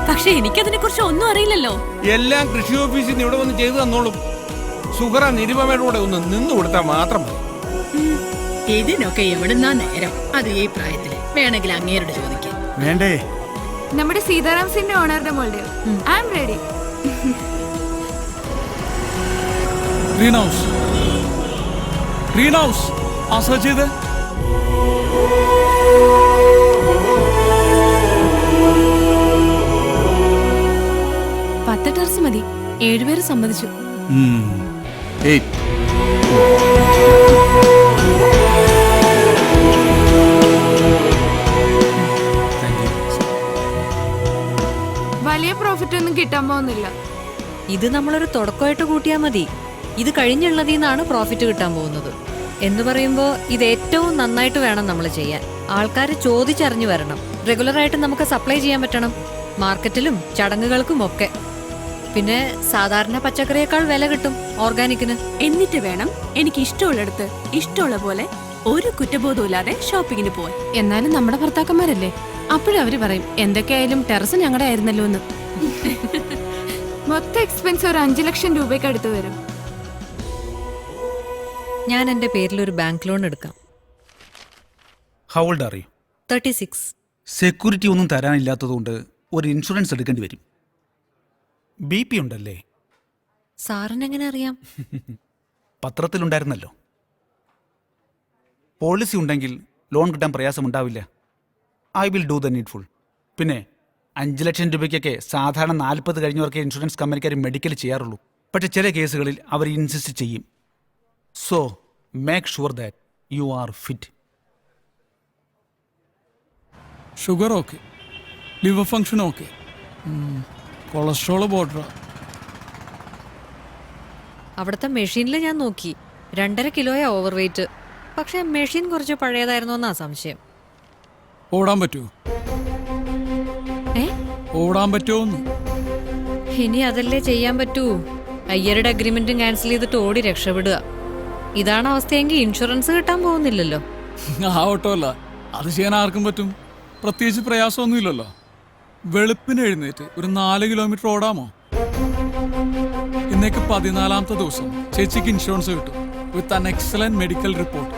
പക്ഷെ എനിക്കതിനെ കുറിച്ച് ഒന്നും അറിയില്ലല്ലോ. എല്ലാം കൃഷി ഓഫീസിൽ നിന്ന് ഇവിടെ വന്ന് ചെയ്തു തന്നോളും. സുഹറ നിരുപമയുടെ കൂടെ ഒന്ന് നിന്നു കൊടുത്താൽ മാത്രം മതി. ഇതിനൊക്കെ എവിടുന്നാ നേരം? അത് ഈ പ്രായത്തില് വേണമെങ്കിൽ അങ്ങേരോട് ചോദിക്കാം. വേണ്ടേ? നമ്മുടെ സീതാറാംസിന്റെ ഓണറുടെ മോളുടെ. I am ready. Green house, green house ആ സെർച്ച് ചെയ്ത്. ടെറസ് മതി. 7 പേര് സമ്മതിച്ചു. വലിയ പ്രോഫിറ്റ് ഒന്നും കിട്ടാൻ പോകുന്നില്ല. ഇത് നമ്മളൊരു തുടക്കമായിട്ട് കൂട്ടിയാൽ മതി. ഇത് കഴിഞ്ഞുള്ളതിൽ നിന്നാണ് പ്രോഫിറ്റ് കിട്ടാൻ പോകുന്നത്. എന്ന് പറയുമ്പോൾ ഇത് ഏറ്റവും നന്നായിട്ട് വേണം നമ്മൾ ചെയ്യാൻ. ആൾക്കാർ ചോദിച്ചറിഞ്ഞു വരണം. റെഗുലറായിട്ട് നമുക്ക് സപ്ലൈ ചെയ്യാൻ പറ്റണം, മാർക്കറ്റിലും ചടങ്ങുകൾക്കും ഒക്കെ. പിന്നെ സാധാരണ പച്ചക്കറിയേക്കാൾ വില കിട്ടും ഓർഗാനിക്കിന്. എന്നിട്ട് വേണം എനിക്ക് ഇഷ്ടമുള്ളിടത്ത് ഇഷ്ടമുള്ള പോലെ ഒരു കുറ്റബോധവും ഇല്ലാതെ ഷോപ്പിങ്ങിന് പോവാൻ. എന്നാലും നമ്മുടെ ഭർത്താക്കന്മാരല്ലേ, അപ്പോഴും അവര് പറയും എന്തൊക്കെയായാലും ടെറസ് ഞങ്ങളുടെ ആയിരുന്നല്ലോ എന്ന്. മൊത്തം എക്സ്പെൻസ് ഒരു 5 ലക്ഷം രൂപയ്ക്ക് അടുത്ത് വരും. ഞാൻ എന്റെ പേരിൽ ഒരു ബാങ്ക് ലോൺ എടുക്കാം. How old are you? 36. Security ഒന്നും തരാനില്ലാത്തതുകൊണ്ട് ഒരു ഇൻഷുറൻസ് എടുക്കേണ്ടി വരും. BP ഉണ്ടല്ലേ? സാറിനെങ്ങനെ അറിയാം? പത്രത്തിലുണ്ടായിരുന്നല്ലോ. പോളിസി ഉണ്ടെങ്കിൽ ലോൺ കിട്ടാൻ പ്രയാസമുണ്ടാവില്ല. I will do the needful. പിന്നെ 5 ലക്ഷം രൂപയ്ക്കൊക്കെ സാധാരണ 40 കഴിഞ്ഞവർക്ക് ഇൻഷുറൻസ് കമ്പനിക്കാർ മെഡിക്കൽ ചെയ്യാറുള്ളൂ. പക്ഷെ ചില കേസുകളിൽ അവർ ഇൻസിസ്റ്റ് ചെയ്യും. So make sure that you are fit. Sugar okay, liver function okay, cholesterol border. അവിടുത്തെ മെഷീനിൽ ഞാൻ നോക്കി 2.5 കിലോയാ ഓവർ വെയിറ്റ്. പക്ഷെ മെഷീൻ കുറച്ച് പഴയതായിരുന്നു എന്നാ സംശയം. ഓടാൻ പറ്റുമോ? ഓടാൻ പറ്റുമോന്ന്? ഇനി അതല്ലേ ചെയ്യാൻ പറ്റൂ. അയ്യരുടെ അഗ്രിമെന്റും ക്യാൻസൽ ചെയ്തിട്ട് ഓടി രക്ഷപ്പെടുക. ഇതാണ് അവസ്ഥയെങ്കിൽ ഇൻഷുറൻസ് കിട്ടാൻ പോകുന്നില്ലല്ലോ. ആ ഓട്ടോ അല്ല, അത് ചെയ്യാൻ ആർക്കും പറ്റും. പ്രത്യേകിച്ച് പ്രയാസമൊന്നുമില്ലല്ലോ. വെളുപ്പിന് എഴുന്നേറ്റ് ഒരു 4 കിലോമീറ്റർ ഓടാമോ? ഇന്നേക്ക് 14ാമത്തെ ദിവസം ചേച്ചിക്ക് ഇൻഷുറൻസ് കിട്ടും with an excellent medical report.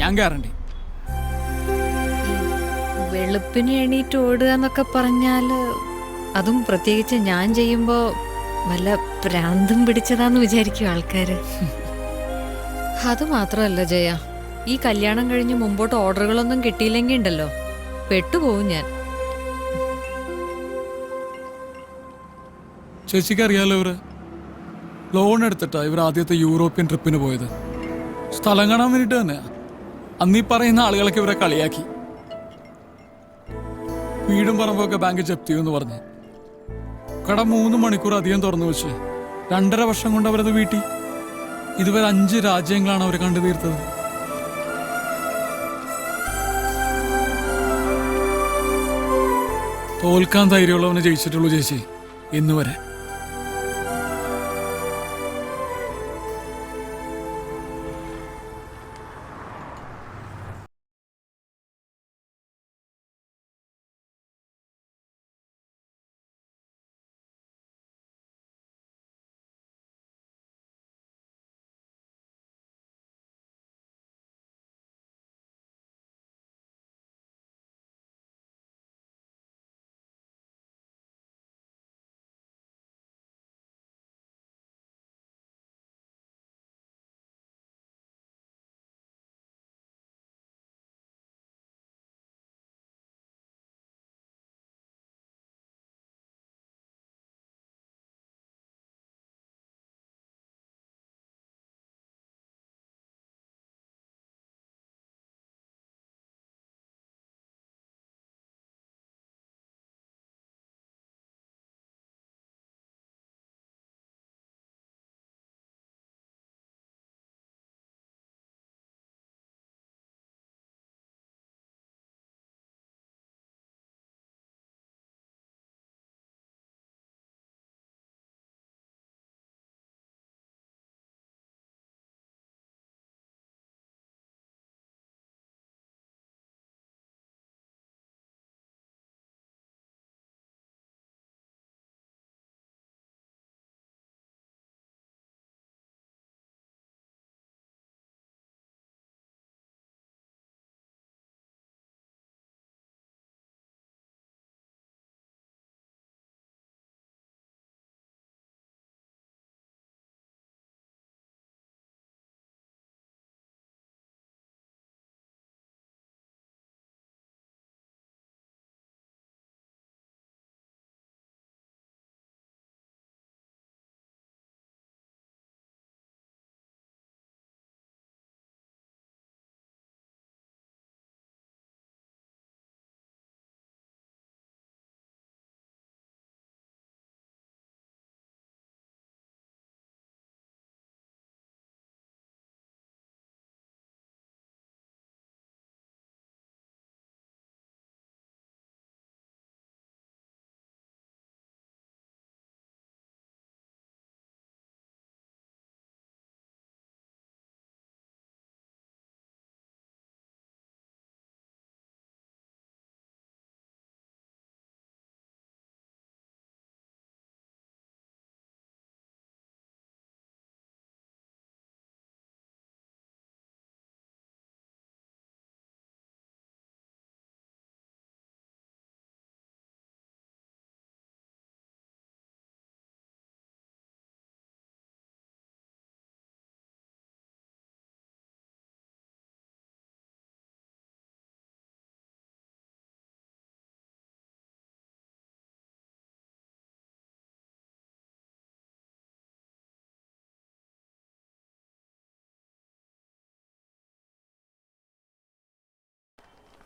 ഞാൻ ഗ്യാരണ്ടി. വെളുപ്പിന് എണീറ്റ് ഓടുക എന്നൊക്കെ പറഞ്ഞാല്, അതും പ്രത്യേകിച്ച് ഞാൻ ചെയ്യുമ്പോ വല്ല പ്രാന്തം പിടിച്ചതാന്ന് വിചാരിക്കും ആൾക്കാര്. അത് മാത്രമല്ല ജയ, ഈ കല്യാണം കഴിഞ്ഞ് മുമ്പോട്ട് ഓർഡറുകളൊന്നും കിട്ടിയില്ലെങ്കിൽ ഉണ്ടല്ലോ, പെട്ടുപോകും ഞാൻ. ചേച്ചിക്ക് അറിയാലോ, ഇവര് ലോൺ എടുത്തിട്ടാ ഇവർ ആദ്യത്തെ യൂറോപ്യൻ ട്രിപ്പിന് പോയത്. സ്ഥലം കാണാൻ വേണ്ടിട്ട് തന്നെയാ. അന്നീ പറയുന്ന ആളുകളൊക്കെ ഇവരെ കളിയാക്കി. വീടും പറമ്പൊക്കെ ബാങ്ക് ജപ്തി ചെയ്യുമെന്ന് പറഞ്ഞു. കട 3 മണിക്കൂർ അധികം തുറന്നു വെച്ച് 2.5 വർഷം കൊണ്ട് അവരത് വീട്ടി. ഇതുവരെ 5 രാജ്യങ്ങളാണ് അവർ കണ്ടു തീർത്തത്. തോൽക്കാൻ ധൈര്യമുള്ളവനെ ജയിച്ചിട്ടുള്ളൂ ചേച്ചി ഇന്ന് വരെ.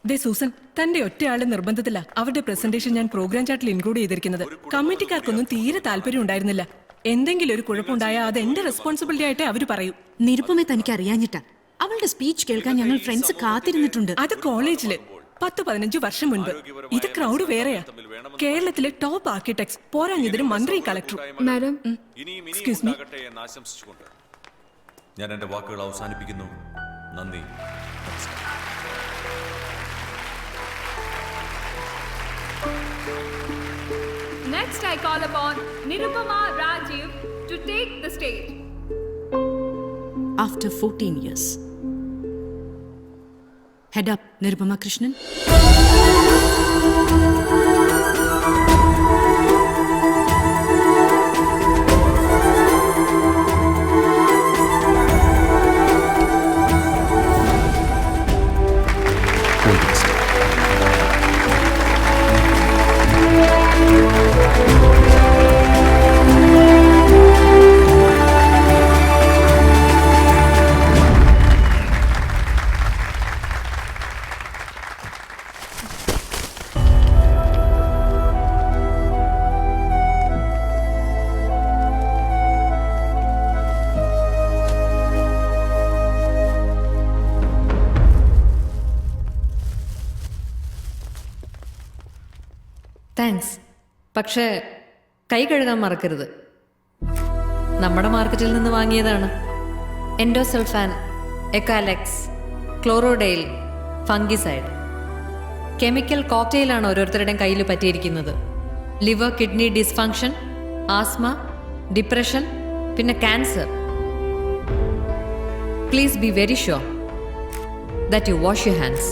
ദേ സൂസൻ, തന്റെ ഒറ്റയാളുടെ നിർബന്ധത്തില അവരുടെ പ്രസന്റേഷൻ ഞാൻ പ്രോഗ്രാം ചാർട്ടിൽ ഇൻക്ലൂഡ് ചെയ്തിരിക്കുന്നത്. കമ്മിറ്റിക്കാർക്കൊന്നും തീരെ താല്പര്യം ഉണ്ടായിരുന്നില്ല. എന്തെങ്കിലും ഒരു കുഴപ്പമുണ്ടായാൽ അത് എന്റെ റെസ്പോൺസിബിലിറ്റി ആയിട്ടേ അവര് പറയൂ. നിരുപമെ തനിക്ക് അറിയാഞ്ഞിട്ടാ. അവളുടെ സ്പീച്ച് കേൾക്കാൻ ഞങ്ങൾ ഫ്രണ്ട്സ് കാത്തിരുന്നിട്ടുണ്ട്. അത് കോളേജില് 10-15 വർഷം മുൻപ്. ഇത് ക്രൗഡ് വേറെയാ. കേരളത്തിലെ ടോപ്പ് ആർക്കിടെക്ട്സ്, പോരാഞ്ഞതിന് മന്ത്രിയും കളക്ടറും. Madam, excuse me. ഞാൻ എന്റെ വാക്കുകൾ അവസാനിപ്പിക്കുന്നു. നന്ദി. Next, I call upon Nirupama Rajiv to take the stage. After 14 years. Head up, Nirupama Krishnan. Thanks. പക്ഷേ കൈ കഴുകാൻ മറക്കരുത്. നമ്മുടെ മാർക്കറ്റിൽ നിന്ന് വാങ്ങിയതാണ്. Endosulfan, ekalux, chlordane, fungicide. Chemical കോക്ടെയിലാണ് ഓരോരുത്തരുടെയും കയ്യിൽ പറ്റിയിരിക്കുന്നത്. Liver kidney dysfunction, asthma, depression, പിന്നെ cancer. Please be very sure that you wash your hands.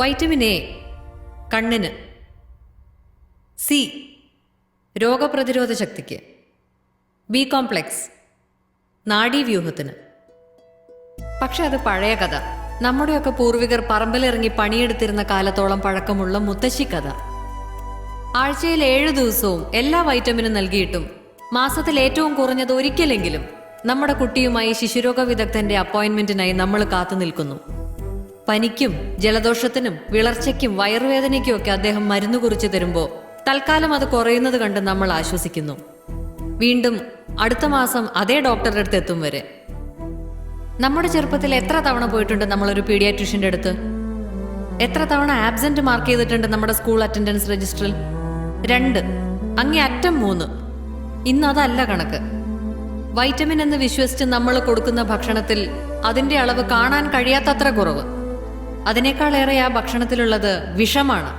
Vitamin A കണ്ണിന്, സി രോഗപ്രതിരോധ ശക്തിക്ക്, ബി കോംപ്ലെക്സ് നാഡീവ്യൂഹത്തിന്. പക്ഷെ അത് പഴയ കഥ. നമ്മുടെയൊക്കെ പൂർവികർ പറമ്പിലിറങ്ങി പണിയെടുത്തിരുന്ന കാലത്തോളം പഴക്കമുള്ള മുത്തശ്ശി കഥ. ആഴ്ചയിൽ 7 ദിവസവും എല്ലാ വൈറ്റമിനും നൽകിയിട്ടും മാസത്തിൽ ഏറ്റവും കുറഞ്ഞത് ഒരിക്കലെങ്കിലും നമ്മുടെ കുട്ടിയുമായി ശിശുരോഗ വിദഗ്ധന്റെ അപ്പോയിന്റ്മെന്റിനായി നമ്മൾ കാത്തു നിൽക്കുന്നു. പനിക്കും ജലദോഷത്തിനും വിളർച്ചയ്ക്കും വയറുവേദനയ്ക്കും ഒക്കെ അദ്ദേഹം മരുന്ന് കുറിച്ച് തരുമ്പോൾ തൽക്കാലം അത് കുറയുന്നത് കണ്ട് നമ്മൾ ആശ്വസിക്കുന്നു. വീണ്ടും അടുത്ത മാസം അതേ ഡോക്ടറുടെ അടുത്ത് എത്തും വരെ. നമ്മുടെ ചെറുപ്പത്തിൽ എത്ര തവണ പോയിട്ടുണ്ട് നമ്മളൊരു പീഡിയാട്രിഷ്യന്റെ അടുത്ത്? എത്ര തവണ ആബ്സെന്റ് മാർക്ക് ചെയ്തിട്ടുണ്ട് നമ്മുടെ സ്കൂൾ അറ്റൻഡൻസ് രജിസ്റ്ററിൽ? 2, അങ്ങേ അറ്റം 3. ഇന്ന് അതല്ല കണക്ക്. വൈറ്റമിൻ എന്ന് വിശ്വസിച്ച് നമ്മൾ കൊടുക്കുന്ന ഭക്ഷണത്തിൽ അതിന്റെ അളവ് കാണാൻ കഴിയാത്തത്ര കുറവ്. അതിനേക്കാളേറെ ആ ഭക്ഷണത്തിലുള്ളത് വിഷമാണ്.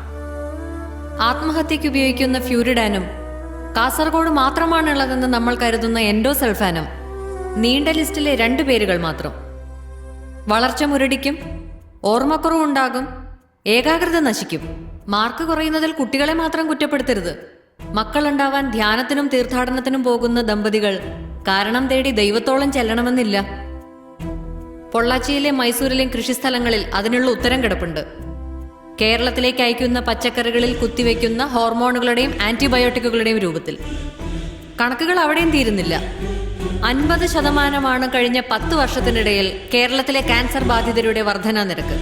ആത്മഹത്യക്ക് ഉപയോഗിക്കുന്ന ഫ്യൂരിഡാനും കാസർഗോഡ് മാത്രമാണുള്ളതെന്ന് നമ്മൾ കരുതുന്ന എൻഡോസൾഫാനും നീണ്ട ലിസ്റ്റിലെ 2 പേരുകൾ മാത്രം. വളർച്ച മുരടിക്കും, ഓർമ്മക്കുറവുണ്ടാകും, ഏകാഗ്രത നശിക്കും. മാർക്ക് കുറയുന്നതിൽ കുട്ടികളെ മാത്രം കുറ്റപ്പെടുത്തരുത്. മക്കളുണ്ടാവാൻ ധ്യാനത്തിനും തീർത്ഥാടനത്തിനും പോകുന്ന ദമ്പതികൾ കാരണം തേടി ദൈവത്തോളം ചെല്ലണമെന്നില്ല. പൊള്ളാച്ചിയിലെ മൈസൂരിലെയും കൃഷിസ്ഥലങ്ങളിൽ അതിനുള്ള ഉത്തരം കിടപ്പുണ്ട്. കേരളത്തിലേക്ക് അയക്കുന്ന പച്ചക്കറികളിൽ കുത്തിവെക്കുന്ന ഹോർമോണുകളുടെയും ആന്റിബയോട്ടിക്കുകളുടെയും രൂപത്തിൽ. കണക്കുകൾ അവിടെയും തീരുന്നില്ല. 50% കഴിഞ്ഞ 10 വർഷത്തിനിടയിൽ കേരളത്തിലെ ക്യാൻസർ ബാധിതരുടെ വർധനാ നിരക്ക്.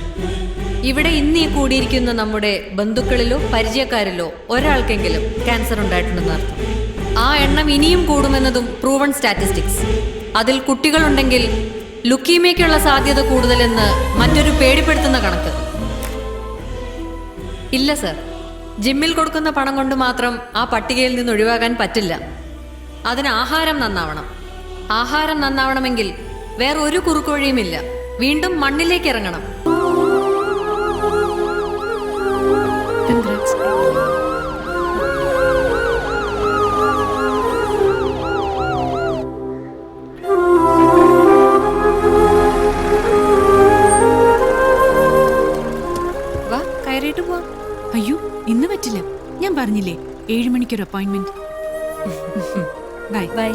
ഇവിടെ ഇന്ന് ഈ കൂടിയിരിക്കുന്ന നമ്മുടെ ബന്ധുക്കളിലോ പരിചയക്കാരിലോ ഒരാൾക്കെങ്കിലും ക്യാൻസർ ഉണ്ടായിട്ടുണ്ടെന്ന് അർത്ഥം. ആ എണ്ണം ഇനിയും കൂടുമെന്നതും പ്രൂവൺ സ്റ്റാറ്റിസ്റ്റിക്സ്. അതിൽ കുട്ടികളുണ്ടെങ്കിൽ ലുക്കീമിയയ്ക്കുള്ള സാധ്യത കൂടുതലെന്ന് മറ്റൊരു പേടിപ്പെടുത്തുന്ന കണക്ക്. ഇല്ല സർ, ജിമ്മിൽ കൊടുക്കുന്ന പണം കൊണ്ട് മാത്രം ആ പട്ടികയിൽ നിന്ന് ഒഴിവാകാൻ പറ്റില്ല. അതിന് ആഹാരം നന്നാവണം. ആഹാരം നന്നാവണമെങ്കിൽ വേറെ ഒരു കുറുക്കുവഴിയുമില്ല. വീണ്ടും മണ്ണിലേക്ക് ഇറങ്ങണം. അയ്യോ, ഇന്ന് പറ്റില്ല. ഞാൻ പറഞ്ഞില്ലേ 7 മണിക്കൊരു അപ്പോയിന്റ്മെന്റ്. Bye bye.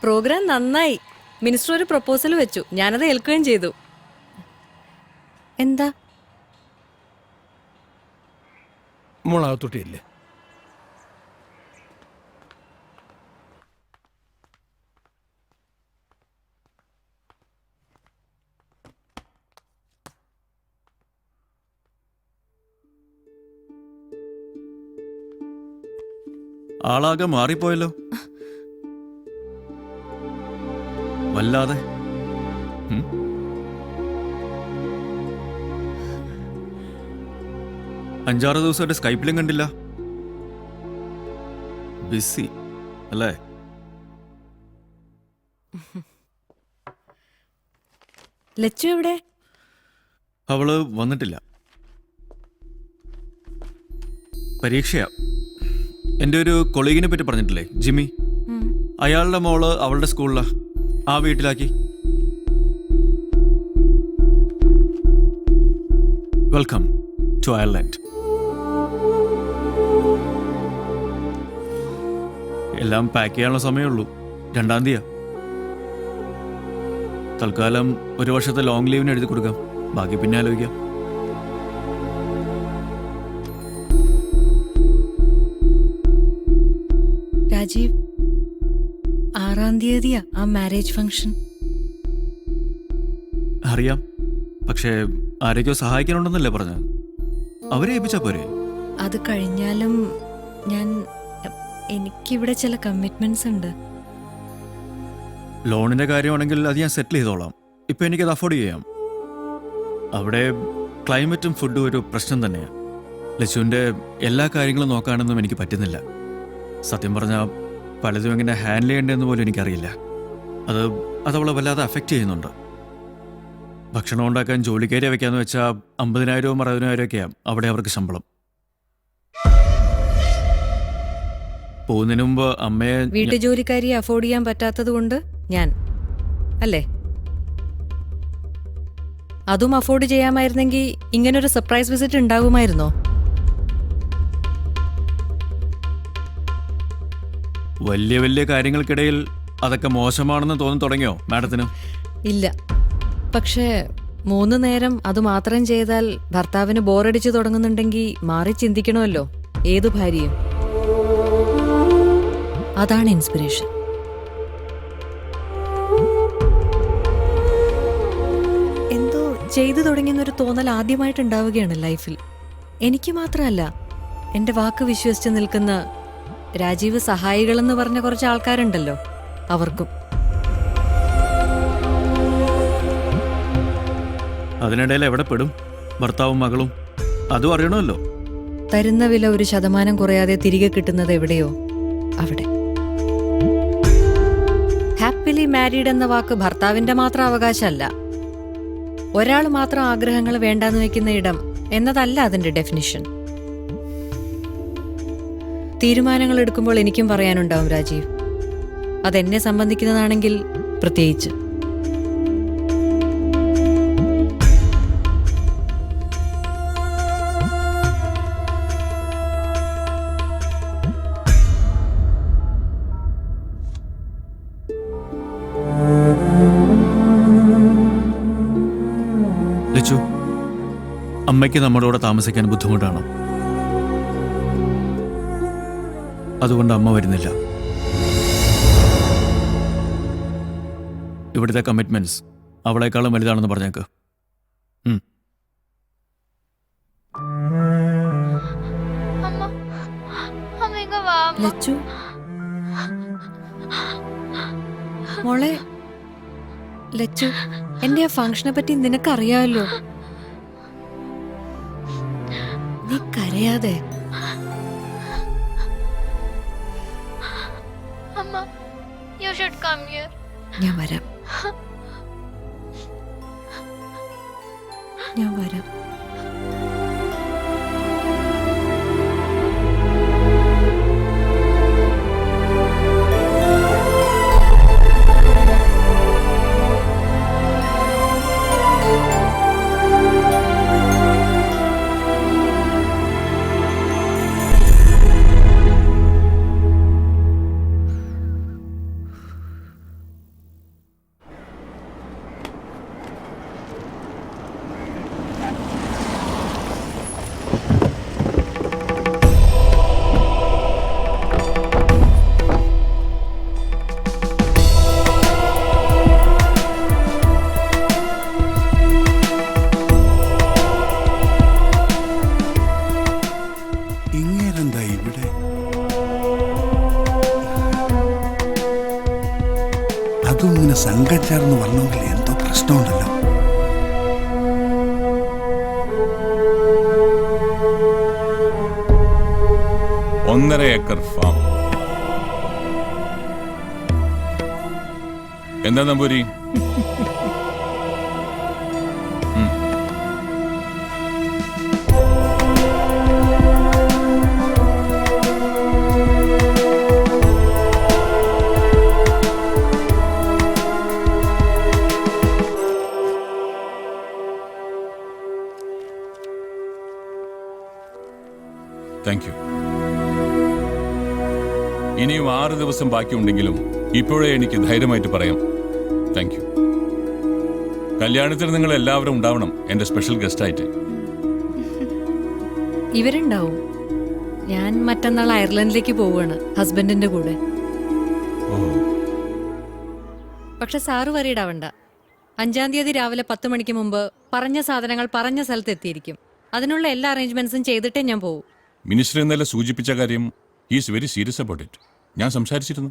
പ്രോഗ്രാം നന്നായി. മിനിസ്റ്റർ ഒരു പ്രപ്പോസൽ വെച്ചു, ഞാനത് ഏൽക്കുകയും ചെയ്തു. എന്താ മോളാകത്തൊട്ടിയില്ലേ? ആളാകെ മാറിപ്പോയല്ലോ വല്ലാതെ. 5-6 ദിവസമായിട്ട് സ്കൈപ്പിലും കണ്ടില്ല. ബിസി അല്ലേ? ലച്ചു എവിടെ? അവള് വന്നിട്ടില്ല. പരീക്ഷയാ. എൻ്റെ ഒരു കൊളീഗിനെ പറ്റി പറഞ്ഞിട്ടില്ലേ, ജിമ്മി? അയാളുടെ മോള് അവളുടെ സ്കൂളിലാ. ആ വീട്ടിലാക്കി. Welcome to Ireland. എല്ലാം പാക്ക് ചെയ്യാനുള്ള സമയമുള്ളൂ. 2-ാം തീയതിയാ. തൽക്കാലം 1 വർഷത്തെ ലോങ് ലീവിന് എഴുതി കൊടുക്കാം. ബാക്കി പിന്നെ ആലോചിക്കാം. രാജീവ്, 6-ാം തീയതിയാ ആ മാരേജ് ഫംഗ്ഷൻ. അറിയാം, പക്ഷേ ആരെയൊക്കെയോ സഹായിക്കാനുണ്ടെന്നല്ലേ പറഞ്ഞത്? അവരെ ഏൽപ്പിച്ചാ പോരെ? അത് കഴിഞ്ഞാലും എനിക്കിവിടെ ചില കമ്മിറ്റ്മെന്റ്സ് ഉണ്ട്. ലോണിന്റെ കാര്യമാണെങ്കിൽ അത് ഞാൻ സെറ്റിൽ ചെയ്തോളാം. ഇപ്പൊ എനിക്കത് അഫോർഡ് ചെയ്യാം. അവിടെ ക്ലൈമറ്റും ഫുഡും ഒരു പ്രശ്നം തന്നെയാണ്. ലച്ചുവിന്റെ എല്ലാ കാര്യങ്ങളും നോക്കാനൊന്നും എനിക്ക് പറ്റുന്നില്ല. സത്യം പറഞ്ഞാൽ പലതും എങ്ങനെ ഹാൻഡിൽ ചെയ്യേണ്ടതെന്ന് പോലും എനിക്കറിയില്ല. അതവളെ വല്ലാതെ അഫക്റ്റ് ചെയ്യുന്നുണ്ട്. ഭക്ഷണം ഉണ്ടാക്കാൻ ജോലിക്കാരെ വെക്കാന്ന് വെച്ചാൽ 50,000 60,000 ഒക്കെയാണ് അവിടെ അവർക്ക് ശമ്പളം. പോകുന്നതിന് മുമ്പ് അമ്മയെ വീട്ടുജോലിക്കാരിയെ അഫോർഡ് ചെയ്യാൻ പറ്റാത്തത് കൊണ്ട് ഞാൻ അല്ലേ? അതും അഫോർഡ് ചെയ്യാമായിരുന്നെങ്കിൽ ഇങ്ങനൊരു സർപ്രൈസ് വിസിറ്റ് ഉണ്ടാകുമായിരുന്നോ? വലിയ വലിയ കാര്യങ്ങൾക്കിടയിൽ അതൊക്കെ മോശമാണെന്ന് തോന്നി തുടങ്ങിയോ മാഡത്തിന്? ഇല്ല, പക്ഷേ 3 നേരം അത് മാത്രം ചെയ്താൽ ഭർത്താവിന് ബോറടിച്ചു തുടങ്ങുന്നുണ്ടെങ്കിൽ മാറി ചിന്തിക്കണമല്ലോ ഏതു ഭാര്യയും. അതാണ് ഇൻസ്പിറേഷൻ. എന്തോ ചെയ്തു തുടങ്ങിയെന്നൊരു തോന്നൽ ആദ്യമായിട്ടുണ്ടാവുകയാണ് ലൈഫിൽ. എനിക്ക് മാത്രമല്ല, എൻ്റെ വാക്ക് വിശ്വസിച്ച് നിൽക്കുന്ന രാജീവ് സഹായികളെന്ന് പറഞ്ഞ കുറച്ച് ആൾക്കാരുണ്ടല്ലോ, അവർക്കും. അതിനിടയിൽ എവിടെ പെടും ഭർത്താവും മകളും? അതും അറിയണമല്ലോ. തരുന്ന വില 1% കുറയാതെ തിരികെ കിട്ടുന്നത് എവിടെയോ അവിടെ. ഹാപ്പിലി മാരീഡ് എന്ന വാക്ക് ഭർത്താവിന്റെ മാത്രം അവകാശമല്ല. ഒരാൾ മാത്രം ആഗ്രഹങ്ങൾ വേണ്ടാന്ന് വെക്കുന്ന ഇടം എന്നതല്ല അതിന്റെ ഡെഫിനിഷൻ. തീരുമാനങ്ങൾ എടുക്കുമ്പോൾ എനിക്കും പറയാനുണ്ടാവും രാജീവ്. അതെന്നെ സംബന്ധിക്കുന്നതാണെങ്കിൽ പ്രത്യേകിച്ച്. ലച്ചു, അമ്മയ്ക്ക് നമ്മുടെ കൂടെ താമസിക്കാൻ ബുദ്ധിമുട്ടാണോ? അതുകൊണ്ട് അമ്മ വരുന്നില്ല. ഇവിടുത്തെ കമ്മിറ്റ്മെന്റ്സ് അവളെക്കാളും വലുതാണെന്ന് പറഞ്ഞേക്ക്. ലച്ചു മോളെ, ലച്ചു, എന്റെ ആ ഫംഗ്ഷനെ പറ്റി നിനക്കറിയാമല്ലോ. നീ കരയാതെ. ഞാൻ വരാം. ഞാൻ വരാം. ഇങ്ങനെ സംഘചേർന്ന് വരണമെങ്കിൽ എന്തോ പ്രശ്നമുണ്ടല്ലോ. ഒന്നര ഏക്കർ ഫാം. എന്താ നമ്പൂരി? Thank you. ഇനിയും 6 ദിവസം ബാക്കിയുണ്ടെങ്കിലും ഇപ്പോഴേ എനിക്ക് ധൈര്യമായിട്ട് പറയാം. Thank you. കല്യാണത്തിന് നിങ്ങൾ എല്ലാവരും ഉണ്ടാവണം, എന്റെ സ്പെഷ്യൽ ഗസ്റ്റ് ആയിട്ട്. ഇവരുണ്ടാവും. ഞാൻ മറ്റന്നാൾ അയർലൻഡിലേക്ക് പോവുകയാണ് ഹസ്ബൻഡിന്റെ കൂടെ. പക്ഷെ സാറ് വരീടാവണ്ട. 5-ാം തീയതി രാവിലെ 10 മണിക്ക് മുമ്പ് പറഞ്ഞ സാധനങ്ങൾ പറഞ്ഞ സ്ഥലത്ത് എത്തിയിരിക്കും. അതിനുള്ള എല്ലാ അറേഞ്ച്മെന്റ്സും ചെയ്തിട്ടേ ഞാൻ പോവും. മിനിസ്റ്റർ ഇന്നലെ സൂചിപ്പിച്ച കാര്യം is very serious about it. ഞാൻ സംസാരിച്ചിരുന്നു.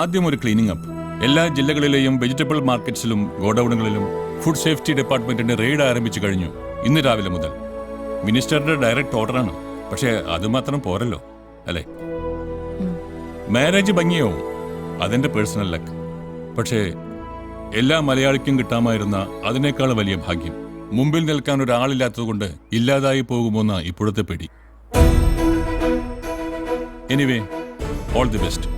ആദ്യം ഒരു ക്ലീനിങ് അപ്പ്. എല്ലാ ജില്ലകളിലെയും വെജിറ്റബിൾ മാർക്കറ്റ്സിലും ഗോഡൌണുകളിലും ഫുഡ് സേഫ്റ്റി ഡിപ്പാർട്ട്മെന്റിന്റെ റെയ്ഡ് ആരംഭിച്ചു കഴിഞ്ഞു ഇന്ന് രാവിലെ മുതൽ. മിനിസ്റ്ററുടെ ഡയറക്റ്റ് ഓർഡറാണ്. പക്ഷേ അതുമാത്രം പോരല്ലോ അല്ലേ? മാരേജ് ഭംഗിയാവും, അതെന്റെ പേഴ്സണൽ ലക്ക്. പക്ഷേ എല്ലാ മലയാളിക്കും കിട്ടാമായിരുന്ന അതിനേക്കാൾ വലിയ ഭാഗ്യം. മുമ്പിൽ നിൽക്കാൻ ഒരാളില്ലാത്തതുകൊണ്ട് ഇല്ലാതായി പോകുമെന്ന ഇപ്പോഴത്തെ പേടി. Anyway, all the best.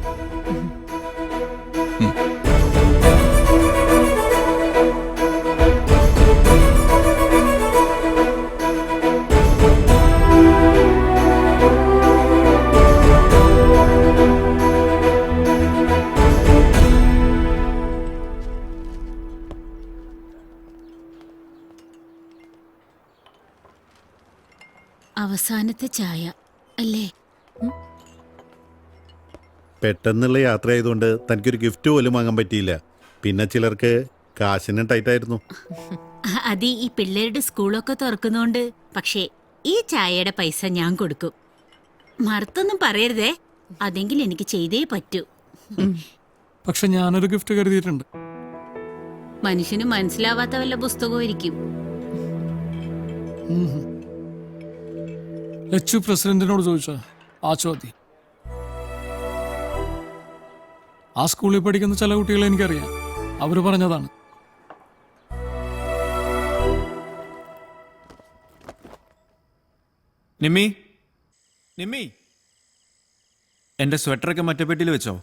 അവസാനത്തെ ചായ അല്ലേ? പെട്ടെന്നുള്ള യാത്ര ആയതുകൊണ്ട് തനിക്കൊരു ഗിഫ്റ്റ് പോലും വാങ്ങാൻ പറ്റിയില്ല. പിന്നെ ചിലർക്ക് കാശിന് ടൈറ്റായിരുന്നു. അത് ഈ പിള്ളേരുടെ സ്കൂളൊക്കെ തുറക്കുന്നോണ്ട്. പക്ഷേ ഈ ചായയുടെ പൈസ ഞാൻ കൊടുക്കും. മറുത്തൊന്നും പറയരുതേ, അതെങ്കിൽ എനിക്ക് ചെയ്തേ പറ്റൂ. പക്ഷെ ഞാനൊരു ഗിഫ്റ്റ് കരുതിയിട്ടുണ്ട്. മനുഷ്യന് മനസ്സിലാവാത്ത വല്ല പുസ്തകവും ഇരിക്കും. ലച്ചു പ്രസിഡന്റിനോട് ചോദിച്ച ആ ചോദ്യം. ആ സ്കൂളിൽ പഠിക്കുന്ന ചില കുട്ടികളെ എനിക്കറിയാം. അവര് പറഞ്ഞതാണ്. നിമ്മി, നിമ്മി, എന്റെ സ്വെറ്ററൊക്കെ മറ്റേ പെട്ടിയിൽ വെച്ചോ?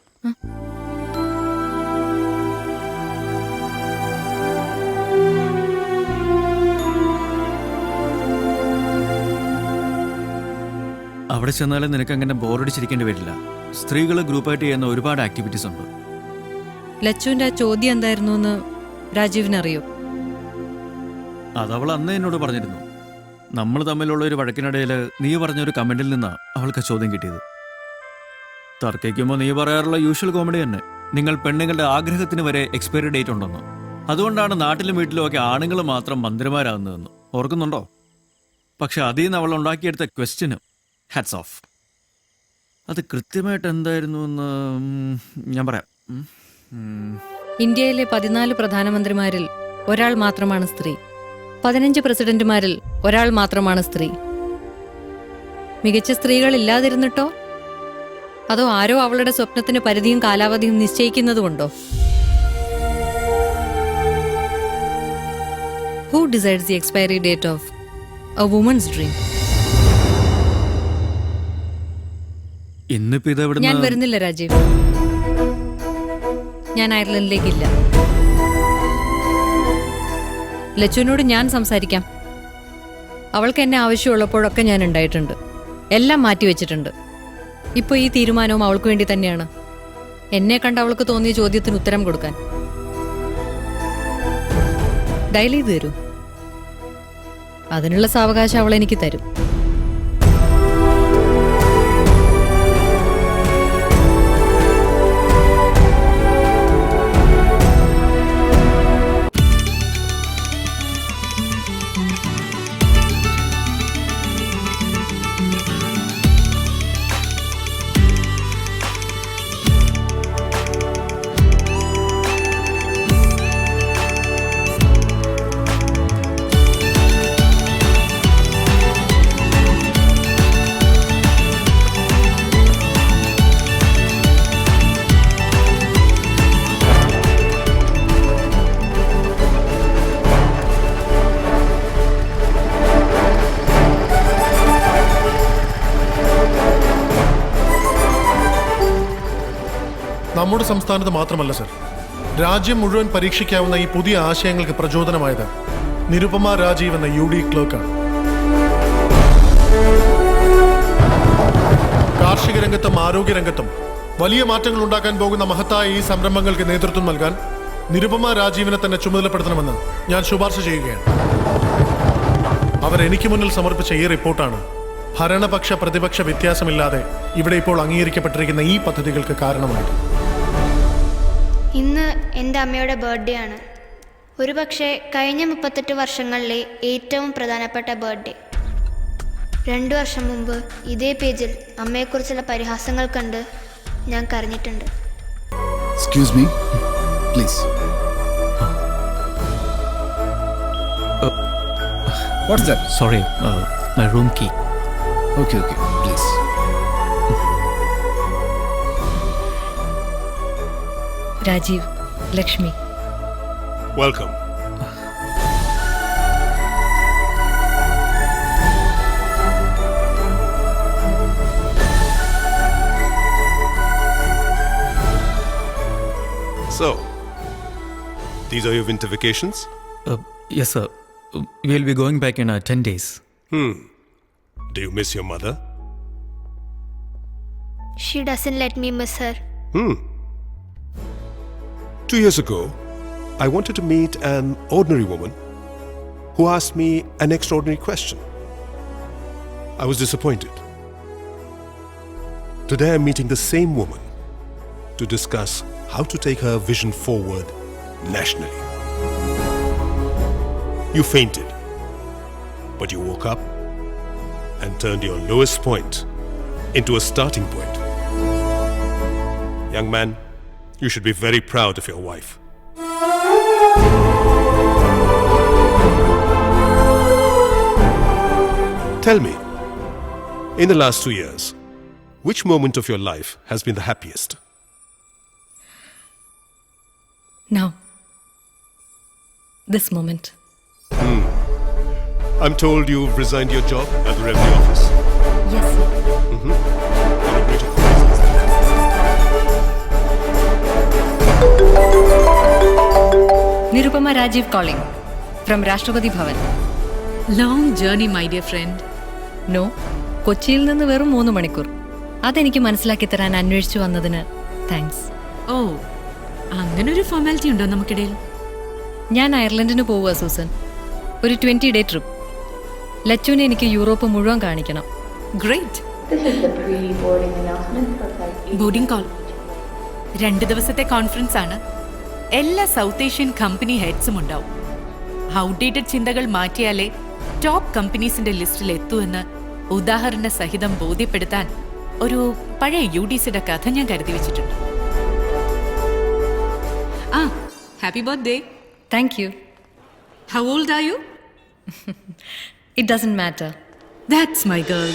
അവിടെ ചെന്നാലും നിനക്ക് അങ്ങനെ ബോറടിച്ചിരിക്കേണ്ടി വരില്ല. സ്ത്രീകൾ ഗ്രൂപ്പായിട്ട് ചെയ്യുന്ന ഒരുപാട് ആക്ടിവിറ്റീസ് ഉണ്ട്. ലച്ചുവിന്റെ ആ ചോദ്യം എന്തായിരുന്നു എന്ന് രാജീവിനറിയോ? അതവൾ അന്ന് എന്നോട് പറഞ്ഞിരുന്നു. നമ്മൾ തമ്മിലുള്ള ഒരു വഴക്കിനിടയിൽ നീ പറഞ്ഞൊരു കമന്റിൽ നിന്നാ അവൾക്ക് ചോദ്യം കിട്ടിയത്. തർക്കിക്കുമ്പോൾ നീ പറയാറുള്ള യൂഷ്വൽ കോമഡി തന്നെ. നിങ്ങൾ പെണ്ണുങ്ങളുടെ ആഗ്രഹത്തിന് വരെ എക്സ്പയറി ഡേറ്റ് ഉണ്ടെന്ന്. അതുകൊണ്ടാണ് നാട്ടിലും വീട്ടിലും ഒക്കെ ആണുങ്ങൾ മാത്രം മന്ത്രിമാരാകുന്നതെന്ന്. ഓർക്കുന്നുണ്ടോ? പക്ഷെ അതിൽ നിന്ന് അവൾ ഉണ്ടാക്കിയെടുത്ത ക്വസ്റ്റ്യന് ഹാറ്റ്സ് ഓഫ്. അത് കൃത്യമായിട്ട് എന്തായിരുന്നു എന്ന് ഞാൻ പറയാം. ഇന്ത്യയിലെ 14 പ്രധാനമന്ത്രിമാരിൽ ഒരാൾ മാത്രമാണ് സ്ത്രീ. 15 പ്രസിഡന്റുമാരിൽ ഒരാൾ മാത്രമാണ് സ്ത്രീ. മികച്ച സ്ത്രീകൾ ഇല്ലാതിരുന്നിട്ടോ? അതോ ആരോ അവളുടെ സ്വപ്നത്തിന് പരിധിയും കാലാവധിയും നിശ്ചയിക്കുന്നതുകൊണ്ടോ? Who decides the expiry date of a woman's dream? ഞാൻ വരുന്നില്ല രാജീവ്. ഞാൻ അയർലൻഡിലേക്കില്ല. ലച്ചുവിനോട് ഞാൻ സംസാരിക്കാം. അവൾക്ക് എന്നെ ആവശ്യമുള്ളപ്പോഴൊക്കെ ഞാൻ ഉണ്ടായിട്ടുണ്ട്. എല്ലാം മാറ്റിവെച്ചിട്ടുണ്ട്. ഇപ്പോൾ ഈ തീരുമാനവും അവൾക്ക് വേണ്ടി തന്നെയാണ്. എന്നെ കണ്ട് അവൾക്ക് തോന്നിയ ചോദ്യത്തിന് ഉത്തരം കൊടുക്കാൻ. ഡയൽ ചെയ്ത് തരൂ. അതിനുള്ള സാവകാശം അവൾ എനിക്ക് തരും. നമ്മുടെ സംസ്ഥാനത്ത് മാത്രമല്ല സർ, രാജ്യം മുഴുവൻ പരീക്ഷിക്കാവുന്ന ഈ പുതിയ ആശയങ്ങൾക്ക് പ്രചോദനമായത് നിരുപമ രാജീവ് എന്ന UD ക്ലർക്കാണ്. കാർഷിക രംഗത്തും ആരോഗ്യരംഗത്തും വലിയ മാറ്റങ്ങൾ ഉണ്ടാക്കാൻ പോകുന്ന മഹത്തായ ഈ സംരംഭങ്ങൾക്ക് നേതൃത്വം നൽകാൻ നിരുപമ രാജീവിനെ തന്നെ ചുമതലപ്പെടുത്തണമെന്ന് ഞാൻ ശുപാർശ ചെയ്യുകയാണ്. അവരെനിക്ക് മുന്നിൽ സമർപ്പിച്ച ഈ റിപ്പോർട്ടാണ് ഭരണപക്ഷ പ്രതിപക്ഷ വ്യത്യാസമില്ലാതെ ഇവിടെ ഇപ്പോൾ അംഗീകരിക്കപ്പെട്ടിരിക്കുന്ന ഈ പദ്ധതികൾക്ക് കാരണമായത്. ഇന്ന് എൻ്റെ അമ്മയുടെ ബർത്ത്ഡേ ആണ്. ഒരുപക്ഷെ കഴിഞ്ഞ 38 വർഷങ്ങളിലെ ഏറ്റവും പ്രധാനപ്പെട്ട ബർത്ത്ഡേ. 2 വർഷം മുമ്പ് ഇതേ പേജിൽ അമ്മയെക്കുറിച്ചുള്ള പരിഹാസങ്ങൾ കണ്ട് ഞാൻ കരഞ്ഞിട്ടുണ്ട്. Excuse me please. What's that? Sorry, my room key. Okay please. Rajeev, Lakshmi. Welcome. So, these are your winter vacations? Yes, sir. We'll be going back in 10 days. Do you miss your mother? She doesn't let me miss her. 2 years ago, I wanted to meet an ordinary woman who asked me an extraordinary question. I was disappointed. Today I'm meeting the same woman to discuss how to take her vision forward nationally. You fainted, but you woke up and turned your lowest point into a starting point. Young man, you should be very proud of your wife. Tell me, in the last 2 years, which moment of your life has been the happiest? Now. This moment. I'm told you've resigned your job at the Revenue Office. Yes, sir. Nirupama Rajiv calling from Rashtrapati Bhavan. Long journey my dear friend. No, കൊച്ചിയിൽ നിന്ന് വെറും 3 മണിക്കൂർ. അതെനിക്ക് മനസ്സിലാക്കി തരാൻ അന്വേഷിച്ചു വന്നതിന് thanks. ഓ, അങ്ങനൊരു ഫോർമാലിറ്റി ഉണ്ടോ നമുക്കിടയിൽ? ഞാൻ അയർലൻഡിന് പോവുക സൂസൻ. ഒരു 20 ഡേ ട്രിപ്പ്. ലച്ചുവിനെ എനിക്ക് യൂറോപ്പ് മുഴുവൻ കാണിക്കണം. ഗ്രേറ്റ്. Boarding call. 2 ദിവസത്തെ കോൺഫറൻസ് ആണ്. എല്ലാ സൗത്ത് ഏഷ്യൻ കമ്പനി ഹെഡ്സും ഉണ്ടാവും. ഔട്ട്ഡേറ്റഡ് ചിന്തകൾ മാറ്റിയാലേ ടോപ്പ് കമ്പനീസിന്റെ ലിസ്റ്റിൽ എത്തുമെന്ന് ഉദാഹരണ സഹിതം ബോധ്യപ്പെടുത്താൻ ഒരു പഴയ UDCയുടെ കഥ ഞാൻ കരുതി വെച്ചിട്ടുണ്ട്. Happy birthday. Thank you. How old are you? It doesn't matter. That's my girl.